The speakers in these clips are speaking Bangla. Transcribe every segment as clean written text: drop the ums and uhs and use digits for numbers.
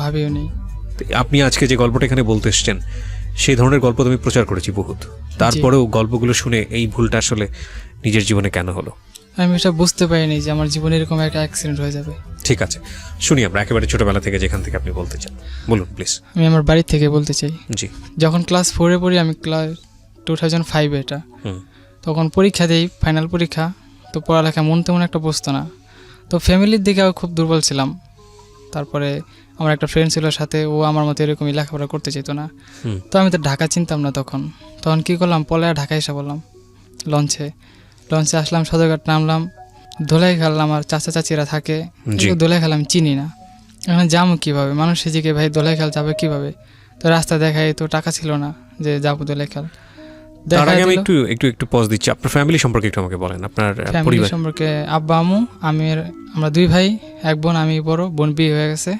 ভাবিও নেই। আপনি আজকে যে গল্পটা এখানে বলতে এসছেন সেই ধরনের গল্প তুমি প্রচার করেছি বহুত, তারপরেও গল্পগুলো শুনে এই ভুলটা আসলে নিজের জীবনে কেন হলো? আমি এটা বুঝতে পারিনি যে আমার জীবনে এরকম একটা অ্যাক্সিডেন্ট হয়ে যাবে। ঠিক আছে, শুনি আমরা একেবারে ছোটবেলা থেকে যেখান থেকে আপনি বলতে চান, বলুন প্লিজ। আমি আমার বাড়ি থেকে বলতে চাই। জি। যখন ক্লাস 4-এ পড়ি, আমি ক্লাস 2005 এটা, তখন পরীক্ষা দিই, ফাইনাল পরীক্ষা। তো পড়ালেখা মন তেমন একটা বসতো না, তো ফ্যামিলির দিকেও খুব দুর্বল ছিলাম। তারপরে আমার একটা ফ্রেন্ড ছিল সাথে, ও আমার মতো এরকমই লেখাপড়া করতে চাইতো না। তো আমি তো ঢাকা চিনতাম না তখন কী করলাম, পলায়া ঢাকায় এসে বললাম লঞ্চে আসলাম, সদরঘাট নামলাম, ধোলাই খেলাম। আমার চাচা চাচিরা থাকে, ধোলাই খেলাম চিনি না, এখন যাবো কীভাবে? মানুষ সেদিকে ভাই দোলাই খেল যাবে কীভাবে? তো রাস্তা দেখায়, তো টাকা ছিল না যে যাবো দোলাই খেল। তার আগে আমি একটু পজ দিচ্ছি, আপনার ফ্যামিলি সম্পর্কে একটু আমাকে বলেন, আপনার পরিবার সম্পর্কে। আব্বা আম্মু, আমরা 2 ভাই 1 বোন, আমি বড়, বোন বিয়ে হয়ে গেছে।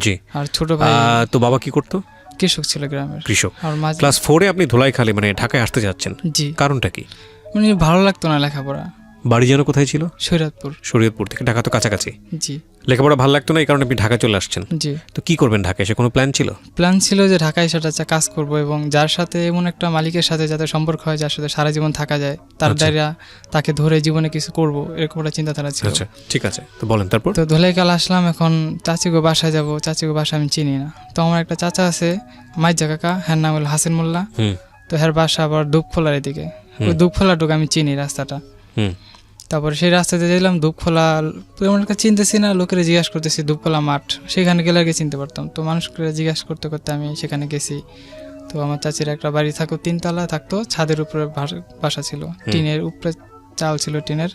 জি। আর ছোট ভাই। তো বাবা কি করতো? কৃষক ছিল, গ্রামের কৃষক। ক্লাস 4-এ আপনি ধোলাইখালে মানে ঢাকায় আসতে যাচ্ছেন, জি। কারণটা কি? মানে ভালো লাগতো না লেখাপড়া। বাড়ি যেন কোথায় ছিল? শরীয়তপুর থেকে। ঢাকা তো কাছাকাছি। জি। লেখাপড়া ভালো লাগতো না, এই কারণে আপনি ঢাকা চলে আসছেন। জি। তো কি করবেন ঢাকায় এসে? কোনো প্ল্যান ছিল যে ঢাকায় সেটা কাজ করব, এবং যার সাথে এমন একটা মালিকের সাথে যাতে সম্পর্ক হয়, যার সাথে সারা জীবন থাকা যায়, তার দ্বারা তাকে ধরে জীবনে কিছু করব, এরকম একটা চিন্তাধারা ছিল। আচ্ছা, ঠিক আছে, তো বলেন তারপর। তো ধোলাইকাল আসলাম, এখন চাচিগো বাসায় যাব। চাচিগো বাসা আমি চিনি না। তো আমার একটা চাচা আছে, মাইজা কাকা, হ্যার নাম হলো হাসিন মোল্লা। তো হ্যার বাসা আবার দুপখোলার এদিকে। ওই দুপখোলাটুকু আমি চিনি রাস্তাটা। তারপরে সেই রাস্তাতে গেলাম, দুপখোলা তেমন একটা চিনতেছি না, লোকেরা জিজ্ঞাসা করতেছি দুপখোলা মাঠ, সেখানে গেলে আগে চিনতে পারতাম। তো মানুষকে জিজ্ঞাসা করতে করতে আমি সেখানে গেছি। তো আমার চাচির একটা বাড়ি থাকতো, 3 তলা থাকতো, ছাদের উপরে বাসা ছিল, টিনের উপরে চাল ছিল টিনের।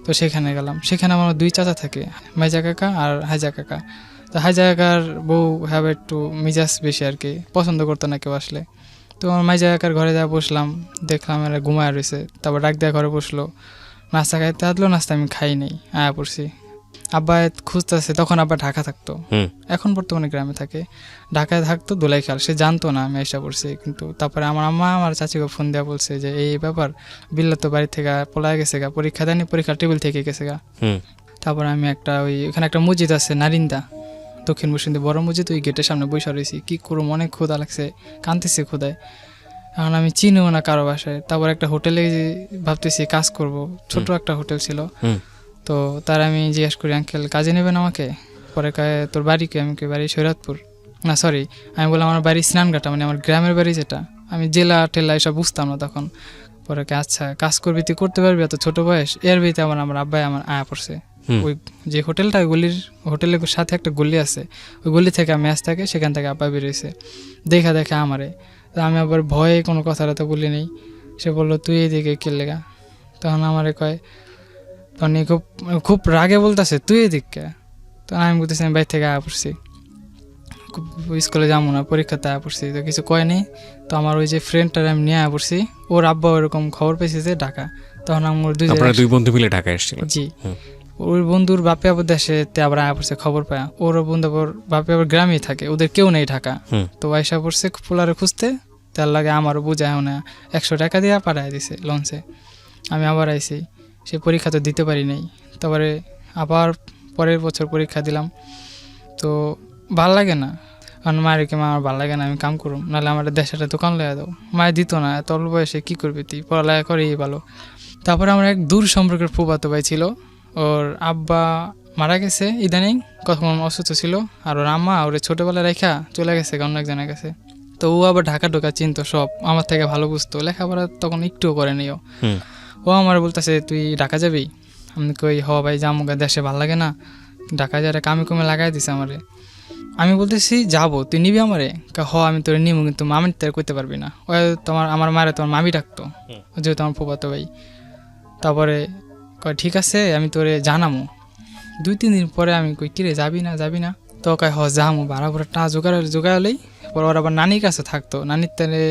তো সেখানে গেলাম, সেখানে আমার 2 চাচা থাকে, মাইজা কাকা আর হাইজা কাকা। তো হাইজা কাকার বউ হ্যাভ একটু মিজাজ বেশি আর কি, পছন্দ করতো না কেউ আসলে। তো আমার মাইজা কাকার ঘরে যা বসলাম, দেখলাম এরা ঘুমায় রয়েছে। তারপর ডাক দেওয়া ঘরে বসলো, নাস্তা খাইতে আসলো, নাস্তা আমি খাই নাই, আয়া পড়ছি। আব্বা খুঁজতেছে, তখন আব্বা ঢাকা থাকতো, এখন বর্তমানে গ্রামে থাকে। ঢাকায় থাকতো দোলাইখাল, সে জানতো না আমি এসে পড়ছি। কিন্তু তারপরে আমার আম্মা আমার চাচিকে ফোন দেওয়া বলছে যে এই ব্যাপার, বিল্লা তো বাড়ি থেকে পলায় গেছে গা, পরীক্ষা দেয়নি, পরীক্ষা টেবিল থেকে গেছে গা। তারপরে আমি ওখানে একটা মসজিদ আছে নারিন্দা, দক্ষিণ মুসলিমদের বড় মসজিদ, ওই গেটের সামনে বসে রয়েছি। কি করবো, অনেক ক্ষুধা লাগছে, কাঁদতেছি ক্ষুধায়। এখন আমি চিনিও না কারো বাসায়। তারপর একটা হোটেলে ভাবতেছি কাজ করব, ছোট একটা হোটেল ছিল। তো তার আমি জিজ্ঞাসা করি, আঙ্কেল কাজে নেবেন আমাকে? পরে কয় তোর বাড়ি কি? আমি কি বাড়ি শরীয়তপুর, না সরি, আমি বললাম আমার বাড়ি স্নানঘাটা, মানে আমার গ্রামের বাড়ি যেটা। আমি জেলা টেলা এসব বুঝতাম না তখন। পরে আচ্ছা কাজ করবি, তুই করতে পারবি, এত ছোট বয়স। এর ভিতরে আমার আব্বাই আমার আয়া পড়ছে। ওই যে হোটেলটা, হোটেলের সাথে একটা গলি আছে, ওই গলি থেকে ম্যাচ থাকে, সেখান থেকে আব্বা বেরিয়েছে। দেখা আমারে, আমি আবার ভয়ে কোনো কথাটা তো বলি নেই। সে বললো তুই এদিকে কে লেগা? তখন আমারে কয়, তখন খুব রাগে বলতেছে তুই এদিকে। তখন আমি বলতেছি আমি বাইরে থেকে আয়া পড়ছি, স্কুলে যাবো না, পরীক্ষাতে আয়া পড়ছি। তো কিছু কয়নি। তো আমার ওই যে ফ্রেন্ডটার আমি নিয়ে আয়া পড়ছি, ওর আব্বা ওরকম খবর পেয়েছে যে ঢাকা। তখন আমার 2 বন্ধু মিলে ঢাকা এসেছিল। জি। ওর বন্ধুর বাপে আবার দেশে আবার আয়া পড়ছে, খবর পায়। ওর বন্ধু আবার বাপে আবার গ্রামেই থাকে, ওদের কেউ নেই ঢাকা। তো আইসা পড়ছে পোলারে খুঁজতে, তার লাগে আমারও বোঝায় না, 100 টাকা দিয়ে পাঠায় দিছে লঞ্চে। আমি আবার আইছি, সে পরীক্ষা তো দিতে পারি নাই। তারপরে আবার পরের বছর পরীক্ষা দিলাম। তো ভাল লাগে না, কারণ মায়ের কি আমার ভাল লাগে না, আমি কাম করুম, নাহলে আমার দেশটা দোকান লেয়া দাও। মায়ের দিত না, এত অল্প বয়সে কী করবি তুই, পড়ালেখা করেই ভালো। তারপরে আমার এক দূর সম্পর্কের ফুফাতো ভাই ছিল, ওর আব্বা মারা গেছে ইদানিং, কখন অসুস্থ ছিল। আর ওর আম্মা ওরে ছোটোবেলায় রেখা চলে গেছে অন্য একজনের কাছে। তো ও আবার ঢাকা ঢোকা চিনতো, সব আমার থেকে ভালো বুঝতো, লেখাপড়া তখন একটুও করেনি। ও আমার বলতেছে তুই ঢাকা যাবি? আমি কই হ ভাই যাবো, দেশে ভাল লাগে না, ঢাকা যারা কামে কমে লাগাই দিছে আমারে। আমি বলতেছি যাবো, তুই নিবি আমারে? হ আমি তোরে নিবো, কিন্তু মামি তোর করতে পারবি না। ওই আমার মারে তোমার মামি ডাকতো, যেহেতু আমার ফুফাতো ভাই। তারপরে কয় ঠিক আছে আমি তোরে জানামো। 2-3 দিন পরে আমি কই কিরে যাবি না? তো কয় হ যামো, ভাড়া ভরা টা জোগাড়লেই। পরে ওর আবার নানির কাছে থাকতো, নানির তারে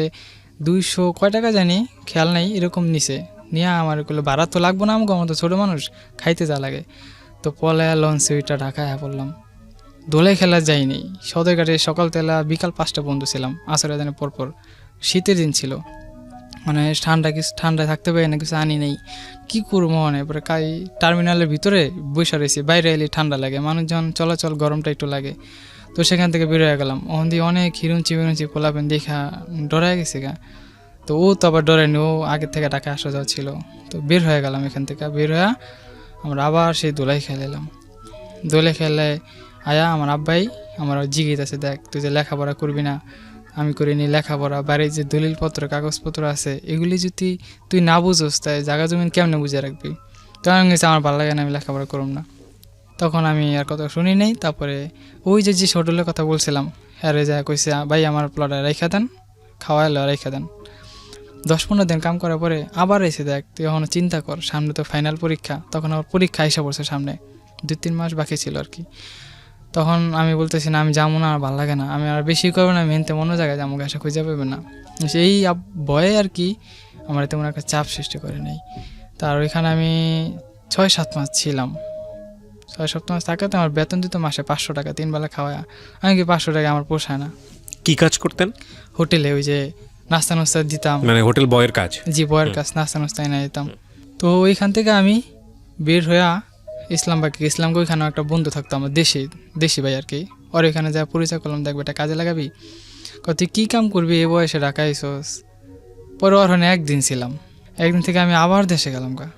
200 কয় টাকা জানি খেয়াল নাই, এরকম নিছে। নিয়ে আমার করলো ভাড়া তো লাগবো না, আমাকে, আমার তো ছোটো মানুষ, খাইতে যা লাগে। তো পলায়া লঞ্চে ওইটা ঢাকায় পড়লাম। দোলাই খেলা যাইনি, সদরঘাটে সকাল তেলা বিকাল 5টা বন্ধু ছিলাম, আসরের দিনের পরপর। শীতের দিন ছিল, মানে ঠান্ডায় থাকতে পারি না, কিছু আনি নেই, কী করবো মনে। এবারে টার্মিনালের ভিতরে বসে রয়েছি, বাইরে এলে ঠান্ডা লাগে, মানুষজন চলাচল গরমটা একটু লাগে। তো সেখান থেকে বের হয়ে গেলাম, ওখান দিয়ে অনেক হিরুঞ্চি বিরুঞ্চি পোলাপেন দেখা ডরাই গেছে গা। তো ও তো আবার ডরেনি, ও আগের থেকে ঢাকা আসা যাওয়া ছিল। তো বের হয়ে গেলাম এখান থেকে, বের হয়ে আমরা আবার সেই দোলাই খেলাম। দোলে খেলে আয়া আমার আব্বাই আমার জিগিত আছে, দেখ তুই যে লেখাপড়া করবি না, আমি করিনি লেখাপড়া, বাড়ির যে দলিলপত্র কাগজপত্র আছে এগুলি যদি তুই না বুঝোস তাই জায়গা জমিন কেমনে বুঝে রাখবি। তখন আমি গেছি আমার ভালো লাগে না, আমি লেখাপড়া করব না। তখন আমি আর কথা শুনি নেই। তারপরে ওই যে হোটেলের কথা বলছিলাম, হ্যাঁ যা কইছে ভাই আমার প্লটে রেখা দেন, খাওয়াইলো রেখা দেন। 10-15 দিন কাম করার পরে আবার এসে দেখ, তুই এখনো চিন্তা কর, সামনে তো ফাইনাল পরীক্ষা। তখন আমার পরীক্ষা এসে পড়ছে সামনে, 2-3 মাস বাকি ছিল আর কি। তখন আমি বলতেছি না আমি যাবো না, আর ভালো লাগে না, আমি আর বেশি করবো না, আমি হেনতে অন্য জায়গায় যাবো, গাছে খুঁজে পাবে না। সেই ভয়ে আর কি আমার তেমন একটা চাপ সৃষ্টি করে নেই। তার ওইখানে আমি 6-7 মাস ছিলাম। 6-7 মাস থাকাতে আমার বেতন দিত মাসে 500 টাকা, 3 বেলা খাওয়া। আমি কি 500 টাকা আমার পোষায় না। কি কাজ করতেন? হোটেলে ওই যে নাস্তা নাস্তা দিতাম, মানে হোটেল বয়ের কাজ? জি, বয়ের কাজ, নাস্তা নাস্তা এনে দিতাম। তো ওইখান থেকে আমি বের হয়ে ইসলামবাগে গেছিলাম। ওইখানেও একটা বন্ধু থাকতো আমার, দেশি ভাই আর কি। ওর ওইখানে যা পরিচয় করলাম, দেখবে এটা কাজে লাগাবি, তুই কী কাম করবি এই বয়সে ঢাকা আইসোস। পরে ওর ওখানে একদিন ছিলাম, একদিন থেকে আমি আবার দেশে গেলাম গা।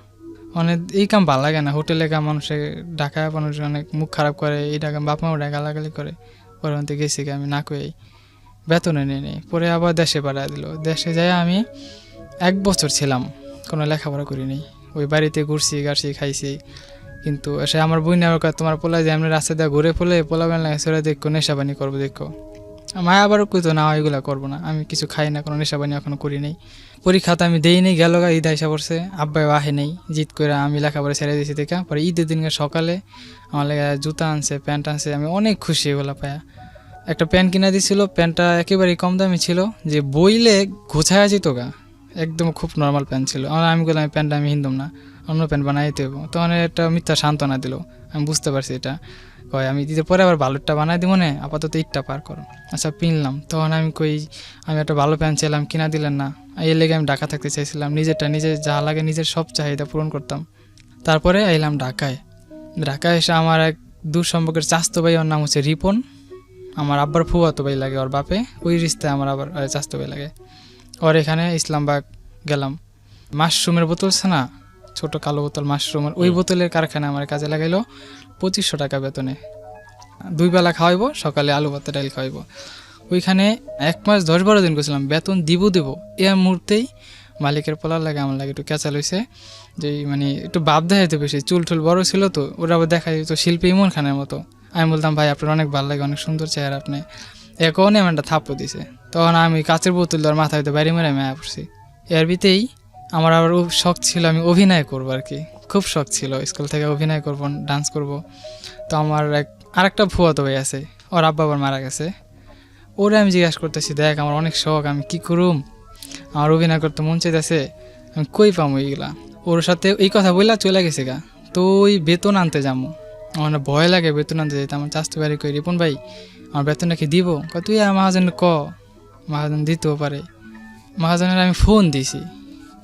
অনেক এই কাম ভালো লাগে না, হোটেলে কাম মানুষের ঢাকায় মানুষ অনেক মুখ খারাপ করে, এই ঢাকা বাপ মাও গালাগালি করে। পরে ওখান থেকে গেছি আমি না কই, বেতনে নিয়ে নেই। পরে আবার দেশে পাঠিয়ে দিল। দেশে যাই আমি 1 বছর ছিলাম, কোনো লেখাপড়া করিনি। ওই বাড়িতে ঘুরছি গাড়ছি খাইছি। কিন্তু সে আমার বই নেওয়ার কথা, তোমার পোলা যে এমনি রাস্তা দিয়ে ঘুরে ফেলে পোলাবেন লাগে, সেটা দেখো নেশাবানি করবো দেখো। মায়া আবারও কইতো না এগুলো করবো না, আমি কিছু খাই না, কোনো নেশাবানি এখনো করি নেই। পরীক্ষাতে আমি দেই নেই, গেল ঈদ আইসা পড়ছে, আব্বাইও আহে নেই, জিদ করে আমি লেখাপড়া ছেড়ে দিয়েছি দেখা। পরে ঈদের দিনকে সকালে আমার লেগে জুতা আনছে, প্যান্ট আনছে, আমি অনেক খুশি এগুলো পায়া। একটা প্যান্ট কিনা দিয়েছিল, প্যান্টটা একেবারেই কম দামি ছিল, যে বইলে ঘোছায়া যেত গা, একদম খুব নর্মাল প্যান্ট ছিল। আমি বললাম এই প্যান্টটা আমি হিন্দুম না, অন্য প্যান্ট বানাই দিতে হবো। তখন একটা মিথ্যা সান্ত্বনা দিল, আমি বুঝতে পারছি এটা কয় আমি দিতে পরে আবার ভালোটা বানাই দিব না, আপাতত ঈদটা পার করো। আচ্ছা পিনলাম। তখন আমি কই আমি একটা ভালো প্যান্ট চাইলাম, কিনা দিলেন না। এর লেগে আমি ঢাকা থাকতে চাইছিলাম, নিজেরটা নিজে যা লাগে নিজের সব চাহিদা পূরণ করতাম। তারপরে আইলাম ঢাকায়। ঢাকায় এসে আমার এক দূর সম্পর্কের চাস্তো ভাই, ওর নাম হচ্ছে রিপন, আমার আব্বার ফুয়াতো ভাই লাগে ওর বাপে, ওই রিস্তায় আমার আবার চাস্তো ভাই লাগে। ওর এখানে ইসলামবাগ গেলাম। মাশরুমের বোতল আছে না, ছোট কালো বোতল মাশরুমের, ওই বোতলের কারখানা আমার কাজে লাগাইলো 2500 টাকা বেতনে। 2 বেলা খাওয়াইবো, সকালে আলু ভাত ডাল খাওয়াইবো। ওইখানে 1 মাস 10-12 দিন করছিলাম, বেতন দিব এই মুহূর্তেই মালিকের পোলার লাগে আমার লাগে একটু ক্যাচাল হয়েছে, যে মানে একটু ভাব দেখাইতে বেশি, চুল টুল বড় ছিল তো, ওরা আবার দেখা যেত শিল্পী ইমন খানের মতো। আমি বলতাম ভাই আপনার অনেক ভালো লাগে, অনেক সুন্দর চেহারা আপনি, এখন এমন একটা থাপ্পড় দিছে। তখন আমি কাচের বোতল দেওয়ার মাথা হইতে বাইরে মেরে মেয়া পড়ছি। এর ভিতেই আমার আবার শখ ছিল আমি অভিনয় করবো আর কি, খুব শখ ছিল স্কুল থেকে অভিনয় করবো, ডান্স করব। তো আমার আরেকটা ফুয়াতো ভাই আছে, ওর আব্বা আবার মারা গেছে। ওরা আমি জিজ্ঞাসা করতেছি, দেখ আমার অনেক শখ, আমি কি করুম, আমার অভিনয় করতে মন চাইতেছে, আমি কই পাবো এইগুলা। ওর সাথে এই কথা বললা চলে গেছে গা। তো ওই বেতন আনতে যাবো, আমার ভয় লাগে বেতন আনতে যেতে। আমার চাষতে বাড়ি কই, রিপন ভাই আমার বেতনটা কি দিব? তুই মহাজন মহাজন দিতেও পারে। মহাজনের আমি ফোন দিছি,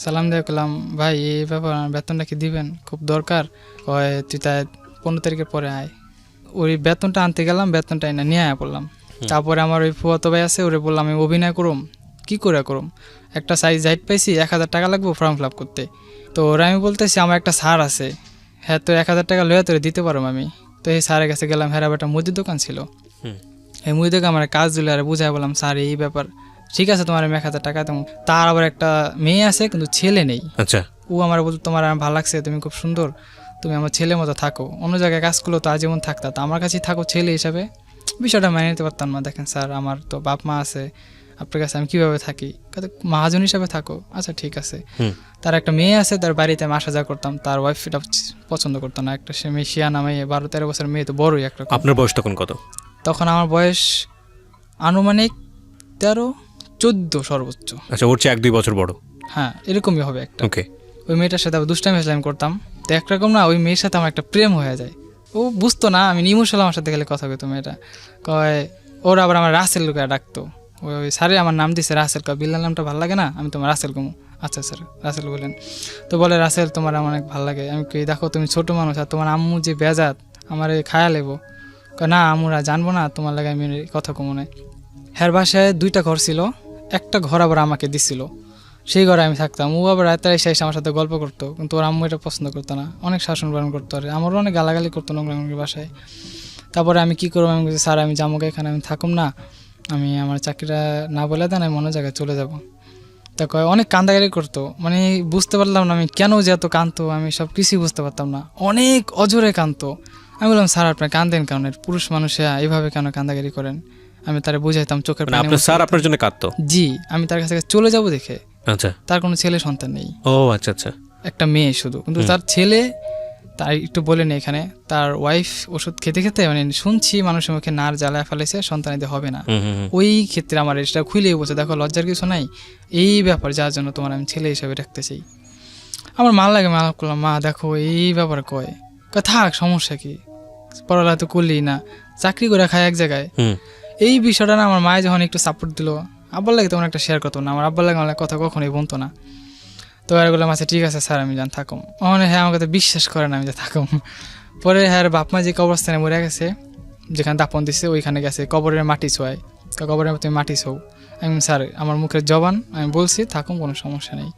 সালাম দিয়ে করলাম ভাই এই ব্যাপার, আমার বেতনটা কি দিবেন, খুব দরকার। কয় তুই তাই 15 তারিখের পরে আয়। ওই বেতনটা আনতে গেলাম, বেতনটা এনে নিয়ে আয়া পড়লাম। তারপরে আমার ওই ফুয়াতো ভাই আছে, ওরে বললাম আমি অভিনয় করুম, কি করে করুম, একটা সাইজ হাইট পাইছি, 1000 টাকা লাগবে ফর্ম ফিল আপ করতে। তো ওরা আমি বলতেছি আমার একটা স্যার আছে, হ্যাঁ তো 1000 টাকা লইয়া তোরে দিতে পারো আমি। তো এই স্যারের কাছে গেলাম, হ্যাঁ একটা মুদির দোকান ছিল, এই মুদির দোকান আমার কাজ দিলে আর বুঝাই বললাম স্যার এই ব্যাপার, ঠিক আছে তোমার আমি 1000 টাকা দেবো। তার আবার একটা মেয়ে আছে কিন্তু ছেলে নেই। আচ্ছা। ও আমার বলতো তোমার আমার ভালো লাগছে, তুমি খুব সুন্দর, তুমি আমার ছেলের মতো থাকো, অন্য জায়গায় কাজ করলো তো আজীবন থাকতা, তো আমার কাছেই থাকো ছেলে হিসাবে। বিষয়টা মেনে নিতে পারতাম না। দেখেন স্যার আমার তো বাপ মা আছে, আপনার কাছে আমি কীভাবে থাকি, মহাজন হিসাবে থাকো। আচ্ছা ঠিক আছে। তার একটা মেয়ে আছে, তার বাড়িতে আমি আসা যাওয়া করতাম, তার ওয়াইফ এটা পছন্দ করতো না, একটা সে মেয়ে শিয়া নামে 12-13 বছর মেয়ে, তো বড়ই একটা। আপনার বয়স তখন কত? তখন আমার বয়স আনুমানিক 13-14 সর্বোচ্চ। আচ্ছা, ওর চেয়ে 1-2 বছর বড়? হ্যাঁ এরকমই হবে একটা। ওকে। ওই মেয়েটার সাথে আবার দুষ্টামি হাসলাম করতাম, তো একরকম না ওই মেয়ের সাথে আমার একটা প্রেম হয়ে যায়। ও বুঝতো না আমি ইমোশনাল, আমার সাথে গেলে কথা কইতো মেয়েটা। কয় ওর আবার আমার রাসেল লোকে ডাকতো, ওই স্যারে আমার নাম দিছে রাসেল। কয় বিল্লার নামটা ভালো লাগে না, আমি তোমার রাসেল কমু। আচ্ছা স্যার রাসেল বলেন। তো বলে রাসেল তোমার আমার অনেক ভালো লাগে। আমি কই দেখো তুমি ছোটো মানুষ, আর তোমার আম্মু যে বেজাত আমার খায়া লেবো, না আমরা জানবো না, তোমার লাগে আমি কথা কমনে। হ্যার বাসায় 2টা ঘর ছিল, একটা ঘর আবার আমাকে দিছিল, সেই ঘরে আমি থাকতাম। ও আবার রাতে এসে আমার সাথে গল্প করতো, কিন্তু ওর আম্মু এটা পছন্দ করতো না, অনেক শাসন পালন করতো, আর আমারও অনেক গালাগালি করতো নোংরা নোংরা বাসায়। তারপরে আমি কী করবো, আমি বলছি স্যার আমি জামুকে এখানে আমি থাকুম না, আমি আমার চাকরিটা না বলে দেন, আমি অন্য জায়গায় চলে যাব। তা কয় অনেক কান্দাকারি করতো, মানে বুঝতে পারলাম না আমি কেন যে এত কাঁদতো, আমি সব কিছুই বুঝতে পারতাম না, অনেক অজরে কাঁদতো। আমি বললাম স্যার আপনি কান্দেন কেন, পুরুষ মানুষে এইভাবে কেন কান্দাকারি করেন? আমি তারে বুঝাইতাম চোখের পানি। আপনার স্যার আপনার জন্য কাঁদতো? জি, আমি তার কাছে চলে যাব দেখে। আচ্ছা। তার কোনো ছেলে সন্তান নেই। ও আচ্ছা আচ্ছা। একটা মেয়ে শুধু, কিন্তু তার ছেলে, তাই একটু বলে নেই এখানে, তার ওয়াইফ ওষুধ খেতে খেতে মানে শুনছি মানুষের মুখে নার জ্বালায় ফেলেছে, সন্তান এতে হবে না। ওই ক্ষেত্রে আমার এটা খুলেই বলছে দেখো লজ্জার কিছু নাই, এই ব্যাপার যার জন্য তোমার আমি ছেলে হিসেবে রাখতে চাই। আমার মাল লাগে, মাল করলাম মা দেখো এই ব্যাপার কয় থাক সমস্যা কি, পড়ালেখা তো করলেই না, চাকরি করে খায় এক জায়গায়। এই বিষয়টা না আমার মায়ে যখন একটু সাপোর্ট দিল, আব্বার লাগে তেমন একটা শেয়ার করতো না, আমার আব্বার লাগে আমার কথা কখনোই বলতো না। তো আর বললাম আচ্ছা ঠিক আছে স্যার আমি যান থাকুম। মানে হ্যাঁ আমাকে তো বিশ্বাস করে না আমি যে থাকুম। পরে হ্যাঁ বাপ মা যে কবরস্থানে মরে গেছে, যেখানে দাপন দিচ্ছে ওইখানে গেছে, কবরের মাটি ছোঁয়ায়, কবরের তুমি মাটি ছোও। আমি স্যার আমার মুখের জবান, আমি বলছি থাকুম কোনো সমস্যা নেই।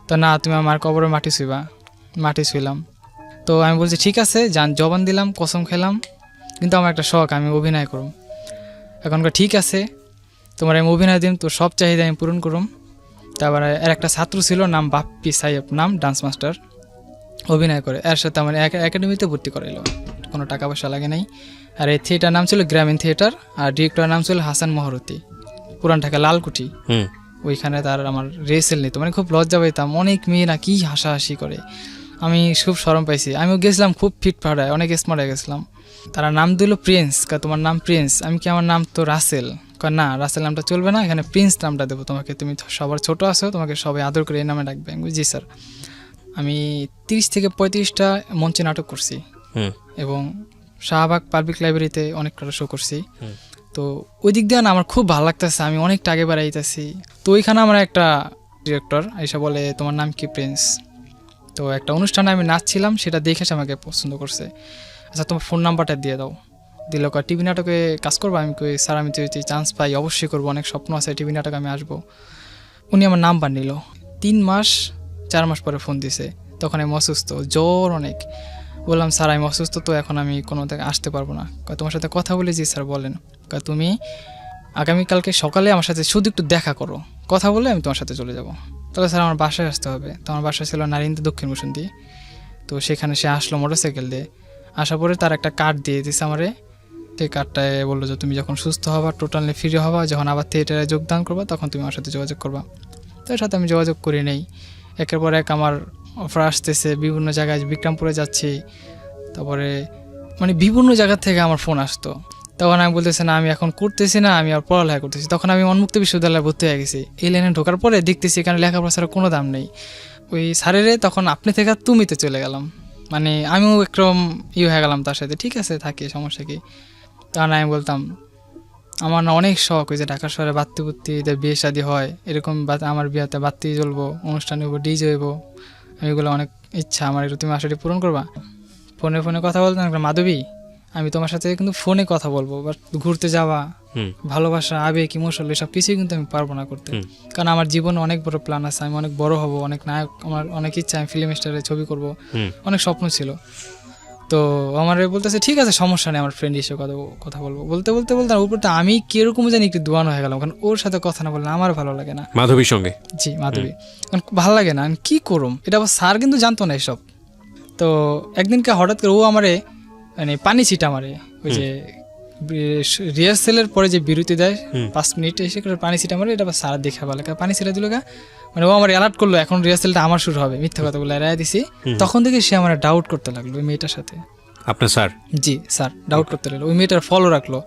তো না তুমি আমার কবরের মাটি ছুঁইবা, মাটি ছুঁইলাম। তো আমি বলছি ঠিক আছে যান, জবান দিলাম, কসম খেলাম, কিন্তু আমার একটা শখ আমি অভিনয় করুম। এখনকার ঠিক আছে তোমার আমি অভিনয় দিম, তোর সব চাহিদা আমি পূরণ করুম। তারপরে এর একটা ছাত্র ছিল নাম বাপ্পি সাহেব, নাম ডান্স মাস্টার, অভিনয় করে, এর সাথে আমার একাডেমিতে ভর্তি করাইলো, কোনো টাকা পয়সা লাগে নাই। আর এই থিয়েটার নাম ছিল গ্রামীণ থিয়েটার, আর ডিরেক্টরের নাম ছিল হাসান মহরতি, পুরান ঢাকা লালকুঠি। ওইখানে তার আমার রেসেল নিত, মানে খুব লজ্জা পাইতাম, অনেক মেয়ে না কি হাসাহাসি করে, আমি খুব শরম পাইছি। আমিও গেছিলাম খুব ফিট ফাটায়, অনেক স্মার্ট হয়ে গেছিলাম। তারা নাম দিল প্রিন্স, তোমার নাম প্রিন্স। আমি কি আমার নাম তো রাসেল, না রাসেল নামটা চলবে না, এখানে প্রিন্স নামটা দেবো তোমাকে, তুমি সবার ছোট আছো, তোমাকে সবাই আদর করে এই নামে ডাকবে। আমি জি স্যার। আমি 30 থেকে 35টা মঞ্চে নাটক করছি এবং শাহবাগ পাবলিক লাইব্রেরিতে অনেক শো করছি। তো ওই দিক দিয়ে না আমার খুব ভালো লাগতেছে, আমি অনেকটা আগে বাড়াইতেছি। তো ওইখানে আমার একটা ডিরেক্টর এসে বলে তোমার নাম কি প্রিন্স? তো একটা অনুষ্ঠানে আমি নাচছিলাম, সেটা দেখে সে আমাকে পছন্দ করছে। আচ্ছা তোমার ফোন নাম্বারটা দিয়ে দাও। দিল কয় টিভি নাটকে কাজ করবো? আমি কই স্যার আমি যদি চান্স পাই অবশ্যই করবো, অনেক স্বপ্ন আছে টিভি নাটকে আমি আসবো। উনি আমার নাম্বার নিল, 3 মাস 4 মাস পরে ফোন দিছে, তখন আমি অসুস্থ, জ্বর অনেক। বললাম স্যার আমি অসুস্থ, তো এখন আমি কোনো থেকে আসতে পারবো না। তোমার সাথে কথা বলে জি স্যার বলেন। তুমি আগামীকালকে সকালে আমার সাথে শুধু একটু দেখা করো, কথা বলে আমি তোমার সাথে চলে যাব। তাহলে স্যার আমার বাসায় আসতে হবে। তো আমার বাসায় ছিল নারিন্দা দক্ষিণ বসন্তী। তো সেখানে সে আসলো মোটরসাইকেল দিয়ে, আসার পরে তার একটা কার্ড দিয়ে দিছে আমারে। সেই কার্ডটায় বললো যে তুমি যখন সুস্থ হবা, টোটালি ফ্রি হবা, যখন আবার থিয়েটারে যোগদান করবা তখন তুমি আমার সাথে যোগাযোগ করবা। তার সাথে আমি যোগাযোগ করি নেই। একের পর এক আমার অফার আসতেছে, বিভিন্ন জায়গায় বিক্রমপুরে যাচ্ছি, তারপরে মানে বিভিন্ন জায়গা থেকে আমার ফোন আসতো। তখন আমি বলতেছি না আমি এখন করতেছি না, আমি আর পড়ালেখা করতেছি। তখন আমি উন্মুক্ত বিশ্ববিদ্যালয়ে ভর্তি হয়ে গেছি। এই লাইনে ঢোকার পরে দেখতেছি এখানে লেখাপড়া ছাড়া কোনো দাম নেই। ওই স্যারেরে তখন আপনি থেকে তুমিতে চলে গেলাম, মানে আমিও একরকম হয়ে গেলাম তার সাথে। ঠিক আছে থাকি, সমস্যা কি। তখন আমি বলতাম আমার না অনেক শখ, ওই যে ঢাকা শহরে বাত্তি বুত্তি বিয়ে শাদী হয়, এরকম আমার বিয়েতে বাত্তি জ্বলবো, অনুষ্ঠানে হইব, ডিজে হইব, আমি এগুলো অনেক ইচ্ছা আমার। তুমি আশাটি পূরণ করবা। ফোনে ফোনে কথা বলতাম, মাধবী আমি তোমার সাথে কিন্তু ফোনে কথা বলবো, বাট ঘুরতে যাওয়া, ভালোবাসা, আবেগ, ইমোশনাল এসব কিছুই কিন্তু আমি পারবো না করতে। কারণ আমার জীবনে অনেক বড় প্ল্যান আছে, আমি অনেক বড় হব, অনেক নায়ক, আমার অনেক ইচ্ছা, আমি ফিল্ম স্টারে ছবি করব, অনেক স্বপ্ন ছিল। তো আমার বলতেছে ঠিক আছে সমস্যা নেই, আমার ফ্রেন্ড হিসেবে কথা বলবো। বলতে বলতে বলতে উপরটা আমি কিরকম জানি একটু দোয়ানো হয়ে গেলাম, কারণ ওর সাথে কথা না বললে আমার ভালো লাগে না। মাধবীর সঙ্গে? জি মাধবী, কারণ ভালো লাগে না, আমি কি করুম। এটা আবার স্যার কিন্তু জানতো না এসব। তো একদিনকে হঠাৎ করে ও আমারে মানে পানি ছিটা মারে, ওই যে রিহার্সেলের পরে যে বিরতি দেয় 5 মিনিট, এসে করে পানি ছিটা মারে। এটা স্যার দেখা ভালো, পানি ছিটা দিল গা, মানে ও আমার অ্যালার্ট করলো এখন রিহার্সেলটা আমার শুরু হবে। মিথ্যা কথা বলে এড়াই দিছি। তখন থেকে সে আমার ডাউট করতে লাগলো ওই মেয়েটার সাথে। আপনার স্যার? জি স্যার ডাউট করতে লাগলো, ওই মেয়েটার ফলো রাখলো।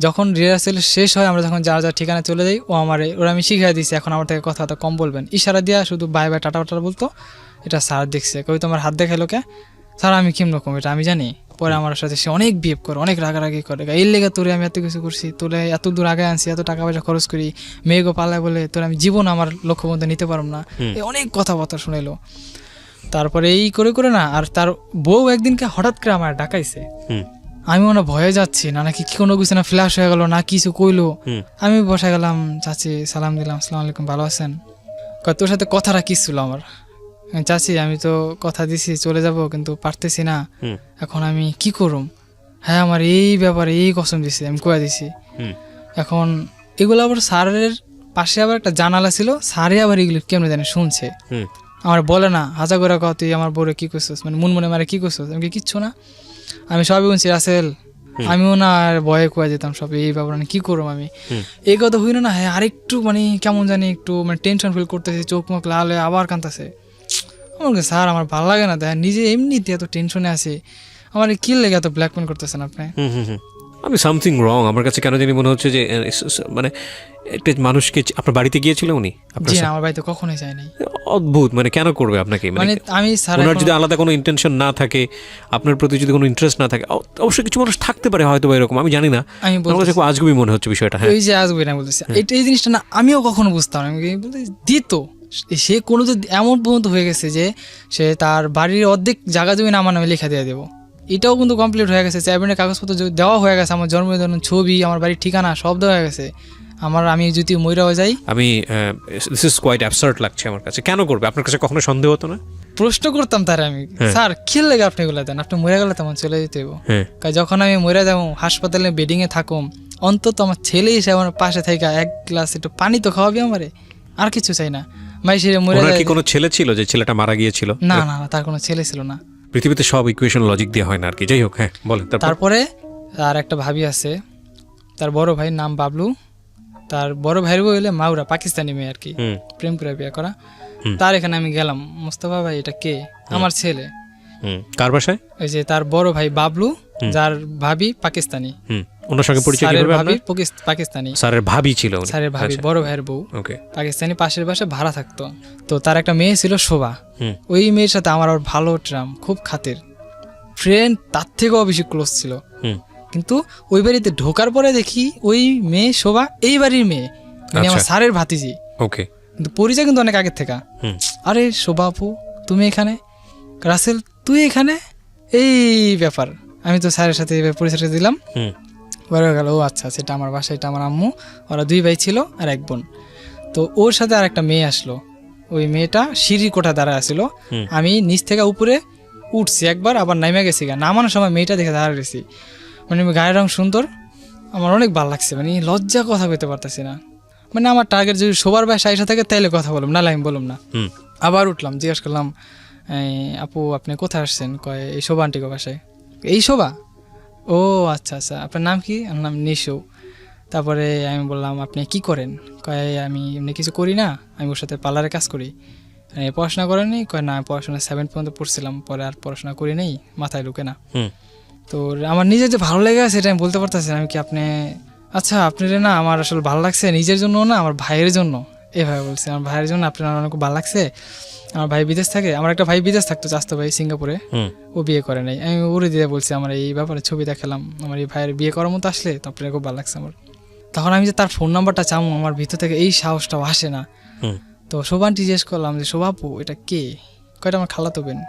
যখন রিহার্সেল শেষ হয়, আমরা যখন যার যার ঠিকানা চলে যাই, ও ওরা আমি শিখিয়ে দিয়েছি এখন আমার থেকে কথাটা কম বলবেন, ইশারা দিয়া শুধু বাই বাই টাটা টাটা বলতো। এটা স্যার দেখছে, কই তোমার হাত দেখাইলো কে? স্যার আমি কেমন রকম এটা আমি জানি। পরে আমার সাথে সে অনেক বিহেভ করে, অনেক রাগারাগি করে, এই লেগে তোরে আমি এত কিছু করছি, তোরে এত দূর আগে আনছি, এত টাকা পয়সা খরচ করি, মেয়েগো পালায় বলে তোর আমি জীবন আমার লক্ষ্য মধ্যে নিতে পারব না, অনেক কথাবার্তা শুনাইলো। তারপরে এই করে করে না, আর তার বউ একদিনকে হঠাৎ করে আমার ডাকাইছে, আমি মনে হয় ভয়ে যাচ্ছি না নাকি কি কোনো কিছু না ফ্ল্যাশ হয়ে গেল না কিছু কইলো। আমি বসে গেলাম, চাচি সালাম দিলাম, আসসালামু আলাইকুম, ভালো আছেন? কয় তোর সাথে কথাটা কি ছিল আমার? চাচি আমি তো কথা দিছি চলে যাব কিন্তু পারতেছি না, এখন আমি কি করুম? হ্যাঁ আমার এই ব্যাপারে এই কসম দিছি, আমি কয়ে দিছি। এখন এগুলো আবার স্যারের পাশে আবার একটা জানালা ছিল, স্যারে আবার এগুলো কেমন জানি শুনছে। আমার বলে না হাজা করে কহ তুই আমার বউরে কি করছিস, মানে মন মনে মারে কি করছিস? আমি কিচ্ছু না, আমি সবই শুনছি রাসেল। আমিও না আর ভয়ে কয়ে যেতাম সব এই ব্যাপার কি করবো আমি। এই কথা হইল না, হ্যাঁ আরেকটু মানে কেমন জানি একটু মানে টেনশন ফিল করতেছে, চোখ মুখ লাল হয়ে আবার কাঁদতেছে। আমার স্যার আমার ভালো লাগে না, দেখ নিজে এমনিতে এত টেনশনে আছে, আমার কি লেগে এত ব্ল্যাকমেল করতেছেন আপনি? আমি সামথিং রং, আমার কাছে কেন জানি মনে হচ্ছে যে মানে একটা মানুষকে আপনার বাড়িতে গিয়েছিল উনি? জি না, আমার বাড়িতে কখনোই যায় নাই। অদ্ভুত, মানে কেন করবে আপনাকে? মানে আমি স্যার ওনার যদি আলাদা কোনো ইন্টেনশন না থাকে, আপনার প্রতি যদি কোনো ইন্টারেস্ট না থাকে, অবশ্যই কিছু মানুষ থাকতে পারে হয়তো বা এরকম, আমি জানি না। আমি বলতে খুব আজগুবি মনে হচ্ছে বিষয়টা। হ্যাঁ এই যে আজগুবি না বলতেছি, এই জিনিসটা না আমিও কখনো বুঝতাম না। আমি বলতে দিত সে কোনো তো এমন পর্যন্ত হয়ে গেছে যে সে তার বাড়ির অর্ধেক জায়গা জমি আমার নামে লেখা দিয়ে দেবো, এটাও কিন্তু কমপ্লিট হয়ে গেছে। চেয়ারম্যানের কাগজপত্র দেওয়া হয়ে গেছে, আমার জন্মদিন ছবি, আমার বাড়ির ঠিকানা সব দেওয়া হয়ে গেছে। আমি যদি মইরাও যাই, আমি দিস ইজ কোয়াইট অ্যাবসার্ড লাগছে আমার কাছে। কেন করবে? আপনার কাছে কখনো সন্দেহ হতো না? প্রশ্ন করতাম তার আমি, স্যার কি লাগে আপনি এগুলো দেন, আপনি মরে গেলে তেমন চলে যেতে হইব। যখন আমি মরে যাবো হাসপাতালে বেডিং এ থাকুম, অন্তত আমার ছেলে এসে আমার পাশে থেকে এক গ্লাস একটু পানি তো খাওয়াবি আমারে, আর কিছু চাই না। ভাই সে মরে যায়। কি কোনো ছেলে ছিল যে ছেলেটা মারা গিয়েছিল? না না, তার কোনো ছেলে ছিল না। পৃথিবীতে সব ইকুয়েশন লজিক দিয়ে হয় না আর কি। যাই হোক, হ্যাঁ বলেন। তারপরে আর একটা ভাবি আছে, তার বড় ভাই নাম বাবলু, তার বড় ভাইয়ের বউ হইলে মাউরা, পাকিস্তানি মেয়ে আর কি, প্রেম করে বিয়ে করা। তার এখানে আমি গেলাম, মোস্তফা ভাই এটা কে? আমার ছেলে। কার বাসায়? ওই যে তার বড় ভাই বাবলু, যার ভাবি পাকিস্তানি। ওনার সঙ্গে পরিচয় কিভাবে আপনার? পাকিস্তানি, স্যারের ভাবি ছিল। স্যারের ভাবি, বড় ভাইয়ের বউ পাকিস্তানি, পাশের বাসায় ভাড়া থাকতো। তো তার একটা মেয়ে ছিল শোভা, ওই মেয়ের সাথে আমার আর ভালো ট্রাম, খুব খাতির ফ্রেন্ড, তার থেকেও বেশি ক্লোজ ছিল। কিন্তু ওই বাড়িতে ঢোকার পরে দেখি ওই মেয়ে শোভা এই বাড়ির মেয়ে, মানে আমার স্যারের ভাতিজি। ওকে, কিন্তু পরিচয় কিন্তু অনেক আগের থেকে। আরে শোভা আপু তুমি এখানে, রাসেল তুই এখানে, এই ব্যাপার। আমি তো স্যারের সাথে পরিচয় দিলাম, বড় গেল ও আচ্ছা সেটা আমার বাসা, এটা আমার আম্মু, ওরা দুই ভাই ছিল আর এক বোন। তো ওর সাথে আর একটা মেয়ে আসলো, ওই মেয়েটা সিঁড়ির কোঠা দাঁড়ায় আসছিল। আমি নিচ থেকে উপরে উঠছি একবার, আবার নামে গেছি, নামানোর সময় মেয়েটা দেখে দাঁড়া গেছি। মানে গায়ের রং সুন্দর, আমার অনেক ভালো লাগছে, মানে লজ্জা কথা বলতে পারতেছি না। মানে আমার টার্গেট যদি সবার বাসায় আইসা থাকে তাইলে কথা বললাম, নাহলে আমি বললাম না। আবার উঠলাম, জিজ্ঞেস করলাম আপু আপনি কোথায় আসছেন? কয় এই শোভা আন্টিকে বাসায়। এই শোভা? ও আচ্ছা আচ্ছা, আপনার নাম কি? আমার নাম নিশু। তারপরে আমি বললাম আপনি কি করেন? কয় আমি এমনি কিছু করি না, আমি ওর সাথে পার্লারে কাজ করি। পড়াশোনা করেনি? কয় না, পড়াশোনা 7 পর্যন্ত পড়ছিলাম, পরে আর পড়াশোনা করি নেই, মাথায় ঢুকে না। তো আমার নিজের যে ভালো লেগে আছে এটা আমি বলতে পারতেছি না। আমি কি আপনি, আচ্ছা আপনার না আমার আসলে ভালো লাগছে, নিজের জন্য না আমার ভাইয়ের জন্য, এভাবে বলছি, আমার ভাইয়ের জন্য আপনার অনেক ভালো লাগছে। আমার ভাই বিদেশ থাকে, আমার একটা ভাই বিদেশ থাকতো, চাস্তো ভাই সিঙ্গাপুরে, ও বিয়ে করে নাই। আমি ওরে দিয়ে বলছি আমার এই ব্যাপারে ছবি দেখালাম, আমার এই ভাইয়ের বিয়ে করার মতো আসলে তো আপনার খুব ভালো লাগছে আমার। তখন আমি যে তার ফোন নাম্বারটা চামো, আমার ভিতর থেকে এই সাহসটাও আসে না। তো শোভানটি জিজ্ঞেস করলাম যে শোভাপু এটা কে? কয়টা আমার খালাতো বোন।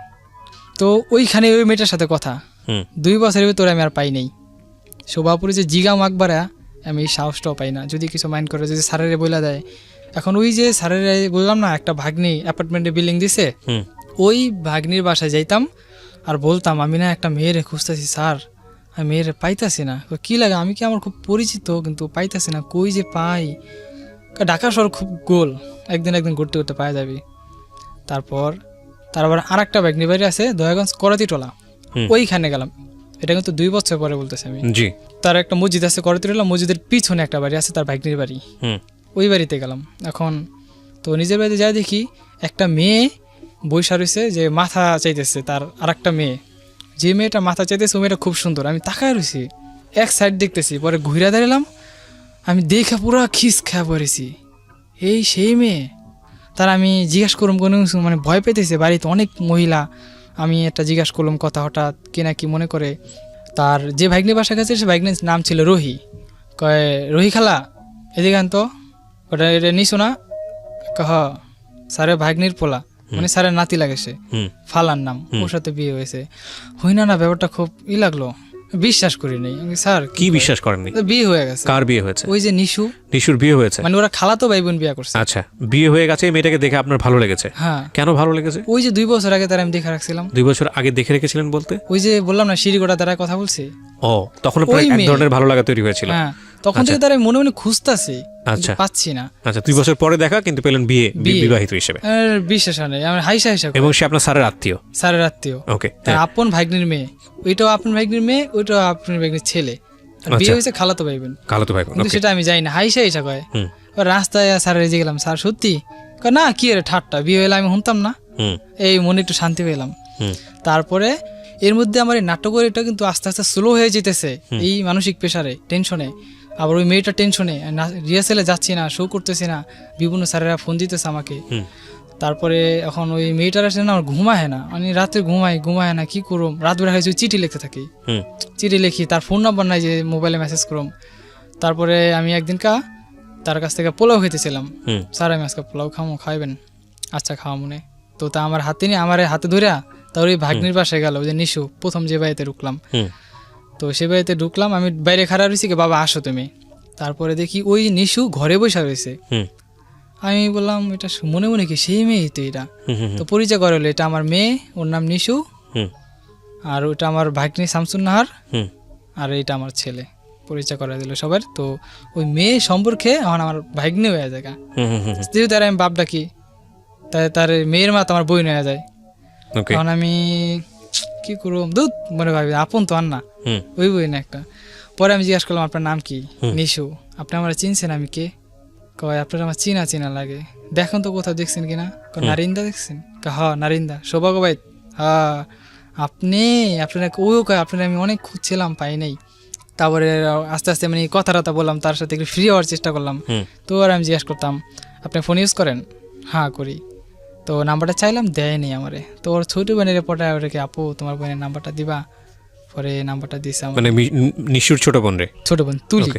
তো ওইখানে ওই মেয়েটার সাথে কথা, 2 বছরের ভিতরে আমি আর পাই নাই। শোভাপুরে যে জিগা মাকবারা, আমি এই সাহসটাও পাই না, যদি কিছু মাইন্ড করে যদি স্যারেরে বইলা দেয়। এখন ওই যে স্যারেরে বললাম না একটা ভাগ্নি অ্যাপার্টমেন্টে বিল্ডিং দিছে, ওই ভাগ্নির বাসায় যাইতাম আর বলতাম আমি না একটা মেয়েরে খুঁজতেছি স্যার, আমি মেয়েরে পাইতাছি না। কি লাগে, আমি কি আমার খুব পরিচিত কিন্তু পাইতাছি না, কই যে পাই। ঢাকা শহর খুব গোল, একদিন ঘুরতে ঘুরতে পাওয়া যাবে। তারপর আর একটা ভাগ্নি বাড়ি আছে দয়াগঞ্জ করাতিটোলা, ওইখানে গেলাম। এটা কিন্তু 2 বছর পরে বলতেছি আমি। তার একটা মসজিদ আছে করাতিটোলা, মসজিদের পিছনে একটা বাড়ি আছে তার ভাগ্নির বাড়ি, ওই বাড়িতে গেলাম। এখন তো নিজের বাড়িতে যাই দেখি একটা মেয়ে বৈশা রয়েছে, যে মাথা চাইতেছে তার আর একটা মেয়ে, যে মেয়েটা মাথা চাইতেছে ওই মেয়েটা খুব সুন্দর। আমি তাকায় রয়েছি, এক সাইড দেখতেছি, পরে ঘুরে দাঁড়ালাম, আমি দেখে পুরো খিস খেয়ে পড়েছি, এই সেই মেয়ে। তার আমি জিজ্ঞাসা করলাম কোনো কিছু, মানে ভয় পেতেছে, বাড়িতে অনেক মহিলা। আমি একটা জিজ্ঞাসা করলাম কথা, হঠাৎ কে না কি মনে করে। তার যে ভাগ্নি বাসা গেছে সে ভাগ্নির নাম ছিল রোহি। কয় রোহি খালা এদিকে আনতো, ওটা এটা নিশো না? কহ স্যারের ভাগ্নির পোলা, মানে স্যারের নাতি লাগে, সে ফালার নাম, ওর সাথে বিয়ে হয়েছে। হই না ব্যাপারটা খুব লাগলো। বিশ্বাস করি নাই। আমি স্যার কি বিশ্বাস করেননি? বিয়ে হয়ে গেছে। কার বিয়ে হয়েছে? ওই যে নিশু। নিশুর বিয়ে হয়েছে? মানে ওরা খালাতো ভাই বোন বিয়ে করছে। আচ্ছা, বিয়ে হয়ে গেছে, এই মেয়েটাকে দেখে আপনার ভালো লেগেছে? হ্যাঁ। কেন ভালো লেগেছে? ওই যে 2 বছর আগে তারা আমি দেখে রাখছিলাম। 2 বছর আগে দেখে রেখেছিলেন বলতে? ওই যে বললাম না সিঁড়িগোটা তারা কথা বলছি। ও, তখন আপনার ওই এক মেয়ে। ধরনের ভালো লাগা তৈরি হয়েছিল? হ্যাঁ, তখন থেকে তারা মনে মনে খুঁজতাছি, আচ্ছা। পাচ্ছি না। আচ্ছা, 2 বছর পরে দেখা, কিন্তু পেলেন বিয়ে, বিবাহিত হিসেবে। আর বিশ্বাস নেই, আমার হাইসা হাইসা করে। এবং সে আপনার স্যারের আত্মীয়? স্যারের আত্মীয়। ওকে। তার আপন ভাগ্নির মেয়ে, ওইটাও আপন ভাগ্নির মেয়ে, ওইটাও আপন ভাগ্নির ছেলে। আর বিয়ে হয়েছে খালাতো ভাই বোন। খালাতো ভাই বোন, কিন্তু সেটা আমি জানি না, হাইসা হাইসা কয়। হুম। ওর রাস্তায় স্যারের যে গেলাম, স্যার সত্যি? কয় না, কি রে ঠাট্টা, বিয়ে হইলে আমি শুনতাম না। হুম। এই মনে একটু শান্তি পেলাম। হুম। তারপরে এর মধ্যে আমার এই নাটকের এটা কিন্তু আস্তে আস্তে স্লো হয়ে যেতেছে, এই মানসিক প্রেশারে, টেনশনে। আবার ওই মেয়েটা টেনশনে, রিহার্সেলে যাচ্ছি না, শো করতেছি না, বিভিন্ন স্যারেরা ফোন দিতেছে আমাকে। তারপরে এখন ওই মেয়েটার আসলে না আমার ঘুমায় না, মানে রাতে ঘুমায় না, কি করুম? রাত বেলা হয়েছে চিঠি লিখতে থাকি, চিঠি লিখি, তার ফোন নাম্বার নাই যে মোবাইলে মেসেজ করুম। তারপরে আমি একদিন তার কাছ থেকে পোলাও খেতেছিলাম। স্যার আমি আজকে পোলাও খাইবেন? আচ্ছা খাওয়া মনে। তো তা আমার হাতে নিয়ে আমার হাতে ধরিয়া তার ওই ভাগ্নির বাসায় গেল, ওই যে নিশু, প্রথম যে বাড়িতে ঢুকলাম। তো সে বাড়িতে ঢুকলাম, আমি বাইরে খাড়া রয়েছি, কি বাবা আসো তুমি। তারপরে দেখি ওই নিশু ঘরে বসে রয়েছে। আমি বললাম এটা মনে মনে কি সেই মেয়ে তো এটা। তো পরিচয় করে হলো, এটা আমার মেয়ে, ওর নাম নিশু, আর ওটা আমার ভাগ্নি শামসুন নাহার, আর এটা আমার ছেলে। পরিচয় করে দিল সবার। তো ওই মেয়ে সম্পর্কে এখন আমার ভাগ্নি হয়ে যায়, যেহেতু তার আমি বাপ ডাকি, তাই তার মেয়ের মা তো আমার বই নেওয়া যায়। তখন আমি কি করবো, দুধ মনে ভাবি আপন তো আর না, ওই বই না একটা। পরে আমি জিজ্ঞাসা করলাম আপনার নাম কি? নিশু। আপনি আমার চিনছেন? আমি কে? কয় আপনার আমার চিনা লাগে, দেখুন তো কোথাও দেখছেন কিনা। নারিন্দা দেখছেন? হ নারিন্দা, সৌভাগ্য ভাই। হ্যাঁ আপনার ও কয় আপনার আমি অনেক খুঁজছিলাম, পাই নাই। তারপরে আস্তে আস্তে মানে কথা বললাম, তার সাথে একটু ফ্রি হওয়ার চেষ্টা করলাম। তো আর আমি জিজ্ঞাসা করতাম আপনি ফোন ইউজ করেন? হ্যাঁ করি। তো নাম্বারটা চাইলাম, দেয়নি আমারে। তো ওর ছোট বোনের পটায় ওটাকে, আপু তোমার বোনের নাম্বারটা দিবা? পরে নাম্বারটা দিছে আমার, মানে নিশুর ছোট বোন রে? ছোট বোন তুলি।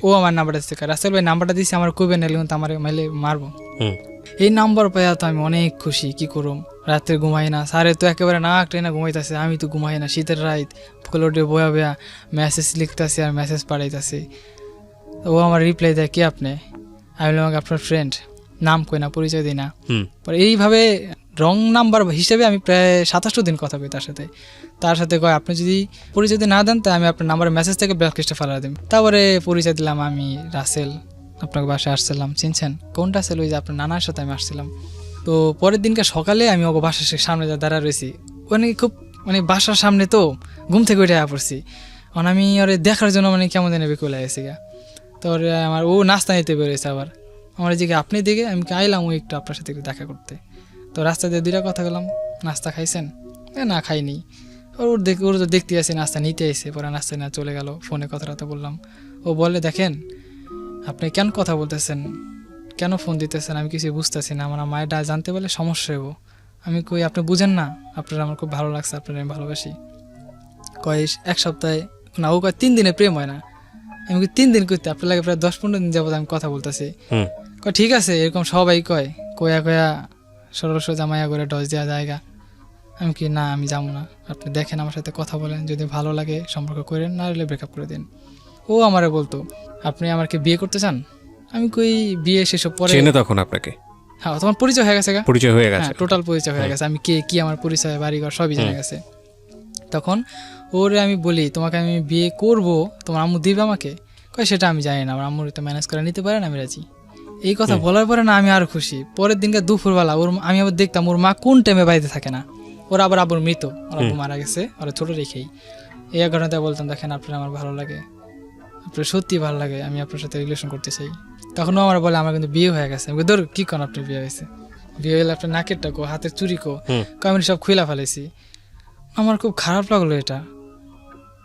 ও আমার নাম্বারটা দিচ্ছে, রাসেল ভাই নাম্বারটা দিচ্ছে আমার, কইবেন না তো আমার মাইলে মারবো। এই নাম্বার পাইয়া তো আমি অনেক খুশি, কি করুম, রাত্রে ঘুমাই না। স্যারে তো একেবারে নাক টেনে ঘুমাইতেছে, আমি তো ঘুমাই না। শীতের রাত, ফুকলোটে বয়া মেসেজ লিখতেছি আর মেসেজ পাঠাইতেছি। ও আমার রিপ্লাই দেয়, কে আপনি? আমি বললাম আপনার ফ্রেন্ড। নাম কই না, পরিচয় দিই না। পরে এইভাবে রং নাম্বার হিসেবে আমি প্রায় 27 দিন কথা কই তার সাথে কয় আপনি যদি পরিচয় না দেন তা আমি আপনার নাম্বারের মেসেজ থেকে ব্ল্যাকলিস্টে ফেলা দিই। তারপরে পরিচয় দিলাম, আমি রাসেল, আপনাকে বাসায় আসছিলাম, চিনছেন? কোনটা রাসেল? ওই যে আপনার নানার সাথে আমি আসছিলাম। তো পরের দিনকে সকালে আমি ওকে বাসার সামনে দাঁড়া রয়েছি, মানে খুব মানে বাসার সামনে, তো ঘুম থেকে উঠে পড়ছি। কারণ আমি ওরে দেখার জন্য মানে কেমন জানি বিকুল গেছি গা। তো আমার ও নাস্তা নিতে বেরোয়েছে, আবার আমার দিকে আপনি দিকে আমি আইলাম ওই একটু আপনার সাথে একটু দেখা করতে। তো রাস্তা দিয়ে 2টা কথা গেলাম, নাস্তা খাইছেন? না খাইনি। ওর তো দেখতে আসে নাস্তা নিতে এসে, পরে নাস্তা না চলে গেল। ফোনে কথাটা বললাম, ও বলে দেখেন আপনি কেন কথা বলতেছেন, কেন ফোন দিতেছেন, আমি কিছু বুঝতেছি না, আমার মায়ের জানতে পারলে সমস্যা হবো। আমি কই আপনি বুঝেন না, আপনার আমার খুব ভালো লাগছে, আপনার আমি ভালোবাসি। কয় 1 সপ্তাহে না, ও কয় 3 দিনে প্রেম হয় না। আমি 3 দিন করতে আপনার লাগে প্রায় 10-15 দিন যাবত আমি কথা বলতেছি। কয় ঠিক আছে, এরকম সবাই কয়, কয়া সরল সোজা মায়া করে ডজ দেওয়া জায়গা। আমি কি না, আমি যাবো না, আপনি দেখেন আমার সাথে কথা বলেন, যদি ভালো লাগে সম্পর্ক করেন, না হলে ব্রেকআপ করে দিন। ও আমারে বলতো আপনি আমাকে বিয়ে করতে চান? আমি কই বিয়ে সেসব পরে। চেনে তখন আপনাকে? হ্যাঁ, তোমার পরিচয় হয়ে গেছে, পরিচয় হয়ে গেছে, টোটাল পরিচয় হয়ে গেছে, আমি কে কি আমার পরিচয় বাড়িঘর সবই জেনে গেছে। তখন ওরে আমি বলি তোমাকে আমি বিয়ে করব, তোমার আম্মু দিবে আমাকে? কয় সেটা আমি জানি না, আমার আম্মুর তো ম্যানেজ করে নিতে পারেন, আমি রাজি। এই কথা বলার পরে না আমি আরো খুশি। পরের দিনকে দুপুরবেলা আমি আবার দেখতাম ওর মা কোন টাইমে বাড়িতে থাকে না, ওরা আবার আবার মৃত, ওর আব্বু মারা গেছে, ওরা ছোট রেখেই। এই ঘটনাতে বলতাম দেখেন আপনার আমার ভালো লাগে, আপনার সত্যি ভালো লাগে, আমি আপনার সাথে রিলেশন করতে চাই। তখনও আমার বলে আমার কিন্তু বিয়ে হয়ে গেছে। আমি ধর কি করেন আপনার বিয়ে হয়েছে? বিয়ে হলে আপনার নাকেরটা কো, হাতের চুরি কো, আমি সব খুইলা ফেলেছি। আমার খুব খারাপ লাগলো এটা,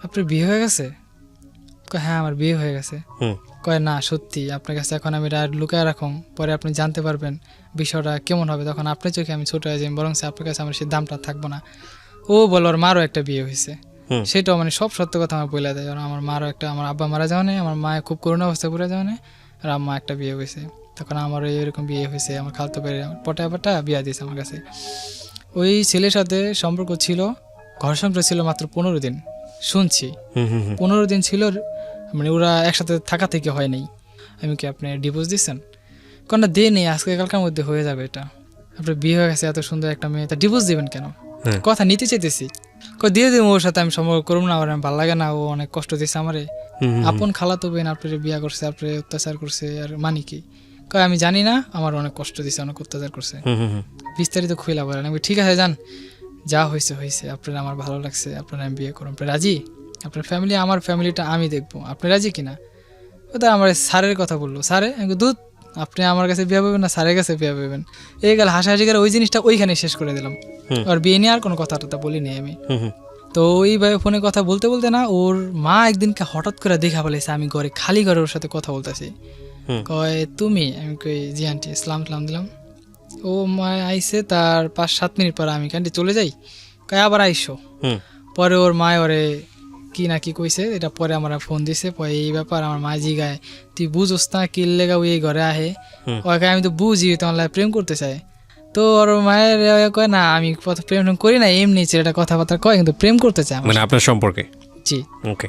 আপনার বিয়ে হয়ে গেছে? হ্যাঁ আমার বিয়ে হয়ে গেছে। কয় না সত্যি, আপনার কাছে এখন আমি লুকায় রাখুন, পরে আপনি জানতে পারবেন বিষয়টা কেমন হবে, তখন আপনার চোখে আমি ছোট হয়ে যাই, বরং আপনার কাছে আমার সে দামটা থাকবো না। ও বলো ওর মারও একটা বিয়ে হয়েছে, সেটাও মানে সব সত্য কথা আমার বলে দেয়। আমার মারও একটা, আমার আব্বা মারা যাওয়া নেই, আমার মায়ের খুব করুণ অবস্থা পড়ে যাওয়া নেই, আর আম্মা একটা বিয়ে হয়েছে। তখন আমারও এরকম বিয়ে হয়েছে, আমার খালতো পেরে পটা বিয়ে দিয়েছে আমার কাছে। ওই ছেলের সাথে সম্পর্ক ছিল, ঘর সংসার ছিল মাত্র 15 দিন, শুনছি। 15 দিন ছিল, মানে ওরা একসাথে থাকা থেকে হয় নাই। আমি কি আপনি ডিভোর্স দিচ্ছেন? কোনটা দিয়ে নেই, আজকে কালকার মধ্যে হয়ে যাবে এটা, আপনার বিয়ে হয়ে গেছে, এত সুন্দর একটা মেয়ে, তা ডিভোর্স দেবেন কেন? কথা নিতে চাইতেছি, দিয়ে দেবো, ওর সাথে আমি সম্পর্ক করবো না, আমার ভালো লাগে না, ও অনেক কষ্ট দিচ্ছে আমারে, আপন খালাতো বোন আপনার বিয়ে করছে, আপনার অত্যাচার করছে, আর মানে কি? আমি জানি না, আমার অনেক কষ্ট দিচ্ছে, অনেক অত্যাচার করছে, বিস্তারিত খুইলা বলেন। আমি ঠিক আছে যান, যা হয়েছে হয়েছে, আপনার আমার ভালো লাগছে, আপনার আমি বিয়ে করুন, আপনি রাজি? আপনার ফ্যামিলি আমার ফ্যামিলিটা আমি দেখবো, আপনি রাজি কিনা? ওটা আমার স্যারের কথা বললো, স্যারে দুধ, আপনি আমার কাছে বিয়ে পাবেন না স্যারের কাছে বিয়ে পাবেন, এই গেল হাসাহাসি করে ওই জিনিসটা ওইখানে শেষ করে দিলাম। আর বিয়ে নিয়ে আর কোনো কথা টথা বলিনি আমি। তো ওইভাবে ফোনে কথা বলতে বলতে না, ওর মা একদিনকে হঠাৎ করে দেখা বলেছে আমি ঘরে খালি ঘরে ওর সাথে কথা বলতেছি, কয় তুমি? আমি কই জি আন্টি, সালাম দিলাম। ও মা আইসে, তার 5-7 মিনিট পর আমি কান্টি চলে যাই, কয় আবার আইসো। পরে ওর মায় ওরে কি না কি কইছে, এটা পরে আমার ফোন দিছে, পরে এই ব্যাপার আমার মা জিগায়, তুই বুঝোস না কি লেগা ওই ঘরে আহে? ওকে আমি তো বুঝি, তোমার লাগে প্রেম করতে চাই। তো ওর মায়ের কয় না, আমি প্রেম করি না, এমনি ছেলেটা কথাবার্তা কয়, কিন্তু প্রেম করতে চায় মানে আপনার সম্পর্কে। জি, ওকে।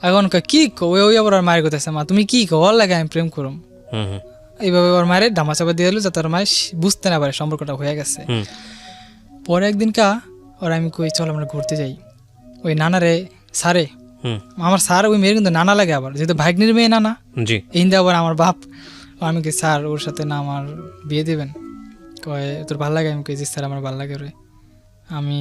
এখন কি ওই আবার ওর মায়ের কথাছে, মা তুমি কি ওর লাগে আমি প্রেম করুম? এইভাবে ওর মায়ের ধামাচাপা দিয়ে দিল, যাতে ওর মায়ের বুঝতে না পারে সম্পর্কটা হয়ে গেছে। পরে একদিন ওর আমি কই চল আমরা ঘুরতে যাই, ওই নানারে সারে, আমার স্যার ওই মেয়ের কিন্তু নানা লাগে, আবার যেহেতু ভাগ্নির মেয়ে নানা, এই আবার আমার বাপ। আমি কি স্যার ওর সাথে না আমার বিয়ে দেবেন? কয় তোর ভালো লাগে? আমি কইছি স্যার আমার ভালো লাগে রে, আমি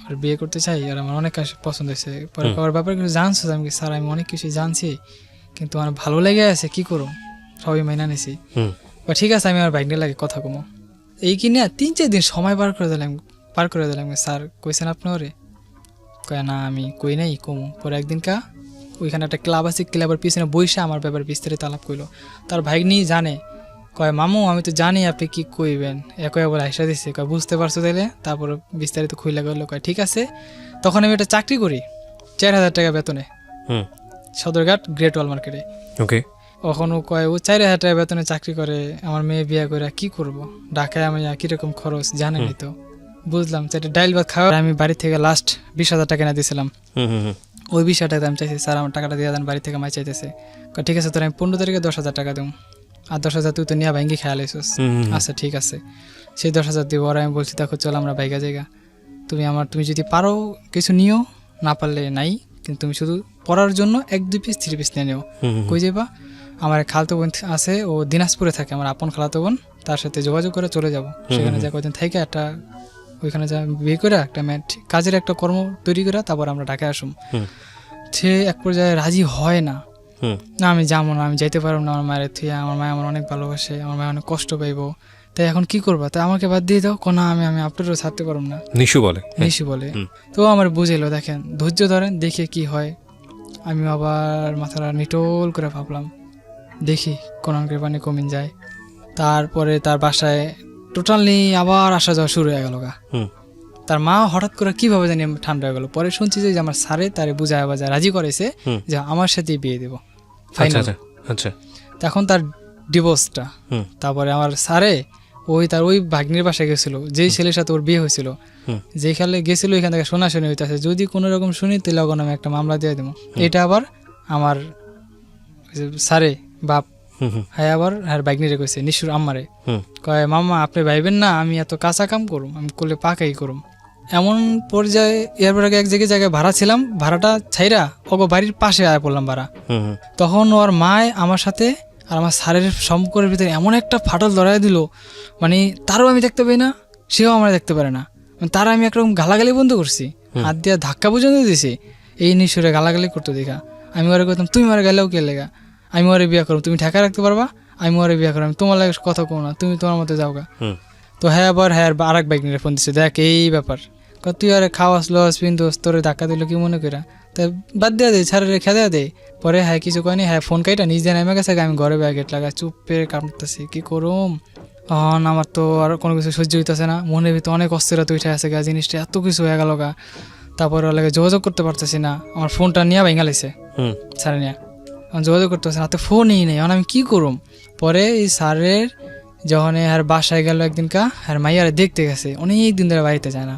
ওর বিয়ে করতে চাই, আর আমার অনেক কাজ পছন্দ হয়েছে। পরে ওর ব্যাপারে কিছু জানছো? আমি কি স্যার আমি অনেক কিছু জানছি, কিন্তু আমার ভালো লেগে আছে, কি করুম, সবই মাইনা নিছি। ঠিক আছে আমি আমার ভাগ্নির লাগে কথা কমো, এই কিনে 3-4 দিন সময় পার করে দিলাম। স্যার কইছেন আপনি ওরে? কয় না আমি কই নাই, কমু। পরে একদিন ওইখানে একটা ক্লাব আছে, ক্লাবের পিছনে বইসা আমার ব্যাপারে বিস্তারিত আলাপ কইলো। তার ভাগ্নি জানে, কয় মামু আমি তো জানি আপনি কি কইবেন, একই আবার আইসা দিচ্ছে, কয় বুঝতে পারছো তাইলে? তারপর বিস্তারিত খুইলা গেল। কয় ঠিক আছে। তখন আমি একটা চাকরি করি 4,000 টাকা বেতনে, সদরঘাট গ্রেট ওয়াল মার্কেটে। ওকে। ওখানে কয় ও 4,000 টাকা বেতনে চাকরি করে, আমার মেয়ে বিয়ে করে কি করব, ঢাকায় আমি কিরকম খরচ জানেনি তো। বুঝলাম সেটা ডাইল ভাত খাওয়া, আমি বাড়ি থেকে লাস্ট 20,000 টাকা না দিয়েছিলাম। ওই 20,000 টাকা আমি চাইছি, স্যার আমার টাকাটা দিয়ে দেন, বাড়ি থেকে মাই চাইতেছে। ঠিক আছে তোর আমি 15 তারিখে 10,000 টাকা দেবো, আর 10,000 তুই তো নিয়ে ভাঙ্গি খেয়াল আইসস। আচ্ছা ঠিক আছে, সেই 10,000 দিব। আর আমি বলছি দেখো চল আমরা ভাইগা জায়গা, তুমি যদি পারো কিছু নিও, না পারলে নাই, কিন্তু তুমি শুধু পড়ার জন্য 1-2 পিস 3 পিস নিয়ে নিও। কই যাবা? আমার খালাতো বোন আছে, ও দিনাজপুরে থাকে, আমার আপন খালাতো বোন, তার সাথে যোগাযোগ করে চলে যাব। সেখানে যা কদিন থেকে একটা ওইখানে যা বিয়ে করে একটা কাজের একটা কর্ম তৈরি করে তারপর আমরা ঢাকায় আসুম। সে এক পর্যায়ে রাজি হয় না, না আমি যাবো না, আমি যাইতে পারবো না, আমার মায়ের থুয়ে, আমার মায় আমার অনেক ভালোবাসে, আমার মায় অনেক কষ্ট পাইবো, তাই এখন কি করবা, তাই আমাকে বাদ দিয়ে দাও। কোনা আমি আপনারও ছাড়তে পারবো না, নিশু বলে। তো আমার বুঝেলো, দেখেন ধৈর্য ধরেন, দেখে কি হয়। আমি আবার মাথাটা নিটোল করে ভাবলাম, দেখি কোন কৃপানি কমিন যায়। তারপরে তার বাসায় টোটালি আবার আসা যাওয়া শুরু হয়ে গেল। তার মা হঠাৎ করে কিভাবে জানি ঠান্ডা হয়ে গেল। পরে শুনছি যে আমার স্যারে তারে বুঝায় বাজায় রাজি করেছে যে আমার সাথে বিয়ে দেবো ফাইনাল। তখন তার ডিভোর্সটা, তারপরে আমার স্যারে তার ওই ভাগ্নির বাসায় গেছিল, যেই ছেলের সাথে ওর বিয়ে হয়েছিল, যেখানে গেছিল এখান থেকে শোনাশুনি হইতেছে, যদি কোনো রকম শুনি তাহলে ওখানে আমি একটা মামলা দিয়ে দেবো। এটা আবার আমার স্যারে বাপ হ্যাঁ আবার হ্যাঁ ভাগ্নিরে কইছে, নিশুর আম্মারে, কয় মামা আপনি ভাইবেন না আমি এত কাঁচা কাম করুম, আমি করলে পাকাই করুম। এমন পর্যায়ে এরপর আগে এক জায়গায় ভাড়া ছিলাম, ভাড়াটা ছাইরা ওগো বাড়ির পাশে আয় পড়লাম ভাড়া। তখন ওর মায় আমার সাথে আর আমার স্যারের সম্পর্কের ভিতরে এমন একটা ফাটল ধরাই দিল, মানে তারও আমি দেখতে পাই না, সেও আমার দেখতে পারে না। তারা আমি একরকম গালাগালি বন্ধ করছি, হাত দিয়ে ধাক্কা পর্যন্ত দিছি, এই নিশুরে গালাগালি করতে দেখা। আমি ওরে কইতাম তুমি মারে গালেও কে লেগা, আমি ওরে বিয়ে করব, তুমি ঠেকা রাখতে পারবা, আমি ওরে বিয়ে করব, আমি তোমার লাগে কথা কো না, তুমি তোমার মতো যাও গা। তো হ্যাঁ আবার আর এক বাইক নিয়ে ফোন দিচ্ছে, দেখ এই ব্যাপার, তুই আরে খাওয়াস লস পিন্দোস, তোরে ধাক্কা দিল কি মনে করা, তা বাদ দেওয়া দে, ছাড়ে রেখে দেওয়া দে। পরে হ্যাঁ কিছু কয়নি, হ্যাঁ ফোন কাইটা নিজে নেমে গেছে, আমি ঘরে ব্যাগেট লাগা চুপ পেয়ে কাটতেছি, কি করুম। আমার তো আর কোনো কিছু সহ্য হইতেছে না, মনের ভিতরে অনেক অস্থিরতা উঠে আছে গা, জিনিসটা এত কিছু হয়ে গেল গা। তারপরে ওর লাগে যোগাযোগ করতে পারতেছি না, আমার ফোনটা নিয়ে ভেঙে লাইছে ছাড়ে নিয়ে, যোগাযোগ করতে পারছি না, তো ফোনই নেই, এখন আমি কি করুম। পরে এই স্যারের যখন আর বাসায় গেল একদিন আর মাইয়ারে দেখতে গেছে, অনেক দিন ধরে বাড়িতে যায় না,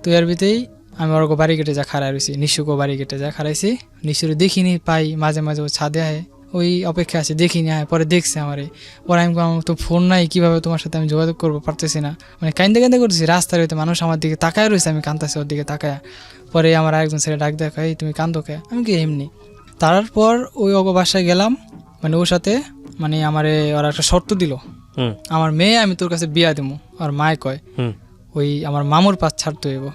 তো এর ভিতরেই আমি ওর বাড়ি কেটে যা খাড়াই রয়েছি, নিশুকে বাড়ি কেটে যা খাড়াইছি, নিশুরে দেখিনি পাই, মাঝে মাঝে ও ছাদে আয়, ওই অপেক্ষা আছে দেখিনি, আয় পরে দেখছে আমারে, পরে আমি আমার তো ফোন নাই, কিভাবে তোমার সাথে আমি যোগাযোগ করবো পারতেছি না, মানে কান্দে কান্দে করতেছি, রাস্তার হইতে মানুষ আমার দিকে তাকায় রয়েছে, আমি কান্দাছি ওর দিকে তাকায়। পরে আমার আরেকজন ছেলে ডাক দেখা, এই তুমি কান্দো কে, আমি কি এমনি। তারপর ওই অগো বাসায় গেলাম, মানে ওর সাথে মানে আমারে ওরা একটা শর্ত দিল, আমার মেয়ে আমি তোর কাছে বিয়া দেবো, আর মায় কয় ওই আমার মামুর পাশ ছাড়তে হইব,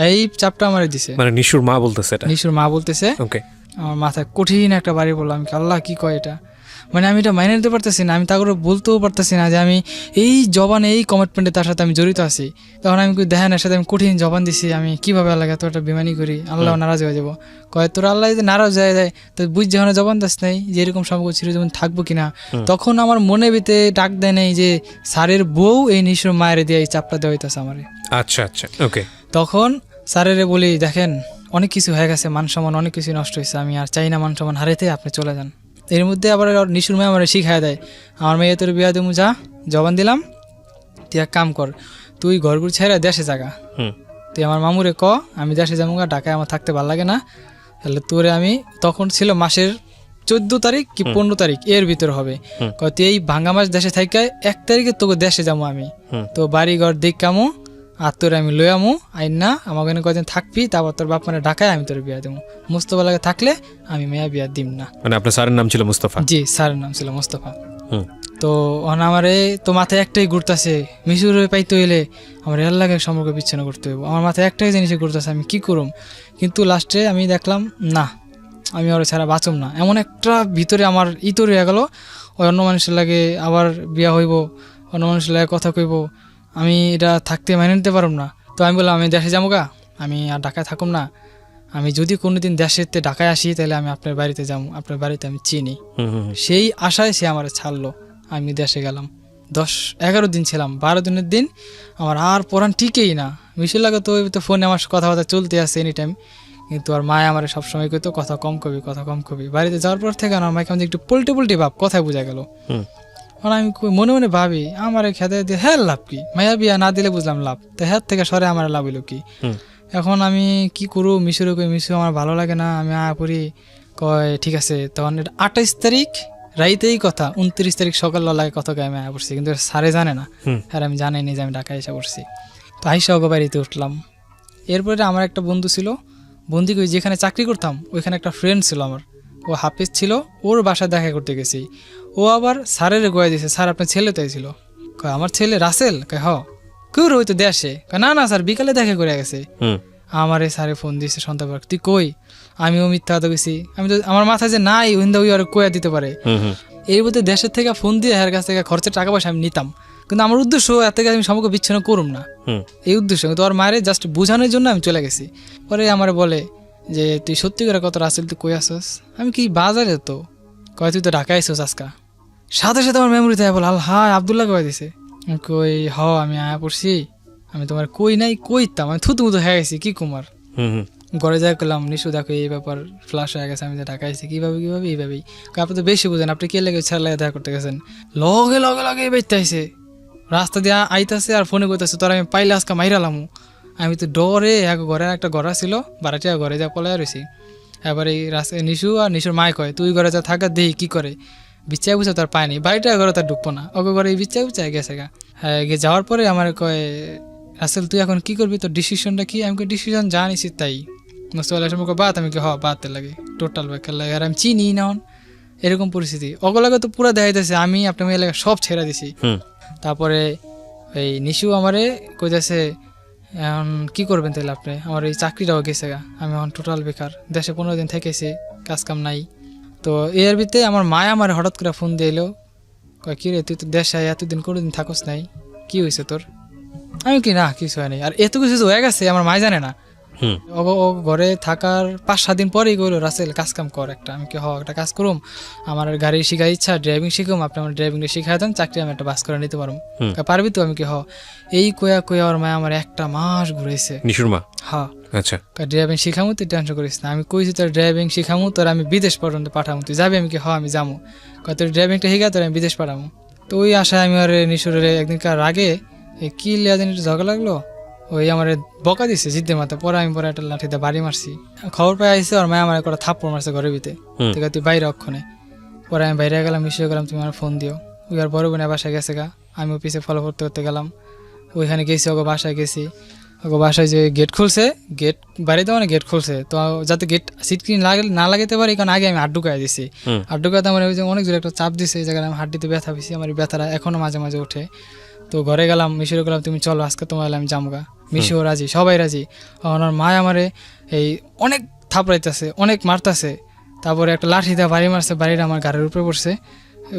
এই চাপটা আমার দিছে, মানে নিশুর মা বলতেছে এটা? নিশুর মা বলতেছে। ওকে। আমার মাথায় কঠিন একটা বাড়ি বললাম, কি আল্লাহ কি কয় এটা, মানে আমি এটা মাইনে নিতে পারতেছি না, আমি তা করে বলতেও পারতেছি না যে আমি এই জবানে এই কমিটমেন্টে তার সাথে আমি জড়িত আছি। তখন আমি দেখেন এর সাথে আমি কঠিন জবান দিছি, আমি কিভাবে আল্লাহ এত একটা বেমানি করি, আল্লাহ নারাজ হয়ে যাবো। কয় তোর আল্লাহ যদি নারাজ হয়ে যায় তো বুঝ যখন জবান দাস নাই যে এরকম সম্পর্ক ছিল যেমন থাকবো কিনা। তখন আমার মনে ভিতরে ডাক দেয় নাই যে স্যারের বউ এই নিশুর মায়ের দিয়ে এই চাপটা দেওয়া হইতেছে আমার। আচ্ছা আচ্ছা, ওকে। তখন স্যারের বলি, দেখেন অনেক কিছু হয়ে গেছে, মান সম্মান অনেক কিছু নষ্ট হয়েছে, আমি আর চাই না মান সম্মান হারাইতে, আপনি চলে যান। এর মধ্যে আবার নিশুর মেয়ে আমার শিখাই দেয়, আমার মেয়ে তোর বিয়া দেবো, যা জবান দিলাম, তুই এক কাম কর, তুই ঘরগুলো ছেড়ে দেশে জাগা, তুই আমার মামুরে ক আমি দেশে যাবো, ঢাকায় আমার থাকতে ভালো লাগে না, তাহলে তোরে আমি, তখন ছিল মাসের 14 তারিখ কি 15 তারিখ এর ভিতর হবে, তুই এই ভাঙ্গা মাস দেশে থাইকা 1 তারিখে তোকে দেশে যাবো আমি, তো বাড়ি ঘর দেখ কামো আর তোরে আমি লই আমু, আইন না আমার ওখানে কদিন থাকবি, তারপর তোর বাপ মানে ঢাকায় আমি তোর বিয়া দেবো, মুস্তফা লাগে থাকলে আমি মেয়া বিয়া দিম না। মানে আপনার স্যারের নাম ছিল মুস্তফা? জি, স্যারের নাম ছিল মুস্তফা। তো আমারে তো মাথায় একটাই ঘুরতেছে, মিশুরে পাইতে হইলে আমার এর লাগে সম্পর্ক বিচ্ছিন্ন করতে হইব, আমার মাথায় একটাই জিনিসে ঘুরতেছে, আমি কি করুম। কিন্তু লাস্টে আমি দেখলাম না, আমি ওর ছাড়া বাঁচুম না, এমন একটা ভিতরে আমার ইতর হয়ে গেল, ওই অন্য মানুষের লাগে আবার বিয়া হইব, অন্য মানুষের লাগে কথা কইব, আমি এটা থাকতে মেনে নিতে পারব না। তো আমি বললাম আমি দেশে যাবো গা, আমি আর ঢাকায় থাকুম না, আমি যদি কোনোদিন দেশেতে ঢাকায় আসি তাহলে আমি আপনার বাড়িতে যাবো, আপনার বাড়িতে আমি চিনি। সেই আশায় সে আমার ছাড়লো, আমি দেশে গেলাম, 10-11 দিন ছিলাম, 12 দিনের দিন আমার আর পরাণ টিকেই না। মিশুর লাগে তো ফোনে আমার কথাবার্তা চলতে আসে এনি টাইম, কিন্তু আর মায় আমার সবসময় কইতো কথা কম কবি, কথা কম কবি। বাড়িতে যাওয়ার পর থেকে আমার মাকে আমাদের একটু পোল্টে পোল্টে ভাব, কথায় বোঝা গেল। আমি মনে মনে ভাবি আমার খেতে দিয়ে হ্যাঁ লাভ কি, মায়া বিয়া না দিলে বুঝলাম লাভ, তো হ্যাঁ থেকে সরে আমার লাভ হইলো কি। এখন আমি কি করু, মিশুরে কই মিশু আমার ভালো লাগে না, আমি পড়ি, কয় ঠিক আছে। তখন 28 তারিখ রাইতেই কথা, 29 তারিখ সকাল লাগে কথা গায়ে আমি পড়ছি, কিন্তু স্যারে জানে না, আর আমি জানাই নি যে আমি ঢাকায় এসে পড়ছি। তো আইসা ওকে বাড়িতে উঠলাম। এরপরে আমার একটা বন্ধু ছিল, বন্ধু কই যেখানে চাকরি করতাম ওইখানে একটা ফ্রেন্ড ছিল আমার, ও হাফিজ ছিল, ওর বাসায় দেখা করতে গেছি। ও আবার স্যারের গোয়া দিয়েছে, স্যার আপনার ছেলে তাই ছিল, আমার ছেলে রাসেল, হ কেউ রইতো দেশে, না না স্যার বিকালে দেখা করে গেছে। আমারে স্যারে ফোন দিয়েছে সন্ধ্যাবার, তুই কই, আমিও মিথ্যা কথা গেছি, আমি তো আমার মাথায় যে নাই ওইন্দা ওই আর কয়া দিতে পারে। এর মধ্যে দেশের থেকে ফোন দিয়ে এর কাছ থেকে খরচের টাকা পয়সা আমি নিতাম, কিন্তু আমার উদ্দেশ্য এত থেকে আমি সম্পর্ক বিচ্ছিন্ন করুম না, এই উদ্দেশ্য। কিন্তু ওর মায়ের জাস্ট বোঝানোর জন্য আমি চলে গেছি। পরে আমার বলে যে তুই সত্যি করে কত রাসেল তুই কই আসস, আমি কি বাজারে, তো কয় তুই তো ঢাকায় আসছিস আজকা। সাথে সাথে আমার মেমোরি থাকে বল, হাই আবদুল্লাহ কয়ে দিছে, কই আমি আয়া পড়ছি, আমি তোমার কই নাই কইতাম, আমি থুতু মুতু হয়ে গেছি কি কুমার। ঘরে যাই করলাম, নিশু দেখো এই ব্যাপার ফ্লাশ হয়ে গেছে, আমি যে ঢাকা আসছি কিভাবে এইভাবেই। আপনি তো বেশি বুঝেন, আপনি কে লেগে ছেলে লাগে দেখা করতে গেছেন, লগে লগে লগে বেঁচতে আইসে, রাস্তা দিয়ে আইতাছে আর ফোনে করতেছে, তোর আমি পাইলে আজকে মাইরালাম। আমি তো ডরে ঘরে একটা ঘরা ছিল বাড়াটিয়া, ঘরে যা পলাইয়া রয়েছি। এবার এই রাস্তায় নিশু আর নিশুর মায় কয় তুই ঘরে যা থাকা দেই কি করে, বিচ্ছায় বুঝে তার পায়নি, বাড়িটা ঘরে তার ঢুকবো না, ওকে ঘরে এই বিচ্ছায় গেছে গা। হ্যাঁ গিয়ে যাওয়ার পরে আমার কয় রাসেল তুই এখন কি করবি, তোর ডিসিশনটা কি। আমি ডিসিশন জানিছি তাই মুস্তফা বাদ, আমি কি বাদতে লাগে টোটাল বেকার লাগে, আর আমি চিনি না এরকম পরিস্থিতি। অগলাগে তো পুরো দেখাইতেছে আমি আপনার মেয়ে লাগে সব ছেড়ে দিছি। তারপরে এই নিশু আমারে কইতেছে এখন কি করবেন তাহলে আপনি, আমার এই চাকরিটাও গেছে গা, আমি এখন টোটাল বেকার, দেশে 15 দিন থেকেছি, কাজ কাম নাই। তো এর ভিতরে আমার মায় আমার হঠাৎ করে ফোন দিলো, কয় কি রে তুই তো দেশে এতদিন কোনোদিন থাকস নাই, কি হয়েছে তোর। আমি কি না কিছু হয় নাই, আর এত কিছু হয়ে গেছে আমার মায় জানে না। ও ঘরে থাকার 5-7 দিন পরেই গেলো, রাসেল কাজ কাম কর একটা। আমি কি একটা কাজ করুম, আমার গাড়ি শিখার ইচ্ছা, ড্রাইভিং শিখুম, আপনি আমার ড্রাইভিংটা শিখাই দেন, চাকরি আমি একটা বাস করে নিতে পারবো, পারবি তো। আমি কি এই কয়া ওর মায় আমার 1 মাস ঘুরাইছে, নিশুর মা। হ্যাঁ আচ্ছা, ড্রাইভিং শিখামু তুই টেনশন করিস না। আমি কইছি তোর ড্রাইভিং শিখামু, তোর আমি বিদেশ পর্যন্ত পাঠামু, তুই যাবি। আমি কি আমি যাবো, তোর ড্রাইভিংটা শিখা তোর আমি বিদেশ পাঠামু। তো ওই আশায় আমি আর নিশুরের একদিনকার আগে কি লিয়া দিন একটু ঝগড়া লাগলো, ওই আমার বকা দিছে জিদ্দের মাথা, পরে আমি পরে একটা লাঠিতে বাড়ি মারছি। খবর পেয়ে আইসে ওর মায় আমার একটা থাপ্পড় মারছে ঘরের ভিতরে, ঠিক আছে তুই বাইরে অক্ষণে। পরে আমি বাইরে গেলাম, মিশিয়ে গেলাম, তুমি আমার ফোন দিও। ওই আর বড় বোনের বাসায় গেছে গা, আমিও পিছিয়ে ফলো করতে করতে গেলাম। ওইখানে গেছি, ওকে বাসায় গেছি। ওকে বাসায় যে গেট খুলছে, গেট বাড়িতে মানে গেট খুলছে, তো যাতে গেট সিটকিন না লাগাতে পারি, কারণ আগে আমি হাত ঢুকাই দিছি। হাত ঢুকাতে আমার ওই যে অনেক জোরে একটা চাপ দিছে, এই জায়গায় আমি হাড্ডিতে ব্যথা পেয়েছি, আমার এই ব্যথাটা এখনো মাঝে মাঝে ওঠে। তো ঘরে গেলাম, মিশিয়ে গেলাম, তুমি চলো আজকে তোমার আমি জামগা। মিশিও রাজি, সবাই রাজি। ওনার মায় আমারে এই অনেক থাপড়াইতেছে, অনেক মারতেছে, তারপরে একটা লাঠি দিয়ে বাড়ি মারছে, বাড়িটা আমার গাড়ির উপরে পড়ছে।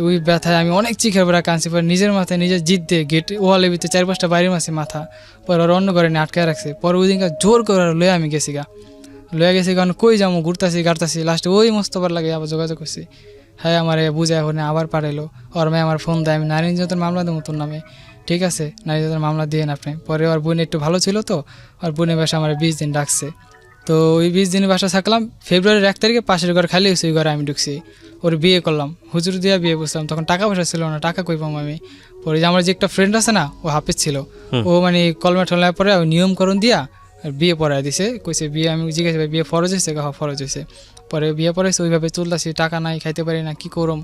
ওই ব্যথায় আমি অনেক চিখের বেড়া কাঁদছি। পরে নিজের মাথায় নিজের জিদ দিয়ে গেট ওয়ালের ভিতরে 4-5টা বাড়ি মারছি মাথা। পরে ওরা অন্য ঘরে নিয়ে আটকায় রাখছে। পরে ওই দিনকার জোর করে লয়ে আমি গেছি গা, লয়ে গেছি, কারণ কই যাবো, ঘুরতাছি গাড়তাছি, লাস্টে ওই মোস্তফার লাগে আবার যোগাযোগ করছি। হ্যাঁ আমার বুঝায় হনে আবার পাঠাইলো। ওর মেয়ে আমার ফোন দেয়, আমি নারী নির্যাতন মামলা দেবো তোর নামে, ঠিক আছে নারী নির্যাতন মামলা দিয়ে আপনি। পরে ওর বোন একটু ভালো ছিল, তো ওর বোনের বাসা আমার 20 দিন ডাকছে। তো ওই 20 দিনের বাসা থাকলাম। ফেব্রুয়ারির 1 তারিখে পাশের ঘর খালি হয়েছে, ওই ঘরে আমি ঢুকছি। ওর বিয়ে করলাম, হুজুর দিয়া বিয়ে বসলাম। তখন টাকা পয়সা ছিল না, টাকা কই পাবো আমি। পরে যে আমার যে একটা ফ্রেন্ড আছে না, ও হাফেজ ছিল, ও মানে কলমা টলমা পরে ওই নিয়মকরণ দিয়া বিয়ে পড়ায় দিছে। কইছে বিয়ে, আমি জিজ্ঞাসা বিয়ে ফরজ হয়েছে, ফরজ হয়েছে। পরে বিয়ে পড়াইছে, ওইভাবে চলতেছি, টাকা নাই, খাইতে পারি না, কি করুম।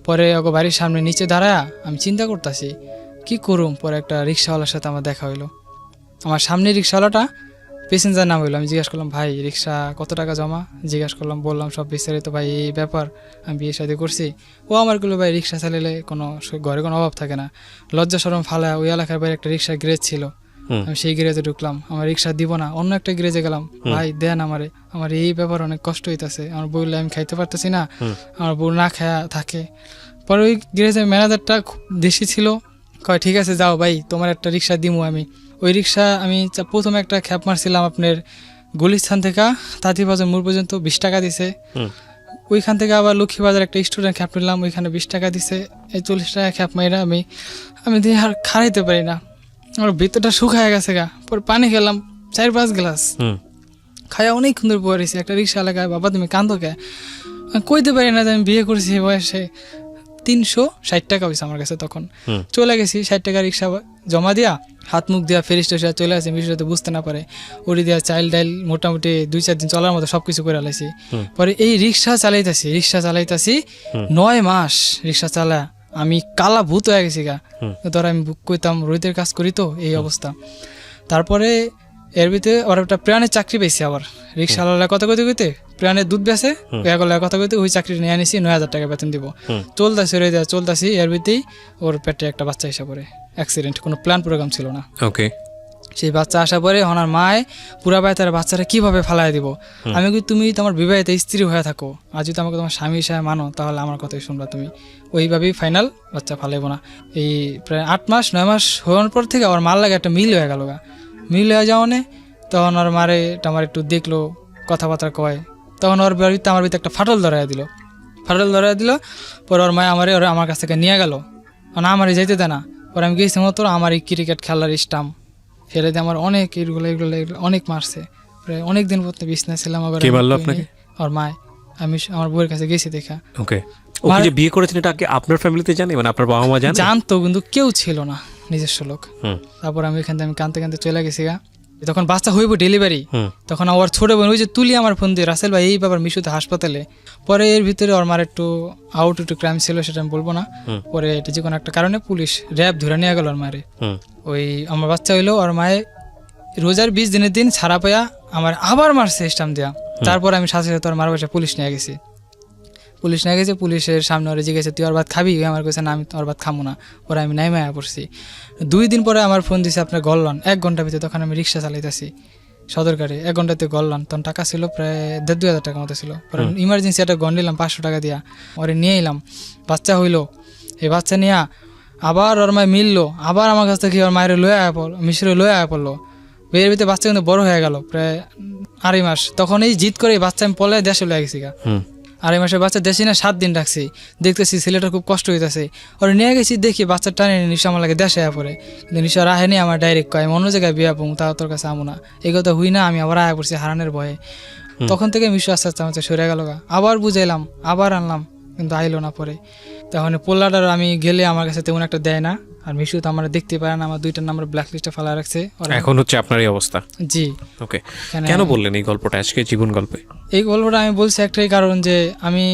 পরে ওকে বাড়ির সামনে নিচে দাঁড়ায় আমি চিন্তা করতেছি কি করুম। পরে একটা রিক্সাওয়ালার সাথে আমার দেখা হইলো। আমার সামনে রিক্সাওয়ালাটা প্যাসেঞ্জার নাম হইলো। আমি জিজ্ঞাসা করলাম, ভাই রিক্সা কত টাকা জমা? জিজ্ঞাসা করলাম, বললাম সব বিস্তারিত, ভাই এই ব্যাপার, আমি বিয়ে শাদী করছি। ও আমার গুলো, ভাই রিক্সা চালাইলে কোনো ঘরে কোনো অভাব থাকে না, লজ্জা শরম ফালা। ওই এলাকার বাইরে একটা রিক্সা গ্যারেজ ছিল, আমি সেই গ্যারেজে ঢুকলাম। আমার রিক্সা দিব না, অন্য একটা গ্যারেজে গেলাম, ভাই দেন আমারে, আমার এই ব্যাপার অনেক কষ্ট হইতেছে, আমার বললে আমি খাইতে পারতেছি না, আমার বউ না খায়া থাকে। পরে ওই গ্যারেজের ম্যানেজারটা খুব দেশি ছিল, কয় ঠিক আছে যাও ভাই, তোমার একটা রিক্সা দিমু আমি। ওই রিক্সা আমি প্রথমে একটা খ্যাপ মারছিলাম আপনার গুলিস্থান থেকে তাঁতিবাজার মোড় পর্যন্ত 20 টাকা দিছে। ওইখান থেকে আবার লক্ষ্মীবাজার একটা স্টুডেন্ট খ্যাপ নিলাম, ওইখানে 20 টাকা দিছে। এই 40 টাকা খ্যাপ মাইরা আমি দিয়ে আর খাড়াইতে পারি না, আমার ভিতরটা শুকায় গেছে গা। পরে পানি খেলাম 4-5 গ্লাস, খাইয়া অনেক সুন্দর পড়েছি। একটা রিক্সা এলাকায়, বাবা তুমি কান্দো কে? কইতে পারি না যে আমি বিয়ে করছি এই বয়সে। 360 টাকা হয়েছে আমার কাছে তখন। চলে গেছি 60 টাকা রিক্সা জমা দিয়া, হাত মুখ দিয়া ফেরি স্টেশনে চলে আসি, মিশতে বুঝতে না পারে। ওরি দিয়া চাইল ডাইল মোটামুটি 2-4 দিন চলার মতো সবকিছু করে আলাইছি। পরে এই রিক্সা চালাইতাছি 9 মাস রিক্সা চালা আমি কালা ভূত হয়ে গেছি গা। ধর আমি কইতাম রোহিতের কাজ করি, তো এই অবস্থা। তারপরে এর ভিতরে ওর একটা প্রাণের চাকরি পেয়েছি, আবার রিক্সাওয়ালা কথা কইতে প্রাণের দুধ বেছে কথা কইতে ওই চাকরি নিয়ে আনিছি, 9,000 টাকা বেতন দিব। চলতাছি এর ভিতরেই ওর পেটে একটা বাচ্চা এসে পড়ে, অ্যাক্সিডেন্ট, কোনো প্ল্যান প্রোগ্রাম ছিল না। ওকে, সেই বাচ্চা আসা পরে ওনার মায় পুরা বাই তার বাচ্চারা কিভাবে ফালাই দিব। আমি কি তুমি তোমার বিবাহিত স্ত্রী হয়ে থাকো, আর যদি আমাকে তোমার স্বামী হিসাবে মানো, তাহলে আমার কথাই শুনবা তুমি। ওইভাবেই ফাইনাল, বাচ্চা ফালাইবো না। এই প্রায় 8 মাস 9 মাস হওয়ার পর থেকে আমার মার লাগে একটা মিল হয়ে গেল গা। মিল হয়ে যাওয়ানে তখন ওর মারে আমার একটু দেখলো, কথাবার্তা কয়। তখন ওর বাড়িতে আমার ভিতরে একটা ফাটল ধরাইয়া দিল। পরে ওর মায় আমার কাছ থেকে নিয়ে গেল, মানে আমারই যাইতে দেয় না। পরে আমি গেছি মতো আমার এই ক্রিকেট খেলার স্টাম্প ফেলে দিয়ে আমার অনেক এগুলো অনেক মারছে। প্রায় অনেক দিন পর বিছনা ছিলাম। ওর মায়, আমি আমার বউয়ের কাছে গেছি দেখা। ওকে, ওকে যে বিয়ে করেছেন এটা কি আপনার ফ্যামিলিতে জানে, মানে আপনার বাবা মা জানে? জানতো, কিন্তু কেউ ছিল না, নিজস্ব লোক। তারপর আমি এখান থেকে আমি কাঁদতে চলে গেছি গা। তখন বাচ্চা হইব ডেলিভারি, তখন আমার ছোট বোন ওই যে তুলি আমার ফোন দিয়ে, রাসেল ভাই এই ব্যাপার মিশুতে হাসপাতালে। পরে এর ভিতরে ওর মার একটু ক্রাইম ছিল, সেটা আমি বলবো না। পরে এটা যে কোনো একটা কারণে পুলিশ র্যাব ধরে নিয়ে গেল ওর মারে। ওই আমার বাচ্চা হইলো, ওর মায়ে রোজার 20 দিনের দিন ছাড়া পাইয়া আমার আবার মারছে স্টাম্প দেওয়া। তারপর আমি সাথে সাথে ওর মার বাসায় পুলিশ নিয়ে গেছি। পুলিশের সামনে ওরা জিজ্ঞেস তুই ওর ভাত খাবি? আমার কাছে না, আমি তোর ভাত খাবো না। পরে আমি নাই মায়া পড়ছি। 2 দিন পরে আমার ফোন দিছে আপনার গললান 1 ঘন্টার ভিতরে। তখন আমি রিক্সা চালাইতেছি সদরকারে, 1 ঘন্টাতে গললান। তখন টাকা ছিল প্রায় 1,500-2,000 টাকা মতো ছিল। পরে ইমার্জেন্সি একটা গন নিলাম 500 টাকা দিয়া, ওরে নিয়ে এলাম। বাচ্চা হইলো, এই বাচ্চা নিয়ে আবার ওর মায় মিললো, আবার আমার কাছ থেকে ওর মায়ের মিশরে লয়ে আয়া পড়লো। বিয়ের ভিতরে বাচ্চা কিন্তু বড় হয়ে গেল, প্রায় 2.5 মাস। তখন এই জিদ করে বাচ্চা আমি পলে দেশে লয়ে গেছি গা। 2.5 মাসের বাচ্চা দেশে না 7 দিন রাখছি। দেখতেছি ছেলেটার খুব কষ্ট হইতেছে, ওরা নিয়ে গেছি। দেখি বাচ্চা টানে নিশা আমার লাগে দেশে আয়া পড়ে, কিন্তু নিশা রাহেনি। আমার ডাইরেক্ট কয় আমি অন্য জায়গায় বিয়া পড়বো, তাও তোর কাছে আমু না। এই কথা হুই না, আমি আবার আয়া পড়ছি হারানের ভয়ে। তখন থেকে মিশু আস্তে আস্তে আমার সরে গেল গা। আবার বুঝাইলাম, আবার আনলাম, কিন্তু আইলো না। পরে তখন পোল্লাটার আমি গেলে আমার কাছে তেমন একটা দেয় না। আর মিশু তো আমরা দেখতে পারে না, আমার 2টা নাম্বার ব্ল্যাক লিস্টে ফেলা রাখছে ওরা। এখন হচ্ছে আপনার এই অবস্থা। জি। ওকে, কেন বললেন এই গল্পটা আজকে জীবন গল্পে? এই গল্পটা আমি বলছি একটাই কারণ, যে আমি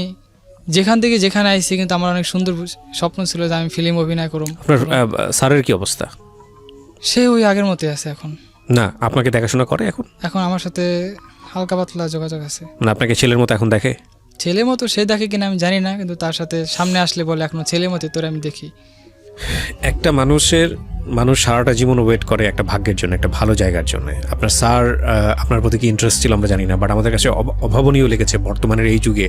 যেখান থেকে যেখানে আইছি কিন্তু আমার অনেক সুন্দর স্বপ্ন ছিল যে আমি ফিল্ম অভিনয় করব। আপনার স্যারের কি অবস্থা? সে ওই আগের মতোই আছে এখন। না, আপনাকে দেখাশোনা করে এখন? এখন আমার সাথে হালকা পাতলা যোগাযোগ আছে। না, আপনাকে ছেলের মতো এখন দেখে? ছেলের মতো সে দেখে কিনা আমি জানি না, কিন্তু তার সাথে সামনে আসলে বলে এখনো ছেলের মতো তোরে আমি দেখি। একটা মানুষ সারাটা জীবন ওয়েট করে একটা ভাগ্যের জন্য, একটা ভালো জায়গার জন্য। আপনার স্যার আপনার প্রতি কি ইন্টারেস্ট ছিল আমরা জানি না, বাট আমাদের কাছে অভাবনীয় লেগেছে বর্তমানের এই যুগে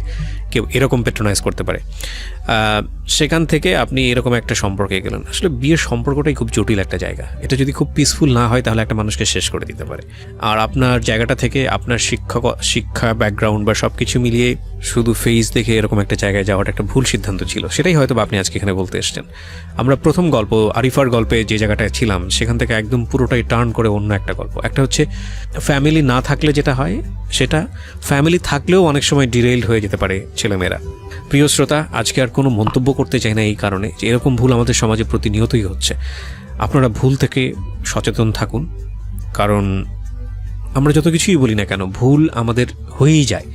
কেউ এরকম পেট্রোনাইজ করতে পারে। সেখান থেকে আপনি এরকম একটা সম্পর্কে গেলেন। আসলে বিয়ের সম্পর্কটাই খুব জটিল একটা জায়গা। এটা যদি খুব পিসফুল না হয় তাহলে একটা মানুষকে শেষ করে দিতে পারে। আর আপনার জায়গাটা থেকে আপনার শিক্ষা ব্যাকগ্রাউন্ড বা সব কিছু মিলিয়ে শুধু ফেস দেখে এরকম একটা জায়গায় যাওয়াটা একটা ভুল সিদ্ধান্ত ছিল। সেটাই হয়তো আপনি আজকে এখানে বলতে এসেছেন। আমরা প্রথম গল্প আরিফার গল্পে যে জায়গাটায় ছিলাম সেখান থেকে একদম পুরোটাই টার্ন করে অন্য একটা গল্প। একটা হচ্ছে ফ্যামিলি না থাকলে যেটা হয় সেটা, ফ্যামিলি থাকলেও অনেক সময় ডিরেইলড হয়ে যেতে পারে ছেলেমেয়েরা। প্রিয় শ্রোতা, আজকে আর কোনো মন্তব্য করতে চাই না এই কারণে যে এরকম ভুল আমাদের সমাজে প্রতিনিয়তই হচ্ছে। আপনারা ভুল থেকে সচেতন থাকুন, কারণ আমরা যত কিছুই বলি না কেন ভুল আমাদের হয়েই যায়,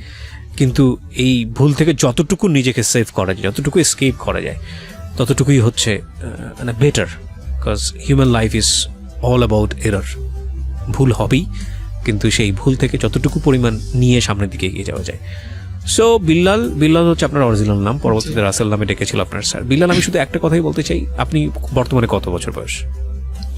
কিন্তু এই ভুল থেকে যতটুকু নিজেকে সেভ করা যায়, যতটুকু এসকেপ করা যায়, ততটুকুই হচ্ছে মানে better. Because human life is all about error. ভুল হবেই, কিন্তু সেই ভুল থেকে যতটুকু পরিমাণ নিয়ে সামনের দিকে এগিয়ে যাওয়া যায়। সো বিল্লাল হচ্ছে আপনার অরিজিনাল নাম, পরবর্তীতে রাসেল নামে ডেকেছিল আপনার স্যার। বিল্লাল, আমি শুধু একটা কথাই বলতে চাই, আপনি বর্তমানে কত বছর বয়স?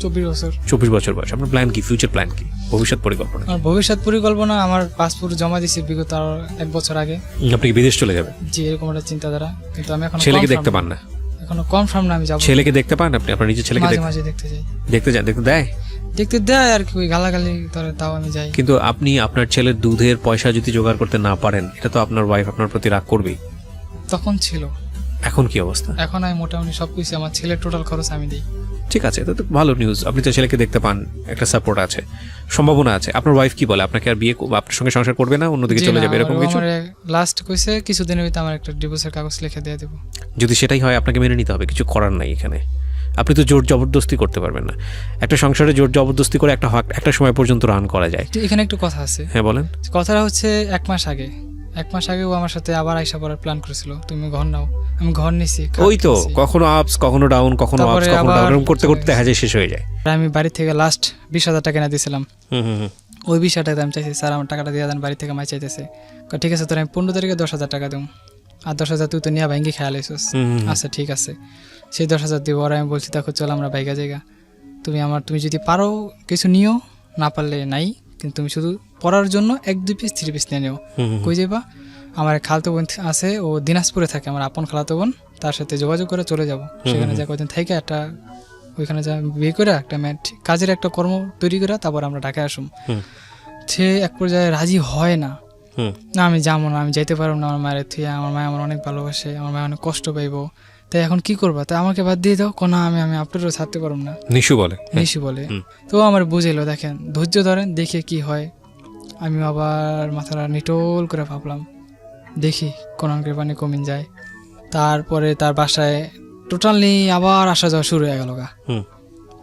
24 বছর। 24 বছর বয়স। আপনার প্ল্যান কি, ফিউচার প্ল্যান কি, ভবিষ্যৎ পরিকল্পনা? আমার ভবিষ্যৎ পরিকল্পনা, আমার পাসপোর্ট জমা দিয়েছি বিগত আরো 1 বছর আগে। আপনি কি বিদেশ চলে যাবেন? জি, এরকম একটা চিন্তাধারা, কিন্তু আমি এখন ছেলেকে দেখতে পান না? এখনো কনফার্ম না আমি যাব। ছেলেকে দেখতে পান আপনি? আপনার নিজের ছেলেকে মাঝে মাঝে দেখতে যাই। দেখতে যান? দেখতে দেয়? দেখতে দেয় আর কি, ওই গালাগালি ধরে তাও আমি যাই। কিন্তু আপনি আপনার ছেলের দুধের পয়সা যদি জোগাড় করতে না পারেন, এটা তো আপনার ওয়াইফ আপনার প্রতি রাগ করবেই। তখন ছিল। এখন কি অবস্থা? এখন আমি মোটামুটি সবকিছু, আমার ছেলের টোটাল খরচ আমি দিই। ঠিক আছে, এটা তো ভালো নিউজ। আপনি তো ছেলেকে দেখতে পান, একটা সাপোর্ট আছে, সম্ভাবনা আছে। আপনার ওয়াইফ কি বলে? আপনাকে আর বিয়ে, আপনার সঙ্গে সংসার করবে না, অন্যদিকে চলে যাবে, এরকম কিছু? লাস্ট কইছে কিছুদিনের ভিতরে আমার একটা ডিভোর্সের কাগজ লিখে দিয়ে দেব। যদি সেটাই হয় আপনাকে মেনে নিতে হবে, কিছু করার নাই এখানে। আপনি তো জোর জবরদস্তি করতে পারবেন না। একটা সংসারে জোর জবরদস্তি করে একটা সময় পর্যন্ত রান করা যায়। এখানে একটু কথা আছে। হ্যাঁ বলেন। কথাটা হচ্ছে 1 মাস আগে ও আমার সাথে আবার আইসা পড়ার প্ল্যান করেছিল, তুমি ঘর নাও। আমি ঘর নিছি। ওই তো কখনো আপস কখনো ডাউন, কখনো আপস কখনো ডাউন, এরকম করতে করতে দেখা যায় শেষ হয়ে যায়। আমি বাড়ি থেকে লাস্ট 20,000 টাকা এনে দিয়েছিলাম। ওই 20,000 টাকা আমি চাইছি, স্যার আমার টাকাটা দিয়ে দেন, বাড়ি থেকে মাই চাইতেছে। ঠিক আছে, তোর আমি 15 তারিখে 10,000 টাকা দেবো, আর 10,000 তুই তো নিয়ে ভাঙ্গি খেয়াল আইসিস। আচ্ছা ঠিক আছে, সেই 10,000 দিব। আর আমি বলছি দেখো চল আমরা বাইকা জায়গা, তুমি যদি পারো কিছু নিও, না পারলে নাই, কিন্তু তুমি শুধু পড়ার জন্য 1-2 পিস 3 পিস নিয়ে নিও। কই যাবা? আমার খালাতো বোন আছে, ও দিনাজপুরে থাকে, আমার আপন খালাতো বোন, তার সাথে যোগাযোগ করে চলে যাব। সেখানে যা কয়েকদিন থেকে একটা ওইখানে যা বিয়ে করে একটা কাজের একটা কর্ম তৈরি করে তারপর আমরা ঢাকায় আসুম। সে এক পর্যায়ে রাজি হয় না, না আমি যাবো না, আমি যাইতে পারবো না, আমার মায়ের থুয়ে, আমার মায় আমার অনেক ভালোবাসে, আমার মায় অনেক কষ্ট পাইবো, তাই এখন কি করবা? তাই আমাকে বাদ দিয়ে দাও। কোনা আমি আপনারও ছাড়তে পারবো না। নিশু বলে তো আমার বুঝাইলো, দেখেন ধৈর্য ধরেন, দেখে কি হয়। আমি আবার মাথাটা নিটোল করে ভাবলাম, দেখি কোন পানি কমিন যায়। তারপরে তার বাসায় টোটালি আবার আসা যাওয়া শুরু হয়ে গেল।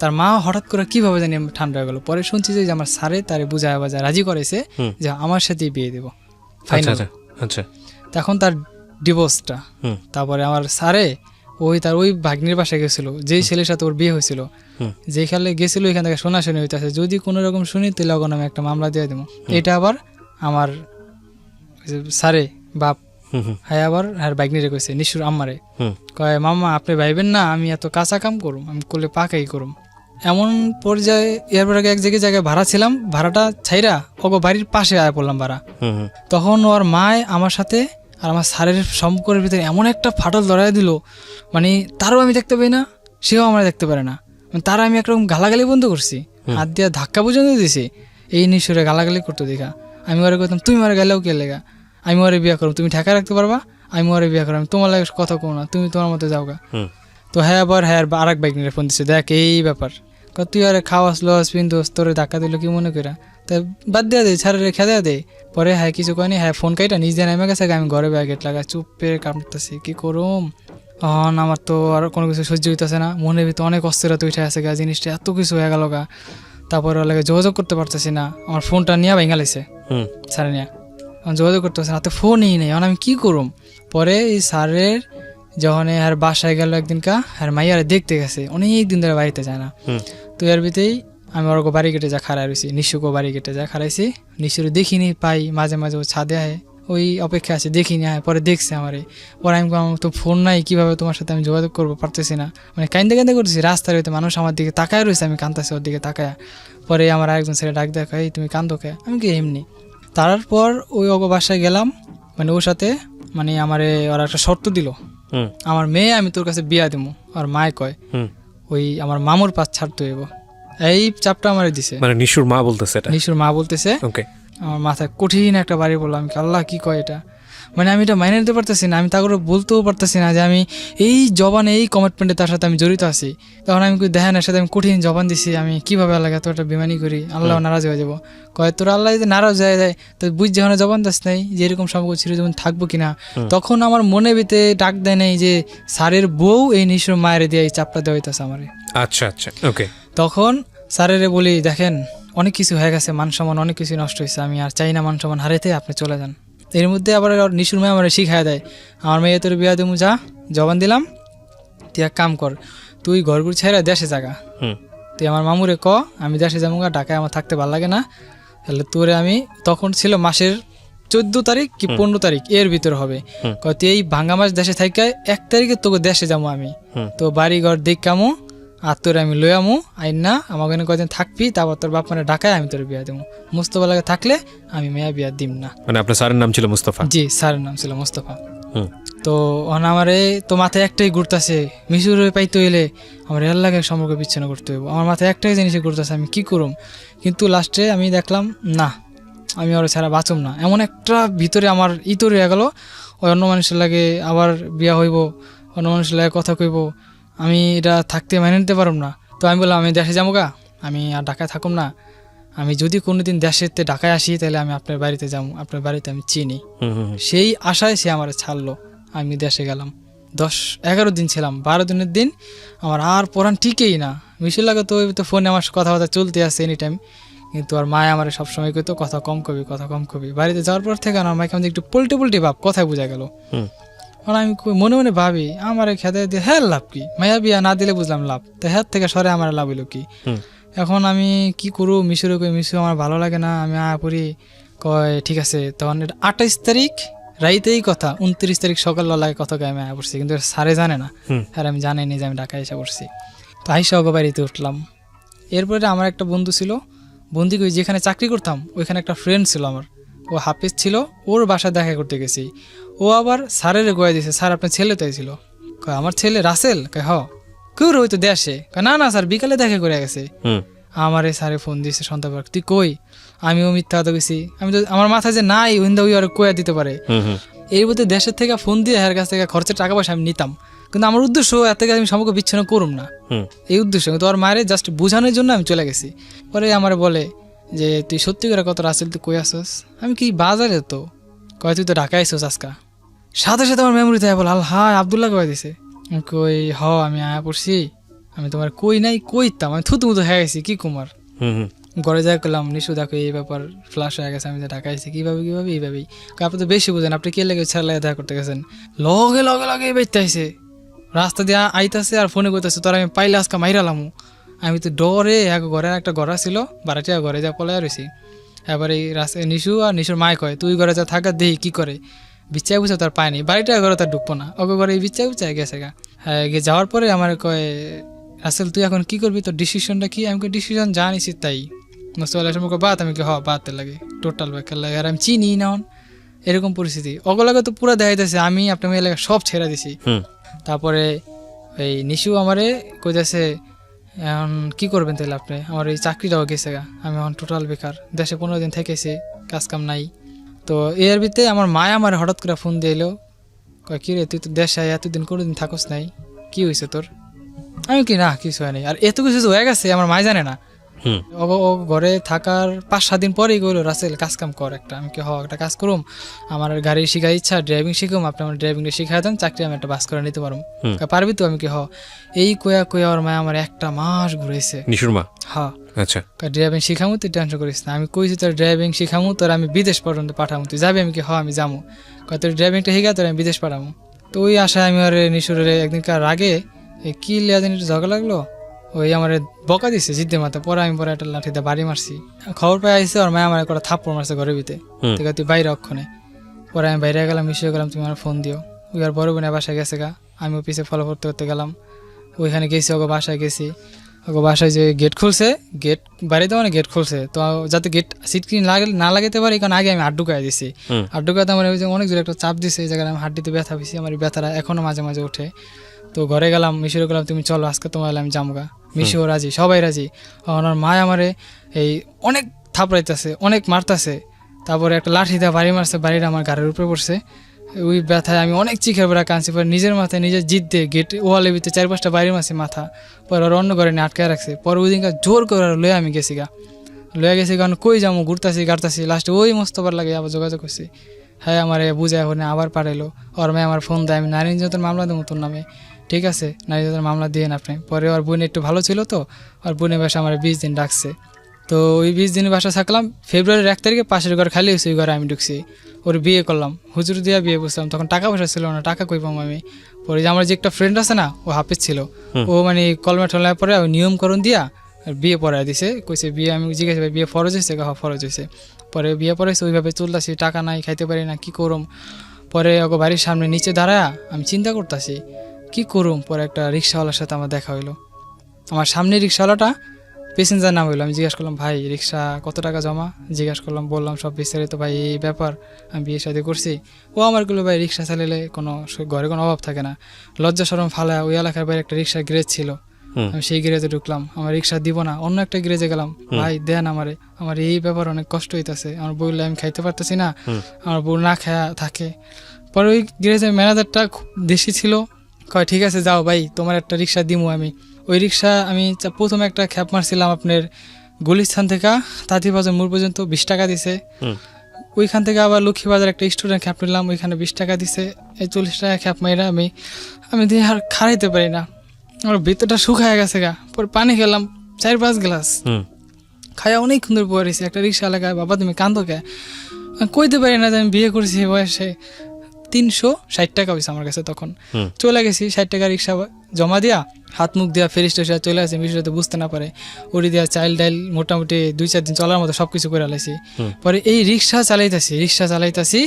তার মা হঠাৎ করে কিভাবে জানি ঠান্ডা হয়ে গেল। পরে শুনছি যে আমার স্যারে তারে বুঝায় বাজায় রাজি করেছে যে আমার সাথেই বিয়ে দেবো ফাইনাল। তখন তার ডিভোর্সটা, তারপরে আমার স্যারে তার ওই ভাগ্নির বাসায় গেছিল, যেই ছেলের সাথে ওর বিয়ে হয়েছিল, যেখানে গেছিল এখান থেকে শোনাশুনি হইতেছে, যদি কোনো রকম শুনি তাহলে ওখানে আমি একটা মামলা দিয়ে দেবো। এটা আবার আমার স্যারে বাপ হ্যাঁ আবার হ্যাঁ ভাগ্নিরে কইছে, নিশুর আম্মারে কয়, মামা আপনি ভাইবেন না আমি এত কাঁচা কাম করুম, আমি করলে পাকাই করুম। এমন পর্যায়ে এরপর আগে এক জায়গায় ভাড়া ছিলাম, ভাড়াটা ছাইরা ওগো বাড়ির পাশে আয় পড়লাম ভাড়া। তখন ওর মায় আমার সাথে আর আমার স্যারের সম্পর্কের ভিতরে এমন একটা ফাটল ধরাই দিল, মানে তারও আমি দেখতে পাই না, সেও আমার দেখতে পারে না। তারা আমি একরকম গালাগালি বন্ধ করছি, হাত দিয়ে ধাক্কা পর্যন্ত দিছি। এই নিশুরে গালাগালি করতো দেখা আমি ওরা করতাম, তুমি ওরা গেলেও কে লেগা, আমি ওরে বিয়ে করো, তুমি ঠেকা রাখতে পারবা, আমি ওরে বিয়ে করো, আমি তোমার লাগে কথা কো না, তুমি তোমার মতো যাও গা। তো হ্যাঁ আবার হ্যাঁ আর এক বাইক নিয়ে ফোন দিচ্ছে, দেখ এই ব্যাপার, তুই আরে খাওয়াস লস পিন্দোস, তোরে ধাক্কা দিল কি মনে করা, তাই বাদ দেওয়া দে, ছাড়ে রেখে দেওয়া দে। পরে হ্যাঁ কিছু কয়নি, হ্যাঁ ফোন কাইটা নিজে নেমে গেছে, আমি ঘরে ব্যাগেট লাগা চুপ পেয়ে কামড়তেছি, কি করুম। তখন আমার তো আর কোনো কিছু সহ্য হইতেছে না, মনের ভিতরে অনেক অস্থিরতা উঠে আছে গা, জিনিসটা এত কিছু হয়ে গেল গা। তারপরে ওর লাগে যোগাযোগ করতে পারতেছি না, আমার ফোনটা নিয়ে ভেঙে লাইছে স্যারে নিয়ে, যোগাযোগ করতে পারছি না, হাতে ফোনই নেই, এখন আমি কী করুম। পরে এই স্যারের যখন আর বাসায় গেল একদিনকা, আর মাইয়ারে দেখতে গেছে, অনেক দিন ধরে বাড়িতে যায় না। তো এর ভিতরেই আমি ওর বাড়ি কেটে যা খাড়াই রয়েছি, নিশুকে বাড়ি কেটে যা খাড়াইছি, নিশুর দেখিনি পাই, মাঝে মাঝে ও ছাদে আয়, ওই অপেক্ষা আছে দেখিনি আয়। পরে দেখছে আমারে, পরে আমি আমার তো ফোন নাই, কীভাবে তোমার সাথে আমি যোগাযোগ করবো, পারতেছি না, মানে কান্দে কান্দে করতেছি। রাস্তার হইতে মানুষ আমার দিকে তাকায় রয়েছে, আমি কান্দাছি ওর দিকে তাকায়। পরে আমার আরেকজন ছেলে ডাক দেখা, এই তুমি কান্দো কে? আমি কি এমনি। তারপর ওই ওগো বাসায় গেলাম, মানে ওর সাথে, মানে আমারে ওরা একটা শর্ত দিল, আমার মেয়ে আমি তোর কাছে বিয়া দেবো। আর মায় কয় ওই আমার মামুর পাশ ছাড়তে হইব, এই চাপটা আমার দিছে। মানে নিশুর মা বলতেছে, নিশুর মা বলতেছে। ওকে, আমার মাথায় কঠিন একটা বাড়ি বললাম, আমি আল্লাহ কি কয় এটা, মানে আমি এটা মাইনে নিতে পারতেছি না, আমি তা করে বলতেও পারতেছি না যে আমি এই জবানে এই কমিটমেন্টে তার সাথে আমি জড়িত আছি। তখন আমি দেখেন এর সাথে আমি কঠিন জবান দিছি, আমি কিভাবে আল্লাহ এত একটা বেমানি করি, আল্লাহ নারাজ হয়ে যাবো। কয় তোর আল্লাহ যদি নারাজ হয়ে যায় তো বুঝ যেখানে জবান দাস নাই যে এরকম সম্পর্ক চিরজীবন থাকবো কিনা। তখন আমার মনে ভিতরে ডাক দেয় নেই যে স্যারের বউ এই নিশুর মায়ের দিয়ে এই চাপটা দেওয়া হইতেছে আমার। আচ্ছা আচ্ছা, ওকে। তখন স্যারেরে বলি, দেখেন অনেক কিছু হয়ে গেছে, মান সম্মান অনেক কিছু নষ্ট হয়েছে, আমি আর চাই না মান সম্মান হারাইতে, আপনি চলে যান। এর মধ্যে আবার নিশুর মেয়ে আমার শিখায় দেয়, আমার মেয়ে তোর বিয়া দেবো, যা জবান দিলাম, তুই এক কাম কর, তুই ঘরগুড়ি ছেড়ে দেশে জাগা, তুই আমার মামুরে ক আমি দেশে যাবো, ঢাকায় আমার থাকতে ভালো লাগে না, তাহলে তোরে আমি, তখন ছিল মাসের 14 তারিখ কি 15 তারিখ এর ভিতর হবে, তুই এই ভাঙ্গা মাস দেশে থাকায় 1 তারিখে তোকে দেশে যাবো আমি, তো বাড়ি ঘর দেখ কামো, আর তোর আমি লই আমু আইন না, আমার ওখানে কদিন থাকবি, তারপর তোর বাপ মানে ডাকায় আমি তোর বিয়া দেবো, মুস্তফা লাগে থাকলে আমি মেয়া বিয়া দিম না। মানে আপনার স্যারের নাম ছিল মুস্তফা? জি, স্যারের নাম ছিল মুস্তফা। তো আমারে তো মাথায় একটাই ঘুরতেছে, মিশুর পাইতে হইলে আমার এর লাগে সম্পর্ক বিচ্ছিন্ন করতে হইব, আমার মাথায় একটাই জিনিসে ঘুরতেছে, আমি কি করুম। কিন্তু লাস্টে আমি দেখলাম না, আমি ওরা ছাড়া বাঁচুম না, এমন একটা ভিতরে আমার ইতরে হয়ে গেল, ওই অন্য মানুষের লাগে আবার বিয়া হইব, অন্য মানুষের লাগে কথা কইব, আমি এটা থাকতে মেনে নিতে পারব না। তো আমি বললাম আমি দেশে যাবো গা, আমি আর ঢাকায় থাকুম না, আমি যদি কোনোদিন দেশেতে ঢাকায় আসি তাহলে আমি আপনার বাড়িতে যাবো, আপনার বাড়িতে আমি চিনি। সেই আশায় সে আমার ছাড়লো, আমি দেশে গেলাম, 10-11 দিন ছিলাম, 12 দিনের দিন আমার আর পড়ান ঠিকই না। মিশুর লাগে তো ফোনে আমার কথাবার্তা চলতে আসে এনি টাইম, কিন্তু আর মায় আমার সবসময় কইতো কথা কম কবি, কথা কম কবি। বাড়িতে যাওয়ার পর থেকে আমার মাকে আমাদের একটু পোল্টে পোল্টে ভাব, কথায় বোঝা গেল। মানে আমি মনে মনে ভাবি আমার খেতে দিয়ে হ্যাঁ লাভ কি, মায়া বিয়া না দিলে বুঝলাম লাভ, তো হ্যাঁ থেকে সরে আমার লাভ হইলো কি। এখন আমি কি করু, মিশুরে কই মিশু আমার ভালো লাগে না, আমি পড়ি, কয় ঠিক আছে। তখন 28 তারিখ রাইতেই কথা, 29 তারিখ সকাল লাগে কথা আমি আয়া পড়ছি, কিন্তু স্যারে জানে না, আর আমি জানাইনি যে আমি ঢাকায় এসে পড়ছি। তো আইসা ওকে বাড়িতে উঠলাম। এরপরে আমার একটা বন্ধু ছিল, বন্ধু কই যেখানে চাকরি করতাম ওইখানে একটা ফ্রেন্ড ছিল আমার, ও হাফেজ ছিল, ওর বাসায় দেখা করতে গেছি। ও আবার স্যারের গোয়া দিয়েছে, স্যার আপনার ছেলে তাই ছিল, কয় আমার ছেলে রাসেল, কয় হ কেউ হয়তো দেশে, না না স্যার বিকালে দেখা করে গেছে। আমার এই স্যারে ফোন দিয়েছে সন্ধ্যাবার, তুই কই? আমিও মিথ্যা কথা গেছি, আমি তো আমার মাথায় যে নাই ওইন্দা ওই আর কয়া দিতে পারে। এর মধ্যে দেশের থেকে ফোন দিয়ে এর কাছ থেকে খরচের টাকা পয়সা আমি নিতাম, কিন্তু আমার উদ্দেশ্য এত থেকে আমি সম্পর্ক বিচ্ছিন্ন করুম না, এই উদ্দেশ্য। কিন্তু ওর মায়ের জাস্ট বোঝানোর জন্য আমি চলে গেছি। পরে আমার বলে যে তুই সত্যি করে কত রাসেল তুই কই আসস? আমি কি বাজারে, তো কয় তুই তো ঢাকায় আইসস আজকা। সাথে সাথে আমার মেমোরি থাকে বল আল হাই আবদুল্লাহ কয়ে দিছে, কই হ আমি আয়া পড়ছি, আমি তোমার কই নাই কইতাম, আমি থুতু মুতু হয়ে গেছি কি কুমার। ঘরে যাই করলাম, নিশু দেখো এই ব্যাপার ফ্লাশ হয়ে গেছে, আমি যে ঢাকা আইছি কিভাবে কিভাবে এইভাবেই। আপনি তো বেশি বুঝেন, আপনি কে লেগে ছেলে লাগে দেখা করতে গেছেন, লগে লগে লগে বেঁচতে আইসে, রাস্তা দিয়ে আইতাছে আর ফোনে করতেছে তোর আমি পাইলে আজকে মাইরালামু। আমি তো ডরে এক ঘরে একটা ঘরা ছিল বারাটিয়া, ঘরে যা পলাই রয়েছি। এবার এই নিশু আর নিশুর মায় কয় তুই ঘরে যা থাকা দেই কি করে, বিচ্ছাই বুঝে তার পায়নি, বাড়িটা ঘরে তার ঢুকবো না, ওকে ঘরে বিচ্ছাই বুঝাই গেছে গা। হ্যাঁ যাওয়ার পরে আমার কয় রাসেল তুই এখন কি করবি, তোর ডিসিশনটা কি? আমি ডিসিশন জানিস তাই মুস্তফা বাদ, আমি বাদ বাদতে লাগে টোটাল বেকার লাগে, আর আমি চিনি না এরকম পরিস্থিতি। ওগুলোকে তো পুরো দেখাইতেছে আমি আপনার মেয়ে এলাকা সব ছেড়ে দিছি। তারপরে এই নিশু আমারে কইতেছে এখন কি করবেন তাহলে আপনি, আমার এই চাকরিটাও গেছে গা, আমি এখন টোটাল বেকার, দেশে 15 দিন থেকেছি, কাজ কাম নাই। তো এর ভিতরে আমার মায়া আমার হঠাৎ করে ফোন দিয়ে এলো, কয় কি রে তুই তো দেশে এতদিন কোনোদিন থাকস নাই, কি হয়েছে তোর? আমি কি না কিছু হয় নাই, আর এত কিছু হয়ে গেছে আমার মায় জানে না, ও ঘরে থাকার 5-7 দিন পরেই কইলো রাসেল কাজ কাম কর একটা। আমি কি একটা কাজ করুম, আমার গাড়ি শিখার ইচ্ছা, ড্রাইভিং শিখুম, আপনি আমার ড্রাইভিংটা শিখাই দেন, চাকরি আমি একটা বাস করে নিতে পারবো। পারবি তো? আমি কি এই কয়া ওর মায় আমার 1 মাস ঘুরেছে। নিশুর মা? হ্যাঁ। আচ্ছা। ড্রাইভিং শিখামু, তুই টেনশন করিস না। আমি কইছি তোর ড্রাইভিং শিখামু, তোর আমি বিদেশ পর্যন্ত পাঠামু, তুই যাবি? আমি কি আমি যাবো। তোর ড্রাইভিংটা শিখা তোর আমি বিদেশ পাঠামু। তো ওই আশায় আমি আর নিশুরের একদিনকার আগে কি লিয়া জানি ঝগড়া লাগলো, ওই আমার বকা দিছে জিদ্দের মাথা। পরে আমি একটা লাঠিতে বাড়ি মারছি। খবর পাই আইসে ওর মায় আমার একটা থাপ্পড় মারছে ঘরের ভিতরে। ঠিক আছে, তুই বাইরে অক্ষণে। পরে আমি বাইরে গেলাম, মিশিয়ে গেলাম, তুমি আমার ফোন দিও। ওই আর বড় বোনের বাসায় গেছে গা, আমি পিছে ফলো করতে গেলাম। ওইখানে গেছি, ওকে বাসায় গেছি। ওকে বাসায় যে গেট খুলছে, গেট বাড়িতে মানে গেট খুলছে, তো যাতে গেট সিটকিনি না লাগাতে পারি, কারণ আগে আমি হাত ঢুকাই দিছি। হাত ঢুকাতে আমার ওই যে অনেক জোরে একটা চাপ দিছে, এই জায়গায় আমি হাড্ডিতে ব্যথা পেয়েছি। আমার ব্যথাটা এখনো মাঝে মাঝে ওঠে। তো ঘরে গেলাম, মিশিয়ে গেলাম, তুমি চলো আজকে তোমার আমি জামগা। মিশিও রাজি, সবাই রাজি। ওনার মায় আমারে এই অনেক থাপড়াইতেছে, অনেক মারতেছে। তারপরে একটা লাঠি দিয়ে বাড়ি মারছে, বাড়িটা আমার গাড়ির উপরে পড়ছে। ওই ব্যথায় আমি অনেক চিখের বেড়া কাঁদছি। পরে নিজের মাথায় নিজের জিদ দিয়ে গেট ওয়ালের ভিতরে 4-5টা বাড়ি মারছে মাথা। পরে ওরা অন্য ঘরে নিয়ে আটকে রাখছে। পরে ওই দিনকার জোর করে লয়ে আমি গেছি গা, লয়ে গেছি, কারণ কই যাবো, ঘুরতাছি গাড়তাছি। লাস্টে ওই মোস্তফার লাগে আবার যোগাযোগ করছি। হ্যাঁ, আমার বুঝায় ওখানে আবার পাঠাইলো। ওর মেয়ে আমার ফোন দেয়, আমি নারী নির্যাতন মামলা দেবো তোর নামে। ঠিক আছে, নারী নির্যাতন মামলা দিয়ে আপনি। পরে ওর বোন একটু ভালো ছিল, তো ওর বোনের বাসা আমার 20 দিন ডাকছে। তো ওই 20 দিনের বাসা থাকলাম। ফেব্রুয়ারির 1 তারিখে পাশের ঘর খালি হয়েছে, ওই ঘরে আমি ঢুকছি। ওর বিয়ে করলাম, হুজুর দিয়া বিয়ে বসলাম। তখন টাকা পয়সা ছিল না, টাকা কই পাবো আমি। পরে যে আমার যে একটা ফ্রেন্ড আছে না, ও হাফেজ ছিল, ও মানে কলমে টলমায় পরে নিয়মকরণ দিয়া বিয়ে পড়ায় দিছে। কইছে বিয়ে, আমি জিজ্ঞাসা বিয়ে ফরজ হয়েছে? ফরজ হয়েছে। পরে বিয়ে পড়াইছে, ওইভাবে চলতেছি, টাকা নাই, খাইতে পারি না, কি করুম। পরে ওকে বাড়ির সামনে নিচে দাঁড়ায় আমি চিন্তা করতেছি কি করুম। পরে একটা রিক্সাওয়ালার সাথে আমার দেখা হইলো। আমার সামনে রিক্সাওয়ালাটা প্যাসেঞ্জার নাম হইলো। আমি জিজ্ঞাসা করলাম, ভাই রিক্সা কত টাকা জমা? জিজ্ঞাসা করলাম, বললাম সব বিস্তারিত। ভাই এই ব্যাপার, আমি বিয়ে শাদী করছি। ও আমার গুলো, ভাই রিক্সা চালালে ঘরে কোনো অভাব থাকে না, লজ্জা শরম ফালা। ওই এলাকার বাইরে একটা রিক্সা গ্যারেজ ছিল, আমি সেই গ্যারেজে ঢুকলাম। আমার রিক্সা দিব না, অন্য একটা গ্যারেজে গেলাম। ভাই দেন আমারে, আমার এই ব্যাপার অনেক কষ্ট হইতেছে। আমার বললে আমি খাইতে পারতেছি না, আমার বউ না খায়া থাকে। পরে ওই গ্যারেজের ম্যানেজারটা খুব দেশি ছিল, কয় ঠিক আছে যাও ভাই, তোমার একটা রিক্সা দিমু আমি। ওই রিক্সা আমি প্রথমে একটা খ্যাপ মারছিলাম আপনার গুলিস্থান থেকে তাঁতিবাজার মোড় পর্যন্ত 20 টাকা দিছে। ওইখান থেকে আবার লক্ষ্মীবাজার একটা স্টুডেন্ট খ্যাপ নিলাম, ওইখানে 20 টাকা দিছে। এই 40 টাকা খ্যাপ মাইরা আমি দিয়ে আর খাড়াইতে পারি না, আমার ভিতরটা শুকায় গেছে গা। পরে পানি খেলাম 4-5 গ্লাস, খায়া অনেক সুন্দর পড়েছি। একটা রিক্সা এলাকায়, বাবা তুমি কান্দো কে? কইতে পারি না যে আমি বিয়ে করছি বয়সে। 360 টাকা হয়েছে আমার কাছে তখন। চলে গেছি 60 টাকা রিক্সা জমা দিয়া, হাত মুখ দিয়া ফেরিস টেসা চলে আসে। মিশরে বুঝতে না পারে, ওটি দিয়া চাইল ডাইল মোটামুটি 2-4 দিন চলার মতো সবকিছু করে আলাইছি। পরে এই রিক্সা চালাইতাছি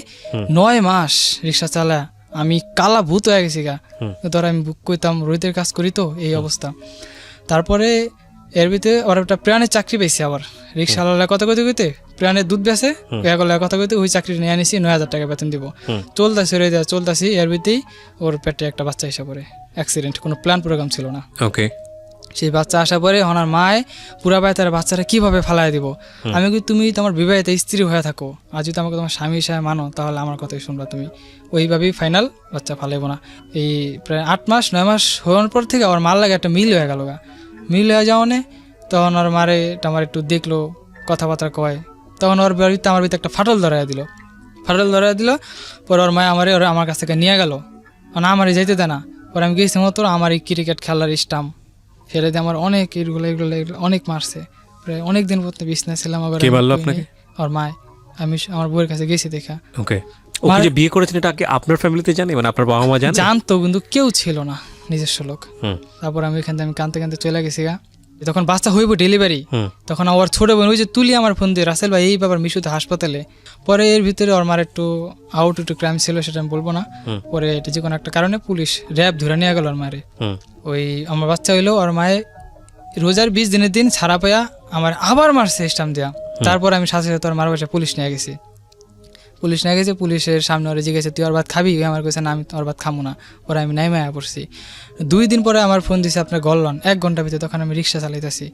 9 মাস রিক্সা চালা আমি কালা ভূত হয়ে গেছি গা। ধর আমি বুক করতাম, রোহিতের কাজ করি, তো এই অবস্থা। তারপরে এর ভিতরে ওরা একটা প্রাণের চাকরি পেয়েছে। আবার রিক্সাওয়ালা কথা কইতে প্রাণের দুধ বেছে কথা কইতে ওই চাকরি নিয়ে আনিছি, 9,000 টাকা বেতন দিব। চলতাছি এর ভিতরেই ওর পেটে একটা বাচ্চা এসে পড়ে, অ্যাক্সিডেন্ট, কোনো প্ল্যান প্রোগ্রাম ছিল না। ওকে। সেই বাচ্চা আসা পরে ওনার মায় পুরা বাড়ি তার বাচ্চারা কিভাবে ফালাই দিব। আমি কি তুমি তোমার বিবাহিত স্ত্রী হয়ে থাকো, আর যদি আমাকে তোমার স্বামী হিসাবে মানো, তাহলে আমার কথাই শুনবা তুমি। ওইভাবেই ফাইনাল, বাচ্চা ফালাইব না। এই প্রায় 8-9 মাস হওয়ার পর থেকে আমার মার লাগে একটা মিল হয়ে গেল গা। মিল হয়ে যাওয়ানে তখন ওর মারে আমার একটু দেখলো, কথাবার্তা কয়। তখন ওর বাড়িতে আমার ভিতরে একটা ফাটল ধরাই দিল। পরে ওর মায় আমার কাছ থেকে নিয়ে গেল, মানে আমারই যাইতে দেয় না। পরে আমি গেছি মতো আমার এই ক্রিকেট খেলার স্টাম্প ফেলে দিয়ে আমার অনেক এগুলো অনেক মারছে। প্রায় অনেক দিন পর্যন্ত বিছনায় ছিলাম। ওর মায়, আমি আমার বউয়ের কাছে গেছি দেখা। ওকে। ওকে যে বিয়ে করেছেন এটা কি আপনার ফ্যামিলিতে জানে, মানে আপনার বাবা মা জানে? জানতো, কিন্তু কেউ ছিল না, নিজস্ব লোক। তারপর আমি এখান থেকে আমি কাঁদতে চলে গেছি গা। তখন বাচ্চা হইব ডেলিভারি, তখন আমার ছোট বোন ওই যে তুলি আমার ফোন দিয়ে, রাসেল ভাই এই ব্যাপার মিশুতে হাসপাতালে। পরে এর ভিতরে ওর মার একটু ক্রাইম ছিল, সেটা আমি বলবো না। পরে এটা যে কোনো একটা কারণে পুলিশ র্যাব ধরে নিয়ে গেল ওর মারে। ওই আমার বাচ্চা হইলো, ওর মায়ে রোজার 20 দিনের দিন ছাড়া পায়া আমার আবার মারছে স্টাম্প দেওয়া। তারপর আমি সাথে সাথে ওর মার বাসায় পুলিশ নিয়ে গেছি। পুলিশের সামনে ওরা জিজ্ঞাসা তুই ওর ভাত খাবি? আমার কাছে না, আমি ওর ভাত খাবো না। পরে আমি নাই মায়া পড়ছি। 2 দিন পরে আমার ফোন দিছে আপনার গললান 1 ঘন্টার ভিতরে। তখন আমি রিক্সা চালাইতেছি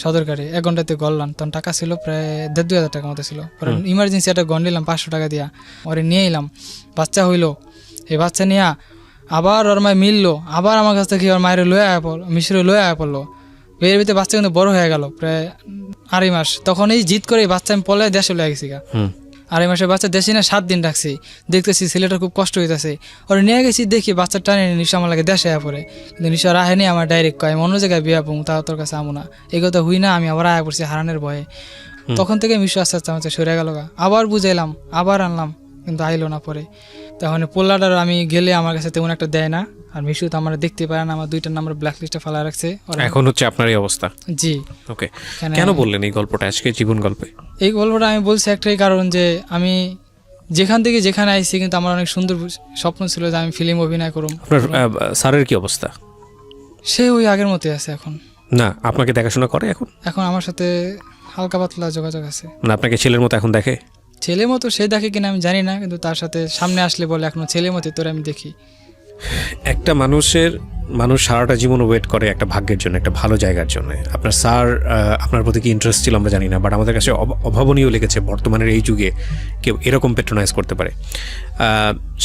সদরকারে, 1 ঘন্টাতে গললান। তখন টাকা ছিল প্রায় 1,500 টাকা মতো ছিল। পরে ইমার্জেন্সি একটা গন নিলাম 500 টাকা দিয়া, ওরে নিয়ে এলাম। বাচ্চা হইলো, এই বাচ্চা নিয়ে আবার ওর মায় মিললো, আবার আমার কাছ থেকে ওর মায়ের মিশরে লয়ে আয়া পড়লো। এর ভিতরে বাচ্চা কিন্তু বড় হয়ে গেল প্রায় 2.5 মাস। তখন এই জিদ করে এই বাচ্চা আমি পলায় দেশে লয়ে গেছি গা। 2.5 মাসের বাচ্চা দেশে না 7 দিন রাখছি, দেখতেছি ছেলেটা খুব কষ্ট হইতেছে, ওরা নিয়ে গেছি, দেখি বাচ্চা টানে নিশা আমার লাগে দেশে পরে, কিন্তু নিশা রাহেনি, আমার ডাইরেক্ট কয় আমি অন্য জায়গায় বিয়া পড়বো, তাও তোর কাছে আমো না, এই কথা হুই না, আমি আবার আয়া পড়ছি হারানের ভয়ে। তখন থেকে মিশু আস্তে আস্তে আমার সরে গেল গা। আবার বুঝাইলাম, আবার আনলাম, কিন্তু আইলো না পরে। তখন পোল্লাটার আমি গেলে আমার কাছে তেমন একটা দেয় না, আর মিশু তো আমার দেখতে পারে না, আমার 2টা নাম্বার ব্ল্যাক লিস্টে ফেলা রাখছে। এখন হচ্ছে আপনার এই অবস্থা? জি। ওকে, কেন বললেন এই গল্পটা আজকে জীবন গল্পে? এই গল্পটা আমি বলছি একটাই কারণ, যে আমি যেখান থেকে যেখানে আইছি, কিন্তু আমার অনেক সুন্দর স্বপ্ন ছিল যে আমি ফিল্ম অভিনয় করব। আপনার স্যারের কি অবস্থা? সে ওই আগের মতোই আছে এখন। না, আপনাকে দেখাশোনা করে এখন? এখন আমার সাথে হালকা পাতলা যোগাযোগ আছে। না, আপনাকে ছেলের মতো এখন দেখে? ছেলের মতো সে দেখে কিনা আমি জানি না, কিন্তু তার সাথে সামনে আসলে বলে এখনো ছেলের মতো তোর আমি দেখি। একটা মানুষ সারাটা জীবন ওয়েট করে একটা ভাগ্যের জন্য, একটা ভালো জায়গার জন্য। আপনার স্যার আপনার প্রতি কি ইন্টারেস্ট ছিল আমরা জানি না, বাট আমাদের কাছে অভাবনীয় লেগেছে বর্তমানের এই যুগে কেউ এরকম পেট্রোনাইজ করতে পারে।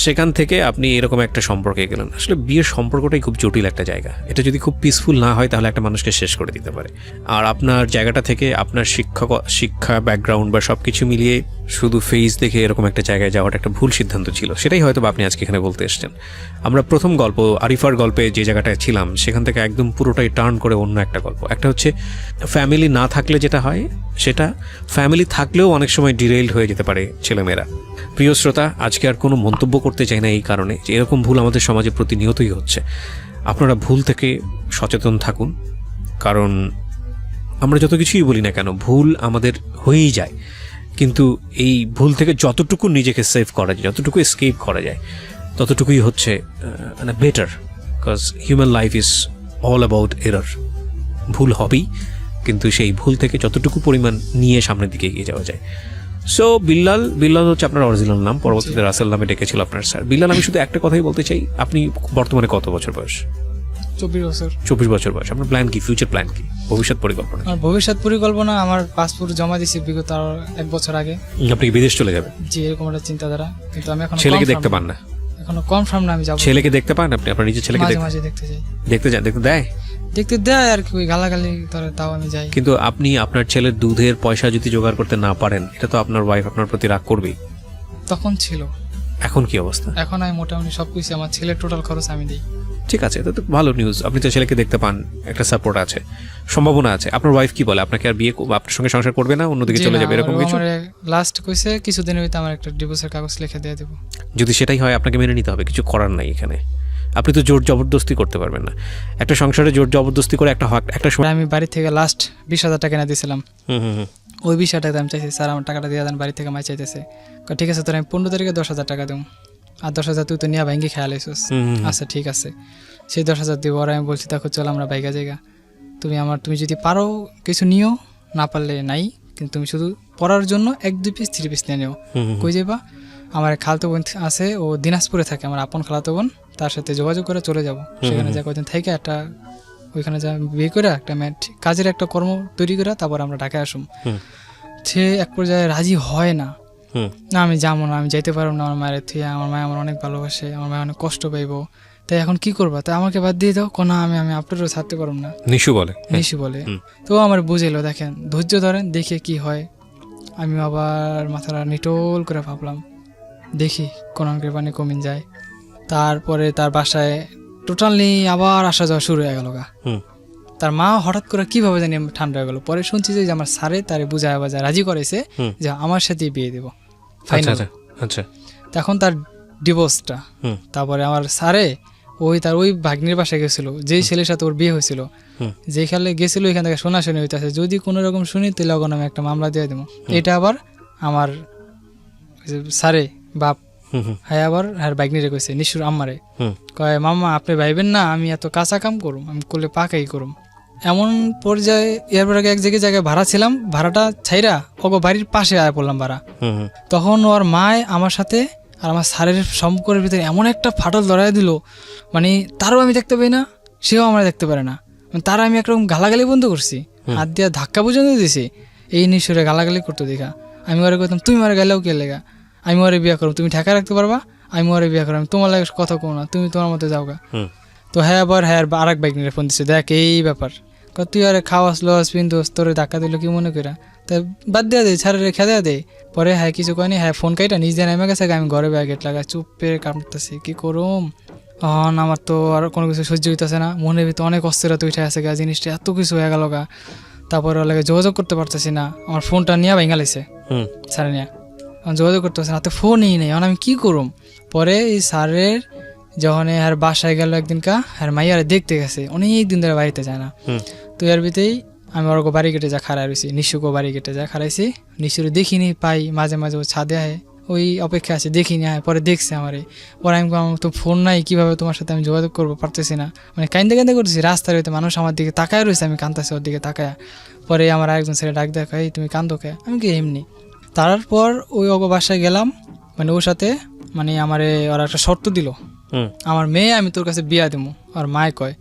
সেখান থেকে আপনি এরকম একটা সম্পর্কে গেলেন। আসলে বিয়ের সম্পর্কটাই খুব জটিল একটা জায়গা। এটা যদি খুব পিসফুল না হয় তাহলে একটা মানুষকে শেষ করে দিতে পারে। আর আপনার জায়গাটা থেকে আপনার শিক্ষা ব্যাকগ্রাউন্ড বা সব কিছু মিলিয়ে শুধু ফেস দেখে এরকম একটা জায়গায় যাওয়াটা একটা ভুল সিদ্ধান্ত ছিল। সেটাই হয়তো আপনি আজকে এখানে বলতে এসেছেন। আমরা প্রথম গল্প আরিফার গল্পে যে জায়গাটায় ছিলাম সেখান থেকে একদম পুরোটাই টার্ন করে অন্য একটা গল্প। একটা হচ্ছে ফ্যামিলি না থাকলে যেটা হয় সেটা, ফ্যামিলি থাকলেও অনেক সময় ডিরেইলড হয়ে যেতে পারে ছেলেমেয়েরা। প্রিয় শ্রোতা, আজকে আর কোনো মন্তব্য করতে চাই না এই কারণে যে এরকম ভুল আমাদের সমাজে প্রতিনিয়তই হচ্ছে। আপনারা ভুল থেকে সচেতন থাকুন, কারণ আমরা যত কিছুই বলি না কেন ভুল আমাদের হয়েই যায়, কিন্তু এই ভুল থেকে যতটুকু নিজেকে সেভ করা যায়, যতটুকু এসকেপ করা যায়, ততটুকুই হচ্ছে মানে better. Because human life is all about error. ভুল হবেই, কিন্তু সেই ভুল থেকে যতটুকু পরিমাণ নিয়ে সামনের দিকে এগিয়ে যাওয়া যায়। সো বিল্লাল হচ্ছে আপনার অরিজিনাল নাম, পরবর্তীতে রাসেল নামে ডেকেছিল আপনার স্যার। বিল্লাল, আমি শুধু একটা কথাই বলতে চাই, আপনি বর্তমানে কত বছর বয়স? 24 বছর। 24 বছর বয়স। আপনার প্ল্যান কি, ফিউচার প্ল্যান কি, ভবিষ্যৎ পরিকল্পনা? আমার ভবিষ্যৎ পরিকল্পনা, আমার পাসপোর্ট জমা দিয়েছি বিগত 1 বছর আগে। আপনি কি বিদেশ চলে যাবেন? জি, এরকম একটা চিন্তাধারা, কিন্তু আমি এখন ছেলেকে দেখতে পান না? এখনো কনফার্ম না আমি যাব। ছেলেকে দেখতে পান আপনি? আপনার নিজের ছেলেকে মাঝে মাঝে দেখতে যাই। দেখতে যান? দেখতে দেয় আর কি, ওই গালাগালি করে তাও আমি যাই। কিন্তু আপনি আপনার ছেলের দুধের পয়সা যদি জোগাড় করতে না পারেন, এটা তো আপনার ওয়াইফ আপনার প্রতি রাগ করবেই। তখন ছিল। এখন কি অবস্থা? এখন আমি মোটামুটি সবকিছু, আমার ছেলের টোটাল খরচ আমি দিই। ঠিক আছে, এটা তো ভালো নিউজ। আপনি তো ছেলেকে দেখতে পান, একটা সাপোর্ট আছে, সম্ভাবনা আছে। আপনার ওয়াইফ কি বলে? আপনাকে আর বিয়ে, আপনার সঙ্গে সংসার করবে না, অন্যদিকে চলে যাবে, এরকম কিছু? আমার লাস্ট কইছে কিছুদিনের ভিতরে আমার একটা ডিভোর্সের কাগজ লিখে দিয়ে দেব। যদি সেটাই হয় আপনাকে মেনে নিতে হবে, কিছু করার নাই এখানে। আপনি তো জোর জবরদস্তি করতে পারবেন না। একটা সংসারে জোর জবরদস্তি করে একটা সময়। আমি বাড়ি থেকে লাস্ট 20,000 টাকা এনে দিয়েছিলাম। ওই 20,000 টাকা আমি চাইছি, স্যার আমার টাকাটা দিয়ে দেন, বাড়ি থেকে মাই চাইতেছে। ঠিক আছে, তোর আমি 15 তারিখে 10,000 টাকা দেবো, আর 10,000 তুই তো নিয়ে ভাঙ্গি খেয়াল আইসিস। আচ্ছা ঠিক আছে, সেই 10,000 দিব। আর আমি বলছি দেখো চল আমরা বাইকা জায়গা, তুমি যদি পারো কিছু নিও, না পারলে নাই, কিন্তু তুমি শুধু পড়ার জন্য 1-2 পিস 3 পিস নিয়ে নিও। কই যাবা? আমার খালাতো বোন আছে, ও দিনাজপুরে থাকে, আমার আপন খালাতো বোন, তার সাথে যোগাযোগ করে চলে যাব। সেখানে যা কদিন থেকে একটা ওইখানে যা বিয়ে করে একটা কাজের একটা কর্ম তৈরি করে তারপর আমরা ঢাকায় আসুম। সে এক পর্যায়ে রাজি হয় না, না আমি যাবো না, আমি যাইতে পারবো না আমার মায়ের থুয়ে, আমার মায় আমার অনেক ভালোবাসে, আমার মায় অনেক কষ্ট পাইবো, তাই এখন কি করবা, তাই আমাকে বাদ দিয়ে দাও। কোনা আমি আপনারও ছাড়তে পারবো না, নিশু বলে। তো আমার বুঝেলো, দেখেন ধৈর্য ধরেন, দেখে কি হয়। আমি আবার মাথাটা নিটোল করে ভাবলাম, দেখি কোন কৃপানি কমিন যায়। তারপরে তার বাসায় টোটালি আবার আসা যাওয়া শুরু হয়ে গেল গা। তার মা হঠাৎ করে কিভাবে জানি ঠান্ডা হয়ে গেল। পরে শুনছি যে আমার স্যারে তারে বুঝায় বাজায় রাজি করেছে যে আমার সাথে বিয়ে দেবো ফাইনাল। তখন তার ডিভোর্সটা, তারপরে আমার স্যারে ওই ভাগ্নির বাসায় গেছিল, যেই ছেলের সাথে ওর বিয়ে হয়েছিল, যেখানে গেছিল এখান থেকে শোনাশুনি হইতেছে, যদি কোনো রকম শুনি তাহলে ওখানে আমি একটা মামলা দিয়ে দেবো। এটা আবার আমার স্যারে বাপ হ্যাঁ আবার হ্যাঁ ভাগ্নিরে কইছে, নিশুর আম্মারে কয়, মামা আপনি ভাইবেন না আমি এত কাঁচা কাম করুম, আমি করলে পাকাই করুম। এমন পর্যায়ে এরপর আগে এক জায়গায় ভাড়া ছিলাম, ভাড়াটা ছাইরা ওগো বাড়ির পাশে আয় পড়লাম ভাড়া। তখন ওর মায় আমার সাথে আর আমার স্যারের সম্পর্কের ভিতরে এমন একটা ফাটল ধরাই দিল, মানে তারও আমি দেখতে পাই না, সেও আমার দেখতে পারে না। তারা আমি একরকম গালাগালি বন্ধ করছি, হাত দিয়ে ধাক্কা পর্যন্ত দিয়েছি, এই নিশুরে গালাগালি করতে দেখা। আমি ওরে কইতাম তুই মারে গেলেও কে লেগা, আমি ওরে বিয়ে করব, তুমি ঢাকা রাখতে পারবা, আমি ওরে বিয়ে করব, আমি তোমার লাগে কথা কো না, তুমি তোমার মতো যাওগা। তো হ্যাঁ আবার হ্যাঁ আরেক বাইক নিয়ে ফোন দিচ্ছে, দেখ এই ব্যাপার। তুই আরে খাওয়াস লস পিন্দোস তোরে ধাক্কা দিল কি মনে করা, তা বাদ দেওয়া দে, ছাড়ে রেখে দেওয়া দে। পরে হ্যাঁ কিছু কয়নি, হ্যাঁ ফোন কাইটা নিজে নেমে গেছে, আমি ঘরে ব্যাগেট লাগা চুপ পেয়ে কামড়তেছি, কি করুম। আমার তো আর কোনো কিছু সহ্য হইতেছে না, মনের ভিতরে অনেক অস্থিরতা উঠে আছে গা, জিনিসটা এত কিছু হয়ে গেল গা। তারপরে ওর লাগে যোগাযোগ করতে পারতেছি না, আমার ফোনটা নিয়ে ভেঙে লাইছে স্যারে নিয়ে, যোগাযোগ করতে পারছে না, তো ফোনই নেই, এখন আমি কী করুম। পরে এই স্যারের যখন আর বাসায় গেল একদিনকা, আর মাইয়ারে দেখতে গেছে, অনেক দিন ধরে বাড়িতে যায় না। তো এর ভিতরেই আমি ওর বাড়ি কেটে যা খাড়া রয়েছি, নিশুকে বাড়ি কেটে যা খাড়াইছি, নিশুরে দেখিনি পাই, মাঝে মাঝে ও ছাদে আয়, ওই অপেক্ষা আছে দেখিনি আয়। পরে দেখছে আমারে, পরে আমি আমার তো ফোন নাই, কীভাবে তোমার সাথে আমি যোগাযোগ করবো, পারতেছি না, মানে কান্দে কান্দে করতেছি। রাস্তার হইতে মানুষ আমার দিকে তাকায় রয়েছে, আমি কান্দাছি ওর দিকে তাকায়। পরে আমার আরেকজন ছেলে ডাক দেখা, এই তুমি কান্দো কে, আমি কি এমনি। তারপর ওই অগ বাসায় গেলাম, মানে ওর সাথে মানে আমারে ওরা একটা শর্ত দিল, আমার মেয়ে আমি তোর কাছে বিয়া দেবো। আর মায় কয়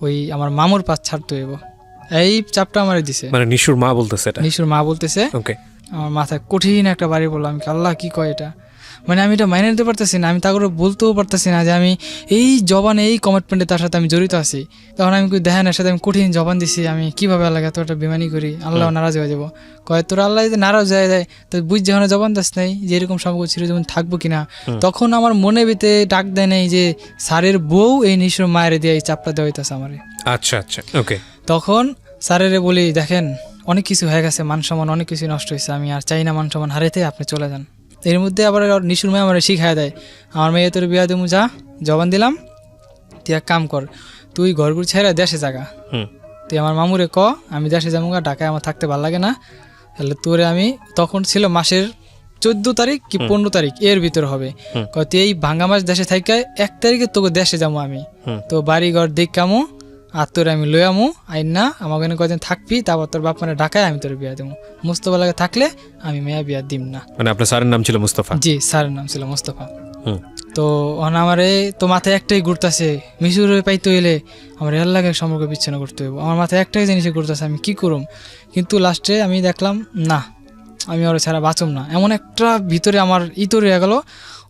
ওই আমার মামুর পাশ ছাড়তে হইব, এই চাপটা আমার দিছে। মানে নিশুর মা বলতেছে, নিশুর মা বলতেছে। ওকে, আমার মাথায় কঠিন একটা বাড়ি পড়লো, আমি আল্লাহ কি কয় এটা, মানে আমি এটা মাইনে নিতে পারতেছি না, আমি তা করে বলতেও পারতেছি না যে আমি এই জবানে এই কমিটমেন্টে তার সাথে আমি জড়িত আছি। তখন আমি দেখেন এর সাথে আমি কঠিন জবান দিছি, আমি কিভাবে আল্লাহ এত একটা বেমানি করি, আল্লাহ নারাজ হয়ে যাবো। কয় তোর আল্লাহ যদি নারাজ হয়ে যায় তো বুঝ যখন জবান দাস নাই যে এরকম সম্পর্ক ছিল যেমন থাকবো কিনা। তখন আমার মনে ভিতরে ডাক দেয় নেই যে স্যারের বউ এই নিশুর মায়ের দিয়ে এই চাপটা দেওয়া হইতেছে আমার। আচ্ছা আচ্ছা, ওকে। তখন স্যারেরে বলি, দেখেন অনেক কিছু হয়ে গেছে, মান সম্মান অনেক কিছু নষ্ট হয়েছে, আমি আর চাই না মান সম্মান হারাইতে, আপনি চলে যান। এর মধ্যে আবার নিশুর মেয়ে আমার শিখায় দেয়, আমার মেয়ে তোর বিয়া দেবো, যা জবান দিলাম, তুই এক কাম কর, তুই ঘরগুড়ি ছেড়ে দেশে জাগা, তুই আমার মামুরে ক আমি দেশে যাবো, ঢাকায় আমার থাকতে ভালো লাগে না। তাহলে তোরে আমি, তখন ছিল মাসের 14 তারিখ কি 15 তারিখ এর ভিতরে হবে, তুই এই ভাঙ্গা মাস দেশে থাইকা 1 তারিখে তোকে দেশে যাবো আমি, তো বাড়ি ঘর দেখামো, আর তোর আমি লই আমু আইন না, আমাকে কদিন থাকবি, তারপর তোর বাপ মানে ঢাকায় আমি তোর বিয়া দেবো। মুস্তফা লাগে থাকলে আমি মেয়া বিয়া দিম না। মানে আপনার স্যারের নাম ছিল মুস্তফা? জি, স্যারের নাম ছিল মুস্তফা। তো আমারে তো মাথায় একটাই ঘুরতেছে, মিশুরে পাইতে হইলে আমার এর লাগে সম্পর্ক বিচ্ছিন্ন করতে হইব, আমার মাথায় একটাই জিনিসে ঘুরতেছে, আমি কি করুম। কিন্তু লাস্টে আমি দেখলাম না, আমি ওর ছাড়া বাঁচুম না। এমন একটা ভিতরে আমার ইতরে হয়ে গেল,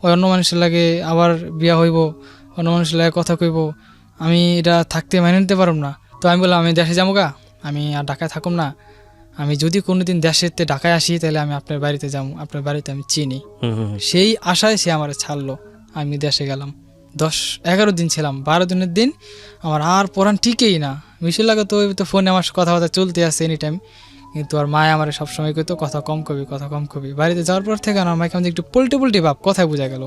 ওই অন্য মানুষের লাগে আবার বিয়া হইব, অন্য মানুষের লাগে কথা কইব, আমি এটা থাকতে মেনে নিতে পারব না। তো আমি বললাম আমি দেশে যাবো গা, আমি আর ঢাকায় থাকুম না, আমি যদি কোনোদিন দেশেতে ঢাকায় আসি তাহলে আমি আপনার বাড়িতে যাবো, আপনার বাড়িতে আমি চিনি। সেই আশায় সে আমার ছাড়লো, আমি দেশে গেলাম। 10-11 দিন ছিলাম, 12 দিনের দিন আমার আর পড়ান ঠিকই না। মিশুর লাগে তো ফোনে আমার কথাবার্তা চলতে আসছে এনি টাইম, কিন্তু আর মায় আমার সবসময় কইতো কথা কম কবি, কথা কম কবি। বাড়িতে যাওয়ার পর থেকে আমার মাকে একটু পোল্টে পোল্টে ভাব, কথায় বোঝা গেল।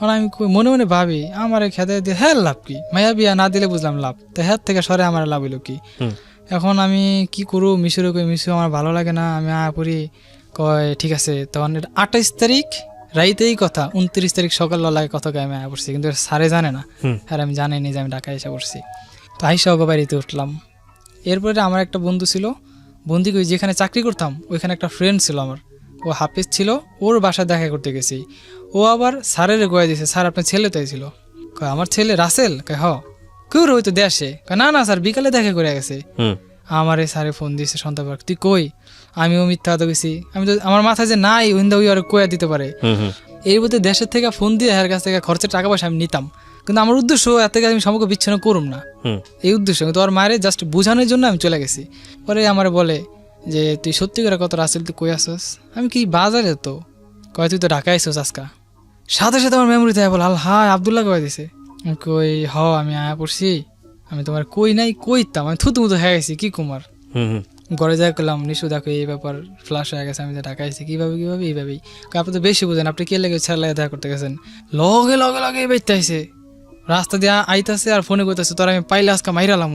আর আমি মনে মনে ভাবি আমার খেতে দিয়ে হ্যাঁ লাভ কি, মায়া বিয়া না দিলে বুঝলাম লাভ, তো হ্যাঁ থেকে সরে আমার লাভ হইলো কি। এখন আমি কি করু, মিশুরে কই মিশু আমার ভালো লাগে না, আমি পড়ি। কয় ঠিক আছে। তখন 28 তারিখ রাইতেই কথা, 29 তারিখ সকাল লাগে কথা কয়ে আমি পড়ছি, কিন্তু স্যারে জানে না, আর আমি জানিনি যে আমি ঢাকায় এসে পড়ছি। তো আইসা ওকে বাড়িতে উঠলাম। এরপরে আমার একটা বন্ধু ছিল, বন্ধু যেখানে চাকরি করতাম ওইখানে একটা ফ্রেন্ড ছিল আমার, ও হাফিজ ছিল, ওর বাসায় দেখা করতে গেছি। ও আবার স্যারের গোয়া দিয়েছে, স্যার আপনার ছেলে তাই ছিল। আমার ছেলে রাসেল? হ। কেউ হয়তো দেশে? না না স্যার বিকালে দেখা করে গেছে। আমার স্যারে ফোন দিয়েছে সন্ধ্যাবার, তুই কই? আমিও মিথ্যা তো গেছি, আমি তো আমার মাথায় যে নাই ওইন্দা ওই আর কয়া দিতে পারে। এই বলতে দেশের থেকে ফোন দিয়ে এর কাছ থেকে খরচের টাকা পয়সা আমি নিতাম, কিন্তু আমার উদ্দেশ্য এত থেকে আমি সম্পর্ক বিচ্ছিন্ন করুম না, এই উদ্দেশ্য। কিন্তু ওর মায়ের জাস্ট বোঝানোর জন্য আমি চলে গেছি। পরে আমার বলে যে তুই সত্যি করে কত রাসেল তুই কই আসস? আমি কি বাজারে, তো কয় তুই তো ঢাকায় আসছ আজকা। সাথে সাথে আমার মেমোরিতে বল আল হাই আবদুল্লাহ কয়ে দিছে। কই আমি আয়া পড়ছি, আমি তোমার কই নাই কইতাম, আমি থুতু মুতু হয়ে গেছি কি কুমার। ঘরে যাই করলাম, নিশু দেখো এই ব্যাপার ফ্লাশ হয়ে গেছে, আমি যে ঢাকা আসছি কিভাবে এইভাবেই। আপনি তো বেশি বুঝেন, আপনি কে লেগে ছেড়ে লাগে দেখা করতে গেছেন, লগে লগে লগে বেঁচতে আইসে, রাস্তা দিয়ে আইতাছে আর ফোনে করতেছে, তোর আমি পাইলে আজকে মাইরালাম।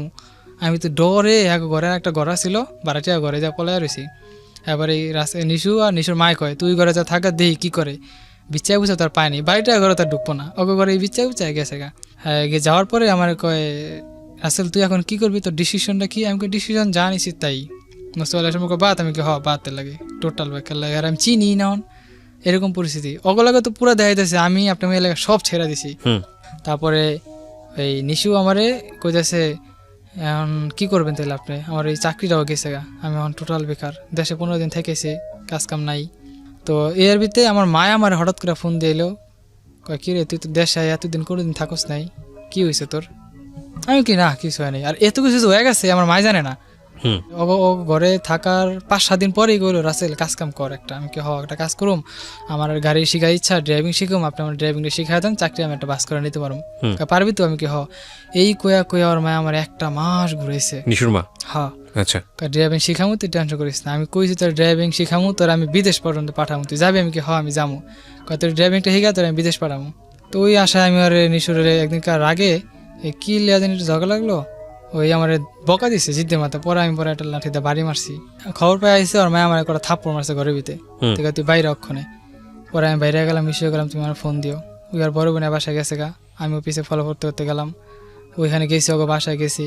আমি তো ডরে ঘরে একটা ঘর ছিল বাড়াটিয়া, ঘরে যা পলাই রয়েছি। এবার এই রাস্তায় নিশু আর নিশুর মায় কয় তুই ঘরে যা থাকা দেই কি করে, বিচ্ছাই বুঝে তার পায়নি, বাড়িটা ঘরে তার ঢুকবো না, ওকে ঘরে এই বিচ্ছাই বুঝাই গেছে গা। হ্যাঁ গিয়ে যাওয়ার পরে আমার কয় রাসেল তুই এখন কি করবি, তোর ডিসিশনটা কি? আমি ডিসিশন জানিছি তাই মুস্তফা সম্পর্কে বাদ, আমি কি বাদতে লাগে টোটাল বেকার লাগে, আর আমি চিনি না এরকম পরিস্থিতি। ওগুলোকে তো পুরো দেখা যাচ্ছে আমি আপনার মেয়ে লাগে সব ছেড়ে দিছি। তারপরে এই নিশু আমারে কইতেছে এখন কি করবেন তাহলে আপনি, আমার এই চাকরিটাও গেছে গা, আমি এখন টোটাল বেকার, দেশে 15 দিন থেকেছি, কাজ কাম নাই। তো এর ভিতরে আমার মায় আমার হঠাৎ করে ফোন দিয়ে এলো, কয় কি রে তুই তো দেশে এতদিন কোনোদিন থাকস নাই, কি হয়েছে তোর? আমি কি না কিছু হয়নি, আর এত কিছু হয়ে গেছে আমার মাই জানে না। ও ঘরে থাকার 5-7 দিন পরেই গেলো, রাসেল কাজ কাম কর একটা। আমি কি একটা কাজ করুম, আমার গাড়ি শিখার ইচ্ছা, ড্রাইভিং শিখুম, আপনি আমার ড্রাইভিংটা শিখাই দেন, চাকরি আমি একটা বাস করে নিতে পারবো, পারবি তো? আমি কি এই কয়া ওর মায় আমার 1 মাস ঘুরাইছে। নিশুর মা? হ্যাঁ। আচ্ছা। ড্রাইভিং শিখামু, তুই টেনশন করিস না। আমি কইছি তোর ড্রাইভিং শিখামু, তোর আমি বিদেশ পর্যন্ত পাঠামু, তুই যাবি? আমি কি আমি যাবো। তোর ড্রাইভিংটা শিখা তোর আমি বিদেশ পাঠামু। তো ওই আশায় আমি আর নিশুরের একদিনকার আগে কি লিয়া জানি ঝগড়া লাগলো, ওই আমার বকা দিছে জিদ্দের মাথা। পরে আমি পরে একটা লাঠিতে বাড়ি মারছি। খবর পাই আইসে ওর মায় আমার একটা থাপ্পড় মারছে ঘরের ভিতরে, তুই বাইরে অক্ষণে। পরে আমি বাইরে গেলাম, মিশিয়ে গেলাম, তুমি আমার ফোন দিও। ওই আর বড় বোনের বাসায় গেছে গা, আমিও পিছিয়ে ফলো করতে গেলাম। ওইখানে গেছি, ওকে বাসায় গেছি।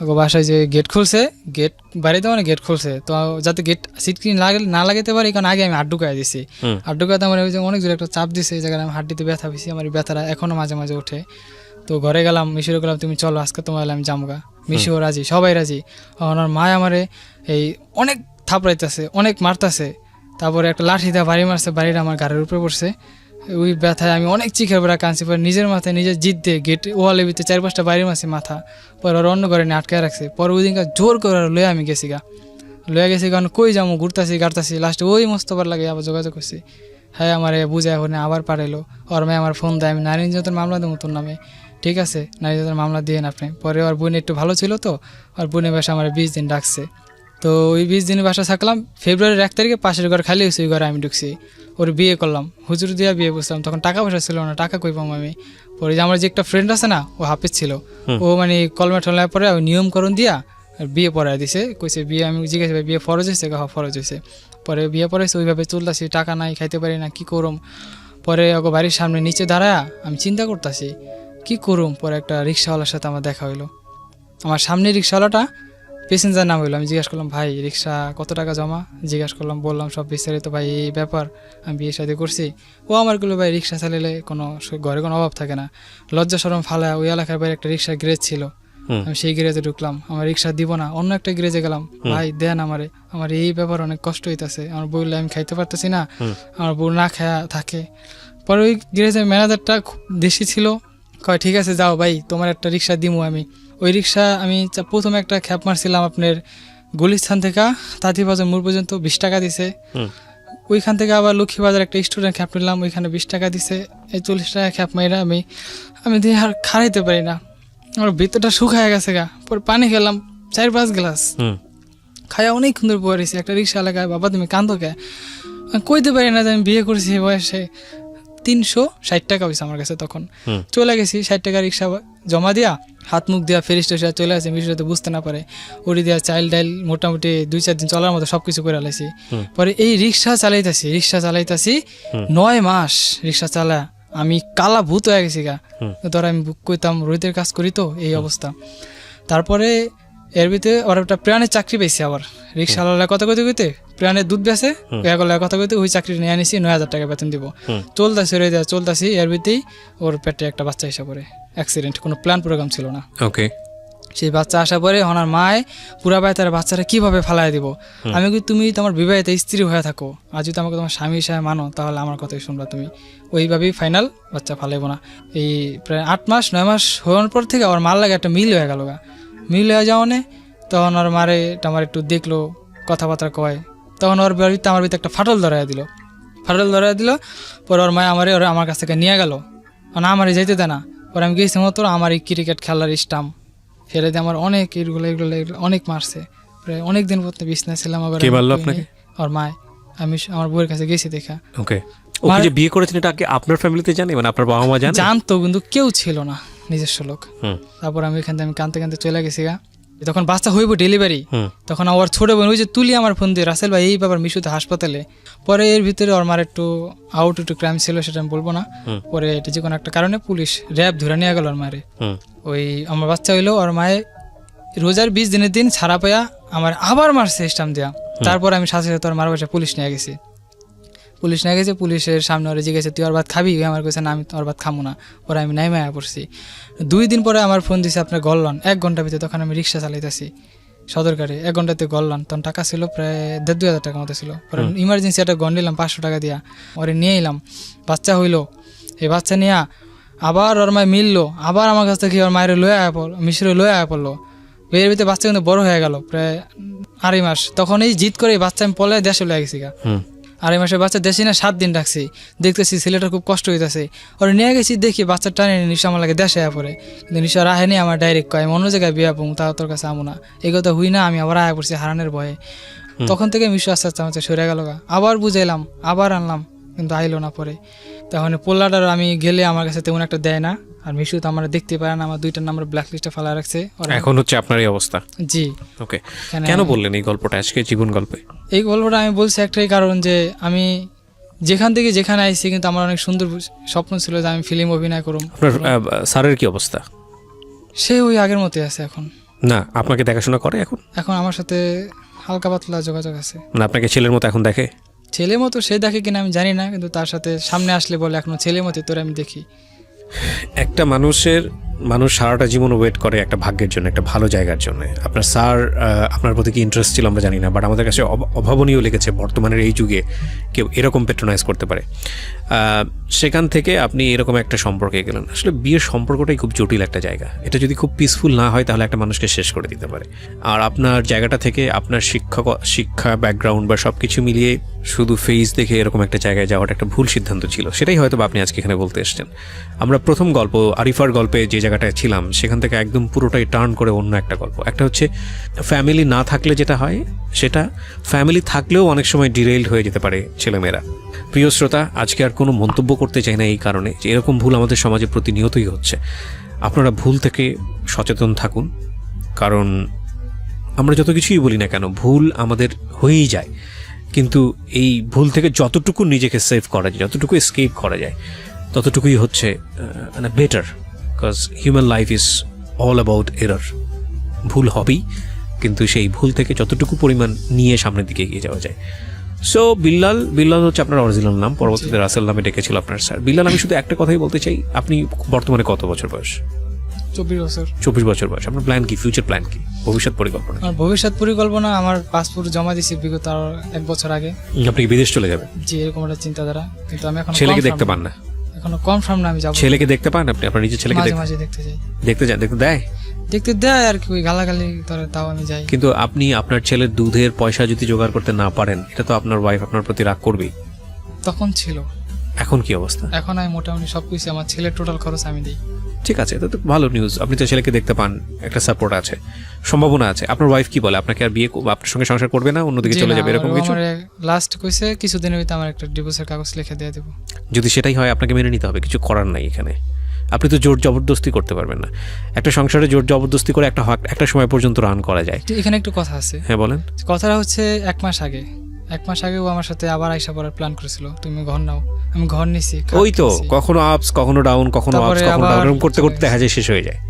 ওকে বাসায় যে গেট খুলছে, গেট বাড়িতে মানে গেট খুলছে, তো যাতে গেট সিটকিন না লাগাতে পারে কারণ আগে আমি হাত ঢুকাই দিছি। হাত ঢুকাতে আমার অনেক জোরে একটা চাপ দিছে, এই জায়গায় আমি হাড্ডিতে ব্যথা পেয়েছি। আমার ব্যথাটা এখনো মাঝে মাঝে ওঠে। তো ঘরে গেলাম, মিশিয়ে গেলাম, তুমি চলো আজকে তোমার আমি জামগা। মিশিও রাজি, সবাই রাজি। ওনার মা আমারে এই অনেক থাপড়াইতেছে, অনেক মারতেছে। তারপরে একটা লাঠি দিয়ে বাড়ি মারছে, বাড়িটা আমার ঘরের উপরে পড়ছে। ওই ব্যথায় আমি অনেক চিখের বেড়া কাঁদছি। পরে নিজের মাথায় নিজের জিদ দিয়ে গেট ওয়ালের ভিতরে 4-5টা বাড়ি মারছি মাথা। পরে ওর অন্য ঘরে নিয়ে আটকে রাখছে। পরে ওই দিনকার জোর করে লয়ে আমি গেছি লয়ে গেছি, কারণ কই যাবো, ঘুরতাছি গাড়তাছি। লাস্টে ওই মোস্তফার লাগে আবার যোগাযোগ করছি। হ্যাঁ, আমার বুঝায় ওখানে আবার পাঠাইলো। ওর মেয়ে আমার ফোন দেয়, আমি নারী নির্যাতন মামলা দেবো তোর নামে। ঠিক আছে, নারী নির্যাতন মামলা দিয়ে আপনি। পরে ওর বোন একটু ভালো ছিল, তো ওর বোনের বাসা আমার 20 দিন ডাকছে। তো ওই 20 দিনের বাসা থাকলাম। ফেব্রুয়ারির 1 তারিখে পাশের ঘর খালি হয়েছে, ওই ঘরে আমি ঢুকছি। ওর বিয়ে করলাম, হুজুর দিয়া বিয়ে বসলাম। তখন টাকা পয়সা ছিল না, টাকা কই পাম আমি। পরে যে আমার যে একটা ফ্রেন্ড আছে না, ও হাফিজ ছিল, ও মানে কলমে টলমে পরে নিয়মকরণ দিয়া বিয়ে পড়ায় দিছে। কইছে বিয়ে, আমি জিজ্ঞাসা বিয়ে ফরজ হয়েছে? ফরজ হয়েছে। পরে বিয়ে পড়াইছে, ওইভাবে চলতেছি, টাকা নাই, খাইতে পারি না, কি করুম। পরে ওকে বাড়ির সামনে নিচে দাঁড়ায় আমি চিন্তা করতেছি কি করুম। পরে একটা রিক্সাওয়ালার সাথে আমার দেখা হইলো। আমার সামনে রিক্সাওয়ালাটা প্যাসেঞ্জার নাম হইলো। আমি জিজ্ঞাসা করলাম, ভাই রিক্সা কত টাকা জমা? জিজ্ঞাসা করলাম, বললাম সব বিস্তারিত। ভাই এই ব্যাপার, আমি বিয়ে শাদী করছি। ও আমার গুলো, ভাই রিক্সা চালাইলে কোনো ঘরে কোনো অভাব থাকে না, লজ্জা শরম ফালা। ওই এলাকার বাইরে একটা রিক্সা গ্যারেজ ছিল, আমি সেই গ্যারেজে ঢুকলাম। আমার রিক্সা দিব না, অন্য একটা গ্যারেজে গেলাম। ভাই দেন আমারে, আমার এই ব্যাপার অনেক কষ্ট হইতেছে। আমার বললে আমি খাইতে পারতেছি না, আমার বউ না খায়া থাকে। পরে ওই গ্যারেজের ম্যানেজারটা দেশি ছিল, কয় ঠিক আছে যাও ভাই, তোমার একটা রিক্সা দিমু আমি। ওই রিক্সা আমি প্রথমে একটা খ্যাপ মারছিলাম আপনার গুলিস্থান থেকে তাঁতিবাজার মোড় পর্যন্ত 20 টাকা দিছে। ওইখান থেকে আবার লক্ষ্মীবাজার একটা স্টুডেন্ট খ্যাপ নিলাম, ওইখানে 20 টাকা দিছে। এই 40 টাকা খ্যাপ মাইরা আমি দিয়ে আর খাইতে পারি না, আমার ভিতরটা শুকায় গেছে পরে পানি খেলাম 4-5 গ্লাস, খাইয়া অনেক সুন্দর পড়েছি। একটা রিক্সা এলাকায়, বাবা তুমি কান্দো কে? কইতে পারি না যে আমি বিয়ে করছি বয়সে। 360 টাকা হয়েছে আমার কাছে তখন। চলে গেছি 60 টাকা রিক্সা জমা দিয়া, হাত মুখ দেওয়া, ফেরিস টেসা চলে আসে। মিশতে বুঝতে না পারে, ওরি দেওয়া চাইল ডাইল মোটামুটি 2-4 দিন চলার মতো সবকিছু করে লাইছি। পরে এই রিক্সা চালাইতাছি 9 মাস রিক্সা চালা আমি কালা ভূত হয়ে গেছি ধর আমি বুক করতাম, রোহিতের কাজ করি, তো এই অবস্থা। তারপরে এর ভিতরে ওর একটা প্রাণের চাকরি পেয়েছি। আবার রিক্সাওয়ালা কথা কইতে প্রাণের দুধ বেছে কথা কইতে ওই চাকরি নিয়ে আনিছি, 9,000 টাকা বেতন দিব। চলতাছি এর ভিতরেই ওর পেটে একটা বাচ্চা এসে পড়ে, অ্যাক্সিডেন্ট, কোনো প্ল্যান প্রোগ্রাম ছিল না। ওকে। সেই বাচ্চা আসা পরে ওনার মায় পুরা বাড়ি তার বাচ্চাটা কিভাবে ফালাই দিব। আমি কি তুমি তোমার বিবাহিত স্ত্রী হয়ে থাকো, আর যদি আমাকে তোমার স্বামী হিসাবে মানো, তাহলে আমার কথাই শুনবা তুমি। ওইভাবেই ফাইনাল বাচ্চা ফালাইবো না। এই প্রায় 8-9 মাস হওয়ার পর থেকে ওর মার লাগে একটা মিল হয়ে গেল মিল হয়ে যাওয়ানে। তখন ওর মারে আমার একটু দেখলো, কথাবার্তা কয়। তখন ওর বাড়িতে আমার ভিতরে একটা ফাটল ধরাই দিল। পরে ওর মায় আমার কাছ থেকে নিয়ে গেল, মানে আমারই যাইতে দেয় না। পরে আমি গেছি মতো আমার এই ক্রিকেট খেলার স্টাম্প ফেলে দিয়ে আমার অনেক এগুলো অনেক মারছে। প্রায় অনেক দিন পর বিছনা ছিলাম। আবার ওর মায়, আমি আমার বউয়ের কাছে গেছি দেখা। ওকে। ও যে বিয়ে করেছেন এটা কি আপনার ফ্যামিলিতে জানে, মানে আপনার বাবা মা জানে? জানতো, কিন্তু কেউ ছিল না, নিজস্ব লোক। তারপর আমি এখান থেকে কাঁদতে চলে গেছি তখন বাচ্চা হইব ডেলিভারি। তখন আমার ছোট বোন ওই যে তুলি আমার ফোন দিয়ে, রাসেল ভাই এই ব্যাপার মিশুতে হাসপাতালে। পরে এর ভিতরে ওর মার একটু ক্রাইম ছিল, সেটা আমি বলবো না। পরে এটা যে কোনো একটা কারণে পুলিশ র্যাব ধরে নিয়ে গেল ওর মারে। ওই আমার বাচ্চা হইলো, ওর মায়ে রোজার 20 দিনের দিন ছাড়া পাইয়া আমার আবার মারছে স্টাম্প দেওয়া। তারপর আমি সাথে সাথে ওর মার বাসায় পুলিশ নিয়ে গেছি। পুলিশের সামনে ওরা জিজ্ঞেস তুই ওর ভাত খাবি? আমার কাছে না, আমি ওর ভাত খামো না। পরে আমি নাই মায়া পড়ছি। 2 দিন পরে আমার ফোন দিছে আপনার গললান 1 ঘন্টার ভিতরে। তখন আমি রিক্সা চালাইতেছি সদরকারে, 1 ঘন্টাতে গললান। তখন টাকা ছিল প্রায় 1,500 টাকা মতো ছিল। পরে ইমার্জেন্সি একটা গন নিলাম 500 টাকা দিয়া, ওরে নিয়ে এলাম। বাচ্চা হইলো, এই বাচ্চা নিয়ে আবার ওর মায় মিললো, আবার আমার কাছ থেকে ওর মায়ের লয়ে আয়া পড়লো, মিশরে লয়ে আয়া পড়লো। এর ভিতরে বাচ্চা কিন্তু বড় হয়ে গেল প্রায় 2.5 মাস। তখন এই জিদ করে বাচ্চা আমি পলে দেশে লয়ে গেছি গা। 2.5 মাসের বাচ্চা দেশে না 7 দিন রাখছি, দেখতেছি ছেলেটার খুব কষ্ট হইতেছে। ওরা নিয়ে গেছি, দেখি বাচ্চা টানে নিশা আমার লাগে দেশে আয়া পড়ে, কিন্তু নিশা রাহেনি। আমার ডাইরেক্ট কয় আমি অন্য জায়গায় বিয়া পড়ব, তাও তোর কাছে আমো না। এই কথা হুই না, আমি আবার আয়া পড়ছি হারানের ভয়ে। তখন থেকে মিশু আস্তে আস্তে আমার সরে গেল গা। আবার বুঝাইলাম, আবার আনলাম, কিন্তু আইলো না। পরে তখন পোল্লাটার আমি গেলে আমার কাছে তেমন একটা দেয় না। আর মিশু তো আমার দেখতে পারে না, আমার 2টা নাম্বার ব্ল্যাক লিস্টে ফেলা রাখছে। এখন হচ্ছে আপনার এই অবস্থা? জি। ওকে, কেন বললেন এই গল্পটা আজকে জীবন গল্পে? এই গল্পটা আমি বলছি একটাই কারণ, যে আমি যেখান থেকে যেখানে আইছি, কিন্তু আমার অনেক সুন্দর স্বপ্ন ছিল যে আমি ফিল্ম অভিনয় করব। আপনার স্যারের কি অবস্থা? সে ওই আগের মতোই আছে এখন। না, আপনাকে দেখাশোনা করে এখন? এখন আমার সাথে হালকা পাতলা যোগাযোগ আছে। না, আপনাকে ছেলের মতো এখন দেখে? ছেলে মতো সে দেখে কিনা আমি জানি না, কিন্তু তার সাথে সামনে আসলে বলে এখনো ছেলে মতো তোরে আমি দেখি। একটা মানুষ সারাটা জীবন ওয়েট করে একটা ভাগ্যের জন্য, একটা ভালো জায়গার জন্য। আপনার স্যার আপনার প্রতি কি ইন্টারেস্ট ছিল আমরা জানি না, বাট আমাদের কাছে অভাবনীয় লেগেছে বর্তমানের এই যুগে কেউ এরকম পেট্রোনাইজ করতে পারে। সেখান থেকে আপনি এরকম একটা সম্পর্কে গেলেন। আসলে বিয়ের সম্পর্কটাই খুব জটিল একটা জায়গা। এটা যদি খুব পিসফুল না হয় তাহলে একটা মানুষকে শেষ করে দিতে পারে। আর আপনার জায়গাটা থেকে আপনার শিক্ষা ব্যাকগ্রাউন্ড বা সব কিছু মিলিয়ে শুধু ফেস দেখে এরকম একটা জায়গায় যাওয়াটা একটা ভুল সিদ্ধান্ত ছিল। সেটাই হয়তো আপনি আজকে এখানে বলতে এসেছেন। আমরা প্রথম গল্প আরিফার গল্পে যে জায়গাটায় ছিলাম, সেখান থেকে একদম পুরোটাই টার্ন করে অন্য একটা গল্প। একটা হচ্ছে ফ্যামিলি না থাকলে যেটা হয়, সেটা ফ্যামিলি থাকলেও অনেক সময় ডিরেইলড হয়ে যেতে পারে ছেলেমেয়েরা। প্রিয় শ্রোতা, আজকে আর কোনো মন্তব্য করতে চাই না এই কারণে যে এরকম ভুল আমাদের সমাজে প্রতিনিয়তই হচ্ছে। আপনারা ভুল থেকে সচেতন থাকুন, কারণ আমরা যত কিছুই বলি না কেন, ভুল আমাদের হয়েই যায়। কিন্তু এই ভুল থেকে যতটুকু নিজেকে সেভ করা যায়, যতটুকু এসকেপ করা যায়, ততটুকুই হচ্ছে মানে better. Because human life is all about error. ভুল হবেই, কিন্তু সেই ভুল থেকে যতটুকু পরিমাণ নিয়ে সামনের দিকে এগিয়ে যাওয়া যায়। সো বিল্লাল হচ্ছে আপনার অরিজিনাল নাম, পরবর্তীতে রাসেল নামে ডেকেছিল আপনার স্যার। বিল্লাল, আমি শুধু একটা কথাই বলতে চাই, আপনি বর্তমানে কত বছর বয়স? 24 বছর। 24 বছর বয়স। আপনার প্ল্যান কি, ফিউচার প্ল্যান কি, ভবিষ্যৎ পরিকল্পনা? আমার ভবিষ্যৎ পরিকল্পনা, আমার পাসপোর্ট জমা দিয়েছি বিগত 1 বছর আগে। আপনি কি বিদেশ চলে যাবেন? জি, এরকম একটা চিন্তাধারা, কিন্তু আমি এখন ছেলেকে দেখতে পান না? এখনো কনফার্ম না আমি যাব। ছেলেকে দেখতে পান আপনি? আপনার নিজের ছেলেকে মাঝে মাঝে দেখতে যাই। দেখতে যান? দেখতে দেয়? দেখতে দেয় আর কি, ওই গালাগালি করে, তাও আমি যাই। কিন্তু আপনি আপনার ছেলের দুধের পয়সা যদি জোগাড় করতে না পারেন, এটা তো আপনার ওয়াইফ আপনার প্রতি রাগ করবেই। তখন ছিল। এখন কি অবস্থা? এখন আমি মোটামুটি সবকিছু, আমার ছেলের টোটাল খরচ আমি দিই। ঠিক আছে, এটা তো ভালো নিউজ। আপনি তো ছেলেকে দেখতে পান, একটা সাপোর্ট আছে, সম্ভাবনা আছে। আপনার ওয়াইফ কি বলে? আপনাকে আর বিয়ে, আপনার সঙ্গে সংসার করবে না, অন্যদিকে চলে যাবে, এরকম কিছু? লাস্ট কইছে কিছুদিনের ভিতরে আমার একটা ডিভোর্সের কাগজ লিখে দিয়ে দেব। যদি সেটাই হয়, আপনাকে মেনে নিতে হবে, কিছু করার নাই এখানে। আপনি তো জোর জবরদস্তি করতে পারবেন না। একটা সংসারে জোর জবরদস্তি করে একটা সময় পর্যন্ত রান করা যায়। এখানে একটু কথা আছে। হ্যাঁ বলেন। কথাটা হচ্ছে 1 মাস আগে ও আমার সাথে আবার আইসা পড়ার প্ল্যান করেছিল, তুমি ঘর নাও। আমি ঘর নিছি। ওই তো, কখনো আপস, কখনো ডাউন, কখনো আপস, কখনো ডাউন, করতে করতে দেখা যায় শেষ হয়ে যায়।